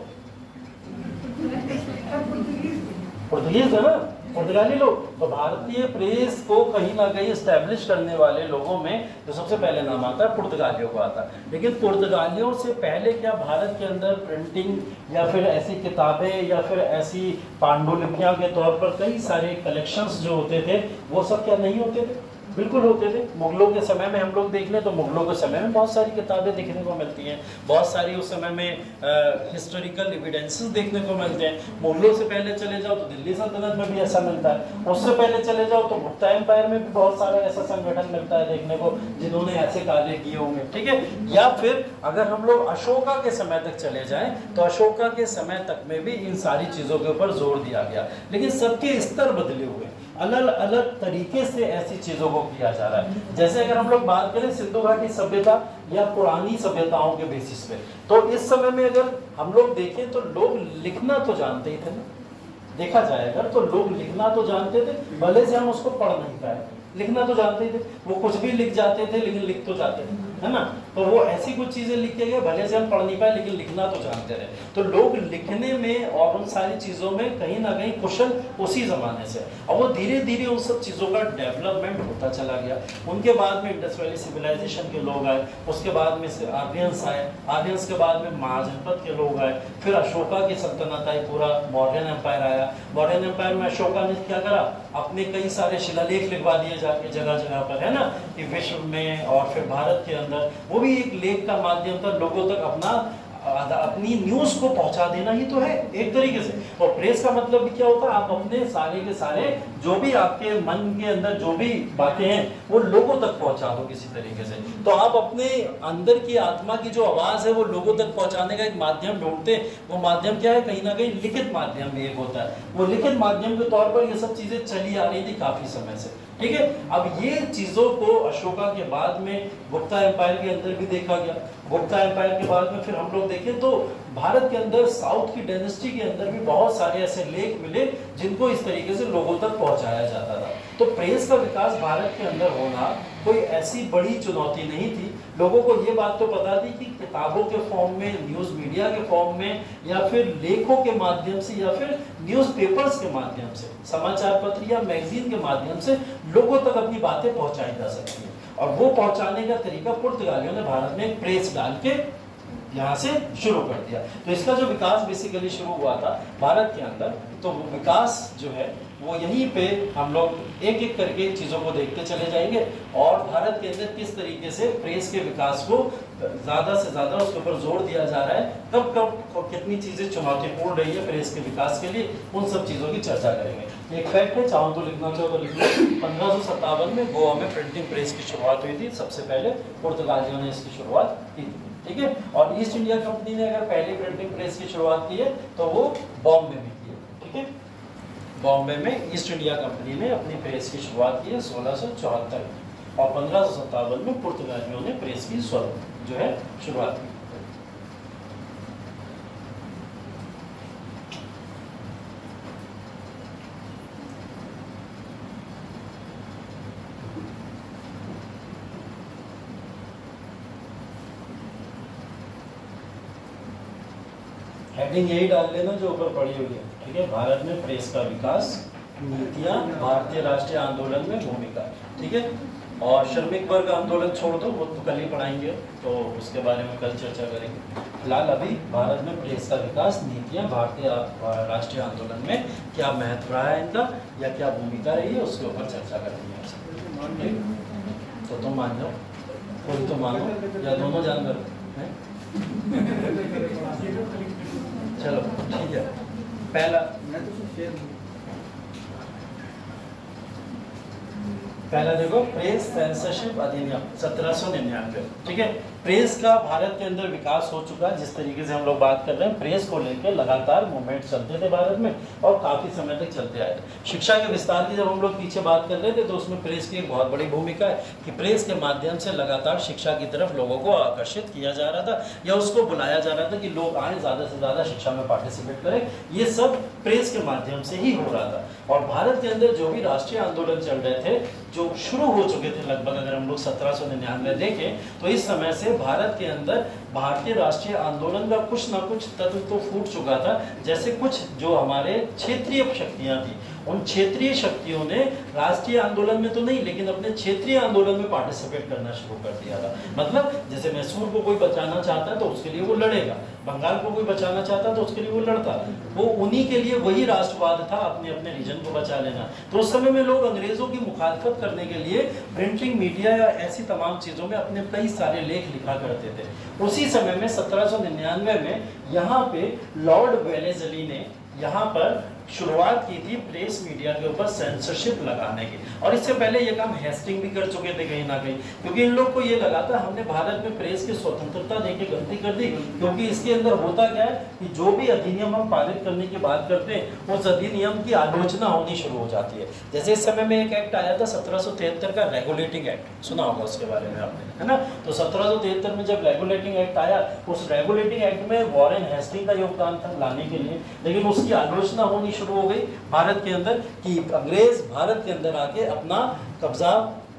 पुर्तगीज थे ना, पुर्तगाली लोग। तो भारतीय प्रेस को कहीं ना कहीं एस्टेब्लिश करने वाले लोगों में जो सबसे पहले नाम आता है पुर्तगालियों का आता है। लेकिन पुर्तगालियों से पहले क्या भारत के अंदर प्रिंटिंग या फिर ऐसी किताबें या फिर ऐसी पांडुलिपियां के तौर पर कई सारे कलेक्शंस जो होते थे वो सब क्या नहीं होते थे? बिल्कुल होते थे। मुगलों के समय में हम लोग देख लें तो मुगलों के समय में बहुत सारी किताबें देखने को मिलती हैं, बहुत सारी उस समय में हिस्टोरिकल एविडेंसेस देखने को मिलते हैं। मुगलों से पहले चले जाओ तो दिल्ली सल्तनत में भी ऐसा मिलता है, उससे पहले चले जाओ तो गुप्ता एम्पायर में भी बहुत सारा ऐसा संगठन मिलता है देखने को जिन्होंने ऐसे कार्य किए होंगे, ठीक है। या फिर अगर हम लोग अशोका के समय तक चले जाएं तो अशोका के समय तक में भी इन सारी चीज़ों के ऊपर जोर दिया गया, लेकिन सबके स्तर बदले हुए, अलग अलग तरीके से ऐसी चीजों को किया जा रहा है। जैसे अगर हम लोग बात करें सिंधु घाटी सभ्यता या पुरानी सभ्यताओं के बेसिस पे, तो इस समय में अगर हम लोग देखें तो लोग लिखना तो जानते ही थे ना, देखा जाए अगर तो लोग लिखना तो जानते थे, भले से हम उसको पढ़ नहीं पाए, लिखना तो जानते ही थे। वो कुछ भी लिख जाते थे लेकिन लिख तो जाते थे, है ना। तो वो ऐसी कुछ चीजें लिख के गए, भले से हम पढ़ नहीं पाए लेकिन लिखना तो जानते रहे। तो लोग लिखने में और उन सारी चीजों में कहीं ना कहीं कुशल उसी जमाने से, और वो धीरे धीरे उन सब चीजों का डेवलपमेंट होता चला गया। उनके बाद में इंडस वैली सिविलाइजेशन के लोग आए, उसके बाद में से आर्यंस आए, आर्यंस के बाद में महाजनपद के लोग आए, फिर अशोका की सल्तनत आई, पूरा मौर्यन एम्पायर आया। मौर्यन एम्पायर में अशोका ने क्या करा, अपने कई सारे शिलालेख लिखवा दिए जाके जगह जगह पर, है ना, कि विश्व में और फिर भारत के अंदर। वो भी एक लेख का माध्यम था, लोगों तक अपनी न्यूज को पहुंचा देना ही तो है एक तरीके से। और प्रेस का मतलब भी क्या होता है, आप अपने सारे के सारे जो भी आपके मन के अंदर जो भी बातें हैं वो लोगों तक पहुंचा दो किसी तरीके से। तो आप अपने अंदर की आत्मा की जो आवाज है वो लोगों तक पहुंचाने का एक माध्यम ढूंढते हैं। वो माध्यम क्या है, कहीं ना कहीं लिखित माध्यम भी एक होता है। वो लिखित माध्यम के तौर पर ये सब चीजें चली आ रही थी काफी समय से, ठीक है। अब ये चीजों को अशोका के बाद में गुप्ता एम्पायर के अंदर भी देखा गया। गुप्ता एम्पायर के बाद में फिर हम लोग देखें तो भारत के अंदर साउथ की डायनेस्टी के अंदर भी बहुत सारे ऐसे लेख मिले जिनको इस तरीके से लोगों तक पहुंचाया जाता था। तो प्रेस का विकास भारत के अंदर होना कोई ऐसी बड़ी चुनौती नहीं थी। लोगों को ये बात तो पता थी कि किताबों के फॉर्म में, न्यूज़ मीडिया के फॉर्म में, या फिर लेखों के माध्यम से, या फिर न्यूज़पेपर्स के माध्यम से, समाचार पत्र या मैगजीन के माध्यम से लोगों तक अपनी बातें पहुंचाई जा सकती हैं। और वो पहुंचाने का तरीका पुर्तगालियों ने भारत में एक प्रेस डाल के यहाँ से शुरू कर दिया। तो इसका जो विकास बेसिकली शुरू हुआ था भारत के अंदर, तो वो विकास जो है वो यहीं पे हम लोग एक एक करके चीज़ों को देखते चले जाएंगे, और भारत के अंदर किस तरीके से प्रेस के विकास को ज़्यादा से ज़्यादा उसके ऊपर जोर दिया जा रहा है, कब कब कितनी चीज़ें चुनौतीपूर्ण रही है प्रेस के विकास के लिए, उन सब चीज़ों की चर्चा करेंगे। एक फैक्ट है, चाहो तो लिखना चाहो तो लिख लो, 1557 में गोवा में प्रिंटिंग प्रेस की शुरुआत हुई थी। सबसे पहले पुर्तगालियों ने इसकी शुरुआत की थी, ठीक है। और ईस्ट इंडिया कंपनी ने अगर पहली प्रिंटिंग प्रेस की शुरुआत की है तो वो बॉम्बे में की है, ठीक है। बॉम्बे में ईस्ट इंडिया कंपनी ने अपनी प्रेस की शुरुआत की है 1674, और 1557 में पुर्तगालियों ने प्रेस की जो है शुरुआत की। हेडिंग यही डाल लेना जो ऊपर पड़ी हुई है, ठीक है। भारत में प्रेस का विकास, नीतियां, भारतीय राष्ट्रीय आंदोलन में भूमिका, ठीक है। और श्रमिक वर्ग आंदोलन छोड़ दो, वो तो कल ही पढ़ाएंगे, तो उसके बारे में कल चर्चा करेंगे। फिलहाल अभी भारत में प्रेस का विकास, नीतियां, भारतीय राष्ट्रीय आंदोलन में क्या महत्व रहा है इनका या क्या भूमिका रही है, उसके ऊपर चर्चा करेंगे आपसे। तो तुम मान जाओ, कोई तो मानो या दोनों जानवर हैं। चलो ठीक है। पहला मैं तो शेयर पहला देखो प्रेस सेंसरशिप अधिनियम 1799, ठीक है। प्रेस का भारत के अंदर विकास हो चुका है। जिस तरीके से हम लोग बात कर रहे हैं, प्रेस को लेकर लगातार मूवमेंट चलते थे भारत में और काफी समय तक चलते आए थे। शिक्षा के विस्तार की जब हम लोग पीछे बात कर रहे थे तो उसमें प्रेस की एक बहुत बड़ी भूमिका है कि प्रेस के माध्यम से लगातार शिक्षा की तरफ लोगों को आकर्षित किया जा रहा था या उसको बुलाया जा रहा था कि लोग आए, ज्यादा से ज्यादा शिक्षा में पार्टिसिपेट करें। ये सब प्रेस के माध्यम से ही हो रहा था। और भारत के अंदर जो भी राष्ट्रीय आंदोलन चल रहे थे, जो शुरू हो चुके थे लगभग, अगर हम लोग 1799 देखें तो इस समय से भारत के अंदर भारतीय राष्ट्रीय आंदोलन का कुछ ना कुछ तत्व तो फूट चुका था। जैसे कुछ जो हमारे क्षेत्रीय शक्तियां थी, उन क्षेत्रीय शक्तियों ने राष्ट्रीय आंदोलन में तो नहीं लेकिन अपने क्षेत्रीय आंदोलन में पार्टिसिपेट करना शुरू कर दिया था। मतलब जैसे मैसूर को कोई बचाना चाहता है तो उसके लिए वो लड़ेगा, बंगाल को कोई बचाना चाहता तो उसके लिए वो लड़ता। वो उन्हीं के लिए वही राष्ट्रवाद था, अपने अपने रीजन को बचा लेना। तो उस समय में लोग अंग्रेजों की मुखालफत करने के लिए प्रिंटिंग मीडिया या ऐसी तमाम चीजों में अपने कई सारे लेख लिखा करते थे। उसी समय में 1799 में यहाँ पे लॉर्ड वेलेस्ली ने यहाँ पर शुरुआत की थी प्रेस मीडिया के ऊपर सेंसरशिप लगाने की। और इससे पहले ये काम हेस्टिंग भी कर चुके थे कहीं ना कहीं, क्योंकि इन लोग को ये लगा था हमने भारत में प्रेस की स्वतंत्रता देके गलती कर दी। क्योंकि इसके अंदर होता क्या है कि जो भी अधिनियम हम पारित करने की बात करते हैं उस अधिनियम की आलोचना होनी शुरू हो जाती है। जैसे इस समय में एक एक्ट आया था 1773 का रेगुलेटिंग एक्ट, सुना होगा उसके बारे में आपने, है ना। तो 1773 में जब रेगुलेटिंग एक्ट आया, उस रेगुलेटिंग एक्ट में वॉरेन हेस्टिंग का योगदान था लाने के लिए, लेकिन उसकी आलोचना होनी शुरू हो गई भारत के अंदर कि अंग्रेज भारत के अंदर आके अपना कब्जा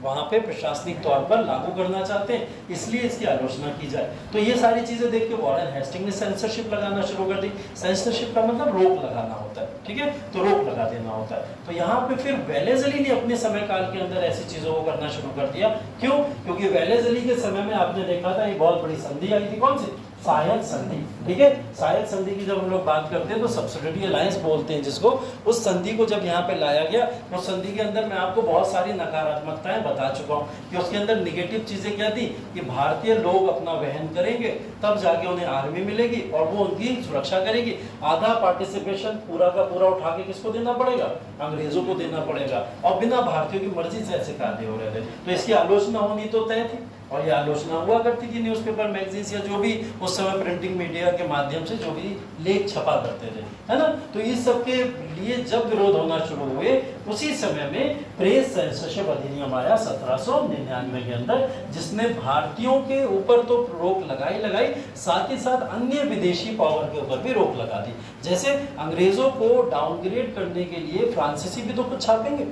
वहां पे प्रशासनिक तौर पर लागू करना चाहते हैं, इसलिए इसकी आलोचना की जाए। तो ये सारी चीजें देख के वॉरेन हेस्टिंग ने सेंसरशिप लगाना शुरू कर दी। सेंसरशिप का मतलब रोक लगाना होता है, ठीक है, तो रोक लगा देना होता है। तो यहाँ पे फिर वेलेस्ली ने अपने समय काल के अंदर ऐसी चीजों को करना शुरू कर दिया। क्यों? क्योंकि वेलेस्ली के समय में आपने देखा था एक बहुत बड़ी संधि आई थी, कौन सी? सहायक संधि, ठीक है। सहायक संधि की जब हम लोग बात करते हैं तो सब्सिडियरी अलायंस बोलते हैं जिसको। उस संधि को जब यहाँ पे लाया गया, उस संधि के अंदर मैं आपको बहुत सारी नकारात्मकताएं बता चुका हूँ कि उसके अंदर निगेटिव चीजें क्या थी कि भारतीय लोग अपना वहन करेंगे तब जाके उन्हें आर्मी मिलेगी और वो उनकी सुरक्षा करेगी। आधा पार्टिसिपेशन पूरा का पूरा उठा के किसको देना पड़ेगा? अंग्रेजों को देना पड़ेगा। और बिना भारतीयों की मर्जी से ऐसे कार्य हो रहे थे, तो इसकी आलोचना होनी तो तय थी। और ये आलोचना हुआ करती थी न्यूज़पेपर, मैगजीन्स या जो भी उस समय प्रिंटिंग मीडिया के माध्यम से जो भी लेख छपा करते थे, है ना। तो इस सब के लिए जब विरोध होना शुरू हुए, उसी समय में प्रेस सेंसरशिप अधिनियम आया 1799 के अंदर, जिसने भारतीयों के ऊपर तो रोक लगाई, साथ ही साथ अन्य विदेशी पावर के ऊपर भी रोक लगा दी। जैसे अंग्रेजों को डाउनग्रेड करने के लिए फ्रांसीसी भी तो कुछ छापेंगे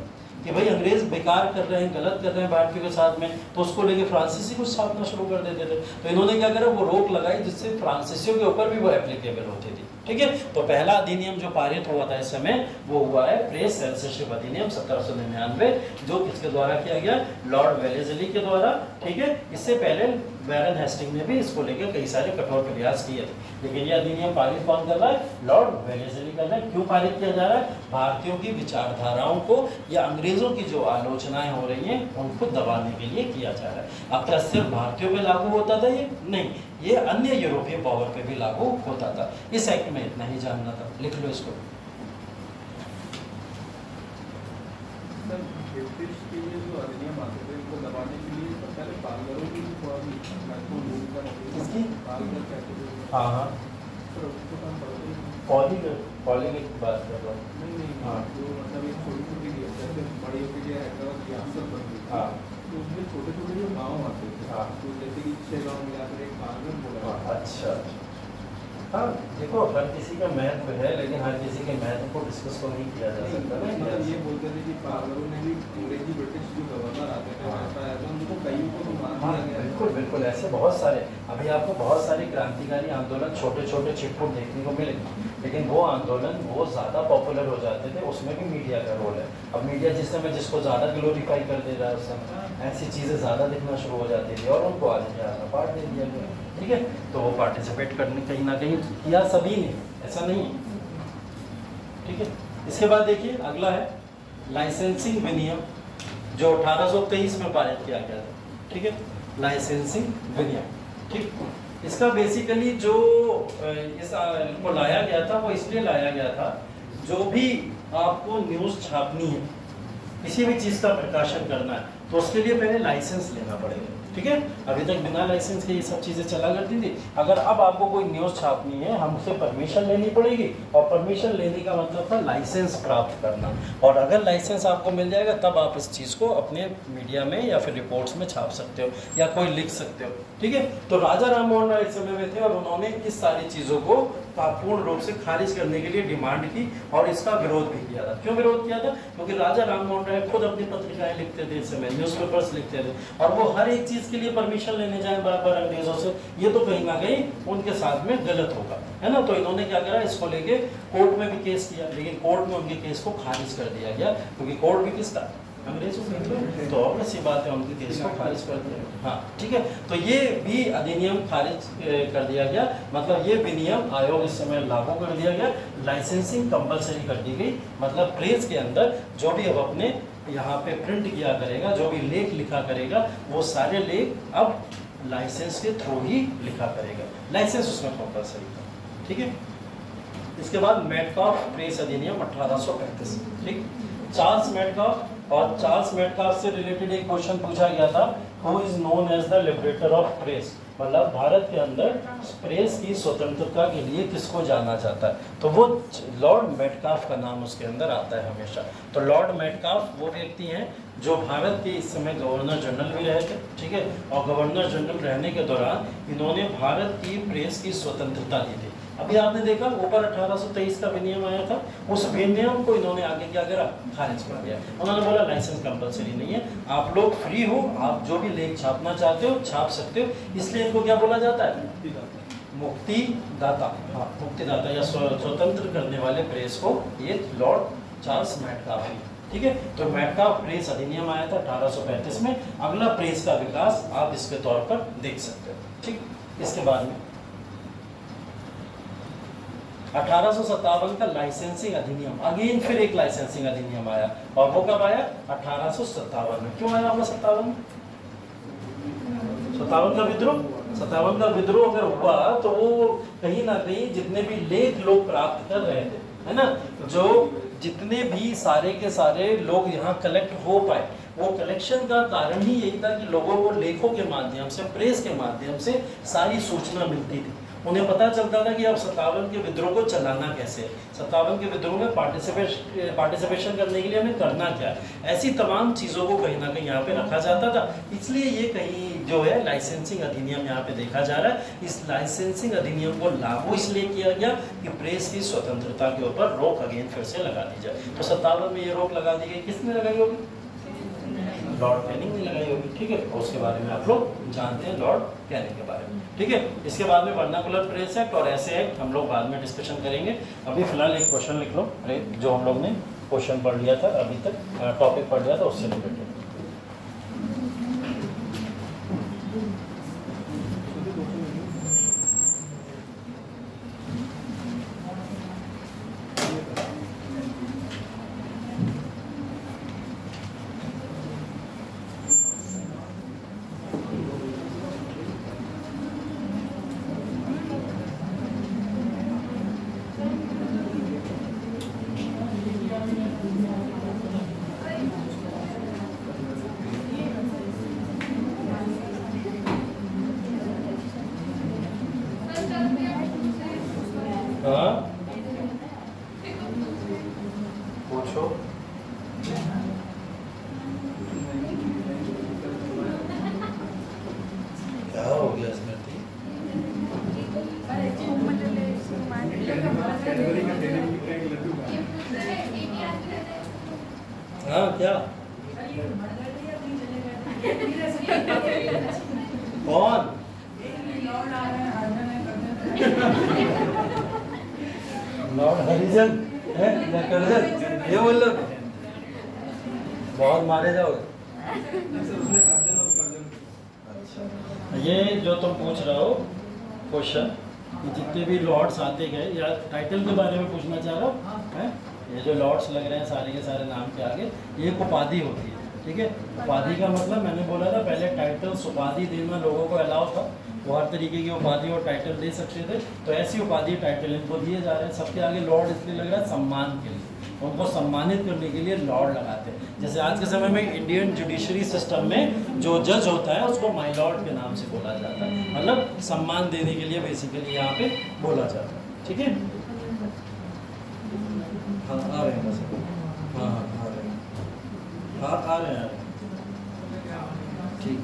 कि भाई अंग्रेज बेकार कर रहे हैं, गलत कर रहे हैं भारतीयों के साथ में, तो उसको लेके फ्रांसीसी कुछ छापना शुरू कर देते थे। तो इन्होंने क्या करा, वो रोक लगाई जिससे फ्रांसीसियों के ऊपर भी वो एप्लीकेबल होती थी, ठीक है। तो पहला अधिनियम जो पारित हुआ था इस समय वो हुआ है प्रेस सेंसरशिप अधिनियम 1799, जो किसके द्वारा किया गया? लॉर्ड वेलेस्ली के द्वारा, ठीक है। इससे पहले वॉरेन हेस्टिंग ने भी इसको लेकर कई सारे कठोर प्रयास किए थे, लेकिन ये अधिनियम पारित कौन कर रहा है? लॉर्ड वेलेस्ली कर रहा है। क्यों पारित किया जा रहा है? भारतीयों की विचारधाराओं को या अंग्रेजों की जो आलोचनाएं हो रही हैं उनको दबाने के लिए किया जा रहा है। अब तक सिर्फ भारतीयों पे लागू होता था ये नहीं, ये अन्य यूरोपीय पावर पे भी लागू होता था। इस एक्ट में इतना ही जानना था, लिख लो इसको। ब्रिटिश के लिए जो अधिनियम आते थे इनको दबाने के लिए पहले पालगरों की महत्वपूर्ण भूमिका रहती है। पालगर कहते थे। हाँ हाँ, पॉलिगर की बात कर रहा हूँ। नहीं, हाँ, जो मतलब एक छोटी जैसे बड़ी होती है हैदराबाद रियासत बनती थी, हाँ, तो उसमें छोटे जो गाँव आते थे, हाँ, तो जैसे कि 6 गाँव मिलाकर एक पालगर बोला। अच्छा, हाँ, देखो हर किसी का महत्व है, लेकिन हर किसी के महत्व को डिस्कस तो नहीं किया जा सकता ना। मतलब ये बोलते थे कि पालगरों ने भी अंग्रेजी ब्रिटिश जो गवर्नर आते थे उनको कईयों को तो मार दिया गया। बिल्कुल बिल्कुल, ऐसे बहुत सारे, अभी आपको बहुत सारे क्रांतिकारी आंदोलन छोटे छोटे छिटपुट देखने को मिलेंगे, लेकिन वो आंदोलन वो ज़्यादा पॉपुलर हो जाते थे, उसमें भी मीडिया का रोल है। अब मीडिया जिस समय जिसको ज़्यादा ग्लोरीफाई कर दे रहा है उस समय ऐसी चीज़ें ज़्यादा दिखना शुरू हो जाती थी और उनको आज के आज पार्ट दे दिया गया, ठीक है। तो वो पार्टिसिपेट करने कहीं ना कहीं किया सभी ने, ऐसा नहीं है, ठीक है। इसके बाद देखिए अगला है लाइसेंसिंग विनियम, जो 1823 में पारित किया गया था, ठीक है। लाइसेंसिंग विनियम, ठीक। इसका बेसिकली जो इसको लाया गया था वो इसलिए लाया गया था, जो भी आपको न्यूज़ छापनी है, किसी भी चीज़ का प्रकाशन करना है तो उसके लिए पहले लाइसेंस लेना पड़ेगा, ठीक है। अभी तक बिना लाइसेंस के ये सब चीज़ें चला करती थी। अगर अब आपको कोई न्यूज़ छापनी है हमसे परमिशन लेनी पड़ेगी, और परमिशन लेने का मतलब था लाइसेंस प्राप्त करना, और अगर लाइसेंस आपको मिल जाएगा तब आप इस चीज़ को अपने मीडिया में या फिर रिपोर्ट्स में छाप सकते हो या कोई लिख सकते हो, ठीक है। तो राजा राम मोहन राय इस समय में थे और उन्होंने इस सारी चीज़ों को पूर्ण रूप से खारिज करने के लिए डिमांड की और इसका विरोध भी किया था। क्यों विरोध किया था? क्योंकि राजा राम मोहन राय खुद अपनी पत्रिकाएं लिखते थे, इस समय न्यूज़पेपर्स लिखते थे, और वो हर एक चीज़ के लिए परमिशन लेने जाए बार-बार अंग्रेजों से, ये तो कहीं ना कहीं उनके साथ में गलत होगा, है ना। तो इन्होंने क्या करा, इसको लेके कोर्ट में भी केस किया, लेकिन कोर्ट में उनके केस को खारिज कर दिया गया, क्योंकि कोर्ट भी किसका, अंग्रेजों का। तो और ऐसी बात है, उनके केस को खारिज कर दिया। हाँ ठीक है, तो ये भी अधिनियम खारिज कर दिया गया, मतलब ये विनियम आयोग इस समय लागू कर दिया गया। लाइसेंसिंग कंपलसरी कर दी गई, मतलब प्रेस के अंदर जो भी अब अपने यहाँ पे प्रिंट किया करेगा, जो भी लेख लिखा करेगा, वो सारे लेख अब लाइसेंस के थ्रू ही लिखा करेगा, लाइसेंस उसमें कंपलसरी था, ठीक है। इसके बाद मेटकाफ प्रेस अधिनियम 1835, ठीक। चार्ल्स मेटकाफ, और चार्ल्स मेटकाफ से रिलेटेड एक क्वेश्चन पूछा गया था, who is known as the liberator of press, मतलब भारत के अंदर प्रेस की स्वतंत्रता के लिए किसको जाना जाता है, तो वो लॉर्ड मेटकाफ का नाम उसके अंदर आता है हमेशा। तो लॉर्ड मेटकाफ वो व्यक्ति हैं जो भारत के इस समय गवर्नर जनरल भी रहे थे, ठीक है, और गवर्नर जनरल रहने के दौरान इन्होंने भारत की प्रेस की स्वतंत्रता दी थी। अभी आपने देखा ऊपर 1823 का विनियम आया था, उस विनियम को इन्होंने आगे क्या करा, खारिज कर दिया। उन्होंने बोला लाइसेंस कंपलसरी नहीं है, आप लोग फ्री हो, आप जो भी लेख छापना चाहते हो छाप सकते हो, इसलिए इनको क्या बोला जाता है, मुक्तिदाता। हाँ, मुक्तिदाता या स्वतंत्र करने वाले प्रेस को ये लॉर्ड चार्ल्स मेटकाफ, ठीक है। तो मेटकाफ प्रेस अधिनियम आया था 1835 में। अगला प्रेस का विकास आप इसके तौर पर देख सकते हो, ठीक। इसके बाद में 1857 का लाइसेंसिंग अधिनियम, अगेन फिर एक लाइसेंसिंग अधिनियम आया, और वो कब आया, 1857 में। क्यों आया होगा 57 में? 57 का विद्रोह, 57 का विद्रोह अगर हुआ तो वो कहीं ना कहीं जितने भी लेख लोग प्राप्त कर रहे थे, है ना, जो जितने भी सारे के सारे लोग यहाँ कलेक्ट हो पाए, वो कलेक्शन का कारण ही यही था कि लोगों को लेखों के माध्यम से, प्रेस के माध्यम से सारी सूचना मिलती थी। उन्हें पता चलता था कि अब 57 के विद्रोह को चलाना कैसे है, 57 के विद्रोह में पार्टिसिपेशन करने के लिए हमें करना क्या है, ऐसी तमाम चीज़ों को कहीं ना कहीं यहाँ पे रखा जाता था। इसलिए ये कहीं जो है लाइसेंसिंग अधिनियम यहाँ पे देखा जा रहा है। इस लाइसेंसिंग अधिनियम को लागू इसलिए किया गया कि प्रेस की स्वतंत्रता के ऊपर रोक अगेन फिर से लगा दी जाए। तो 57 में ये रोक लगा दी गई, किसने लगाई होगी, लॉर्ड कैनिंग ने लगाई होगी, ठीक है। उसके बारे में आप लोग जानते हैं, लॉर्ड कैनिंग के बारे में, ठीक है। इसके बाद में वर्नाकुलर प्रेस एक्ट और ऐसे एक्ट हम लोग बाद में डिस्कशन करेंगे। अभी फिलहाल एक क्वेश्चन लिख लो, जो हम लोग ने क्वेश्चन पढ़ लिया था अभी तक, टॉपिक पढ़ लिया था उससे रिलेटेड। पूछो, क्या हो गया इसमें? हाँ क्या, कौन लॉर्ड हरिजन है या करजन, ये बोल लो, बहुत मारे जाओगे। अच्छा, ये जो तुम पूछ रहे हो क्वेश्चन, जितने भी लॉर्ड्स आते गए, या टाइटल के बारे में पूछना चाह रहा हूँ, है ये जो लॉर्ड्स लग रहे हैं सारे के सारे नाम के आगे, ये एक उपाधि होती है, ठीक है। उपाधि का मतलब मैंने बोला था पहले, टाइटल्स उपाधि देना लोगों को अलाउ था, वो हर तरीके की उपाधि और टाइटल दे सकते थे। तो ऐसी उपाधि टाइटल इनको दिए जा रहे हैं। सबके आगे लॉर्ड इसलिए लग रहा है सम्मान के लिए, उनको सम्मानित करने के लिए लॉर्ड लगाते हैं। जैसे आज के समय में इंडियन जुडिशरी सिस्टम में जो जज होता है उसको माय लॉर्ड के नाम से बोला जाता है, मतलब सम्मान देने के लिए बेसिकली यहाँ पे बोला जाता है। ठीक है, हाँ आ रहे हैं बस, हाँ हाँ आ रहे हैं, हाँ आ रहे हैं। ठीक,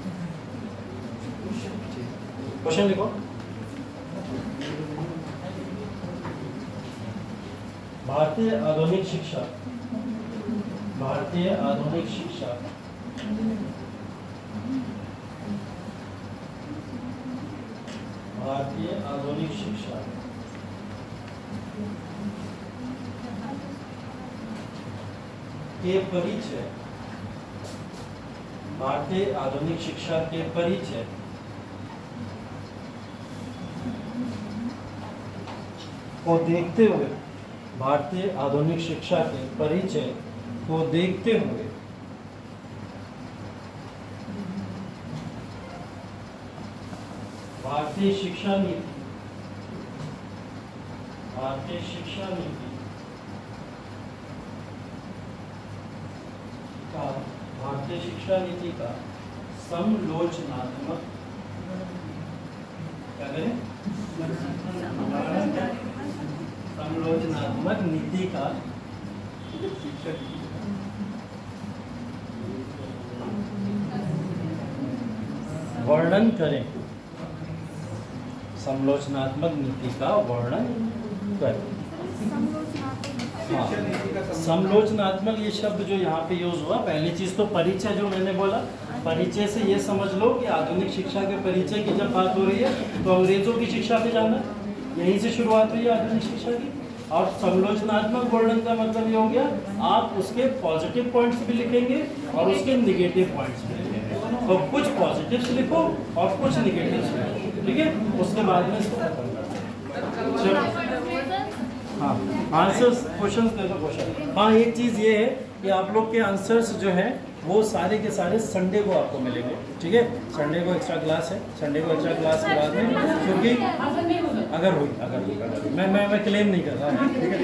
क्वेश्चन लिखो। भारतीय आधुनिक शिक्षा, भारतीय आधुनिक शिक्षा भारतीय आधुनिक शिक्षा के परिचय, भारतीय आधुनिक शिक्षा के परिचय को देखते हुए, भारतीय आधुनिक शिक्षा के परिचय को देखते हुए भारतीय शिक्षा नीति, भारतीय शिक्षा नीति का, भारतीय शिक्षा नीति का समालोचनात्मक, क्या करें, समालोचनात्मक नीति का वर्णन करें, समालोचनात्मक नीति का वर्णन करें। हाँ, समालोचनात्मक ये शब्द जो यहाँ पे यूज हुआ, पहली चीज तो परिचय जो मैंने बोला, परिचय से ये समझ लो कि आधुनिक शिक्षा के परिचय की जब बात हो रही है तो अंग्रेजों की शिक्षा पे जाना, यहीं से शुरुआत हुई है आधुनिक शिक्षा की। और समालोचनात्मक वर्णन का मतलब ये हो गया, आप उसके पॉजिटिव पॉइंट्स भी लिखेंगे और उसके निगेटिव पॉइंट्स भी लिखेंगे, तो कुछ पॉजिटिव्स लिखो और कुछ निगेटिव्स लिखो, ठीक है, उसके बाद में इसको खत्म कर दो। हाँ, आंसर्स, क्वेश्चंस दे दो क्वेश्चन। हाँ, एक चीज़ ये है कि आप लोग के आंसर्स जो हैं वो सारे के सारे संडे को आपको मिलेंगे, ठीक है। संडे को एक्स्ट्रा क्लास है, संडे को एक्स्ट्रा क्लास के बाद में, क्योंकि अगर हुई मैं क्लेम नहीं कर रहा, ठीक है,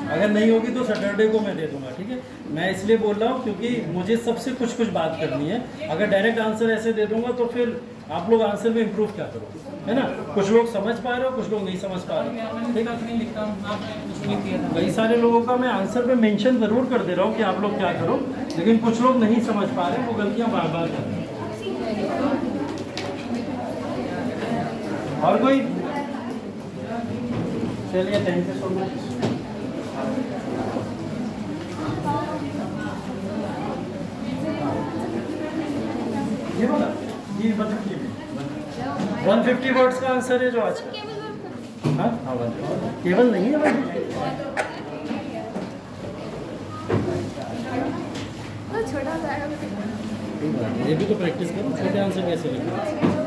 अगर नहीं होगी तो सैटरडे को मैं दे दूंगा, ठीक है। मैं इसलिए बोल रहा हूँ क्योंकि मुझे सबसे कुछ बात करनी है। अगर डायरेक्ट आंसर ऐसे दे दूंगा तो फिर आप लोग आंसर में इम्प्रूव क्या करो, है ना। कुछ लोग समझ पा रहे हो, कुछ लोग नहीं समझ पा रहे हो, ठीक है। कई सारे लोगों का मैं आंसर में मेंशन जरूर कर दे रहा हूँ कि आप लोग क्या करो, लेकिन कुछ लोग नहीं समझ पा रहे, वो गलतियाँ बार बार कर रहे हैं। और कोई, चलिए, थैंक यू सो मच। ये बोला ये 150 वर्ड्स का आंसर है जो आज का। हाँ हाँ, केवल नहीं है भाई, छोटा सा ये भी तो प्रैक्टिस करो, छोटे आंसर कैसे लिखना।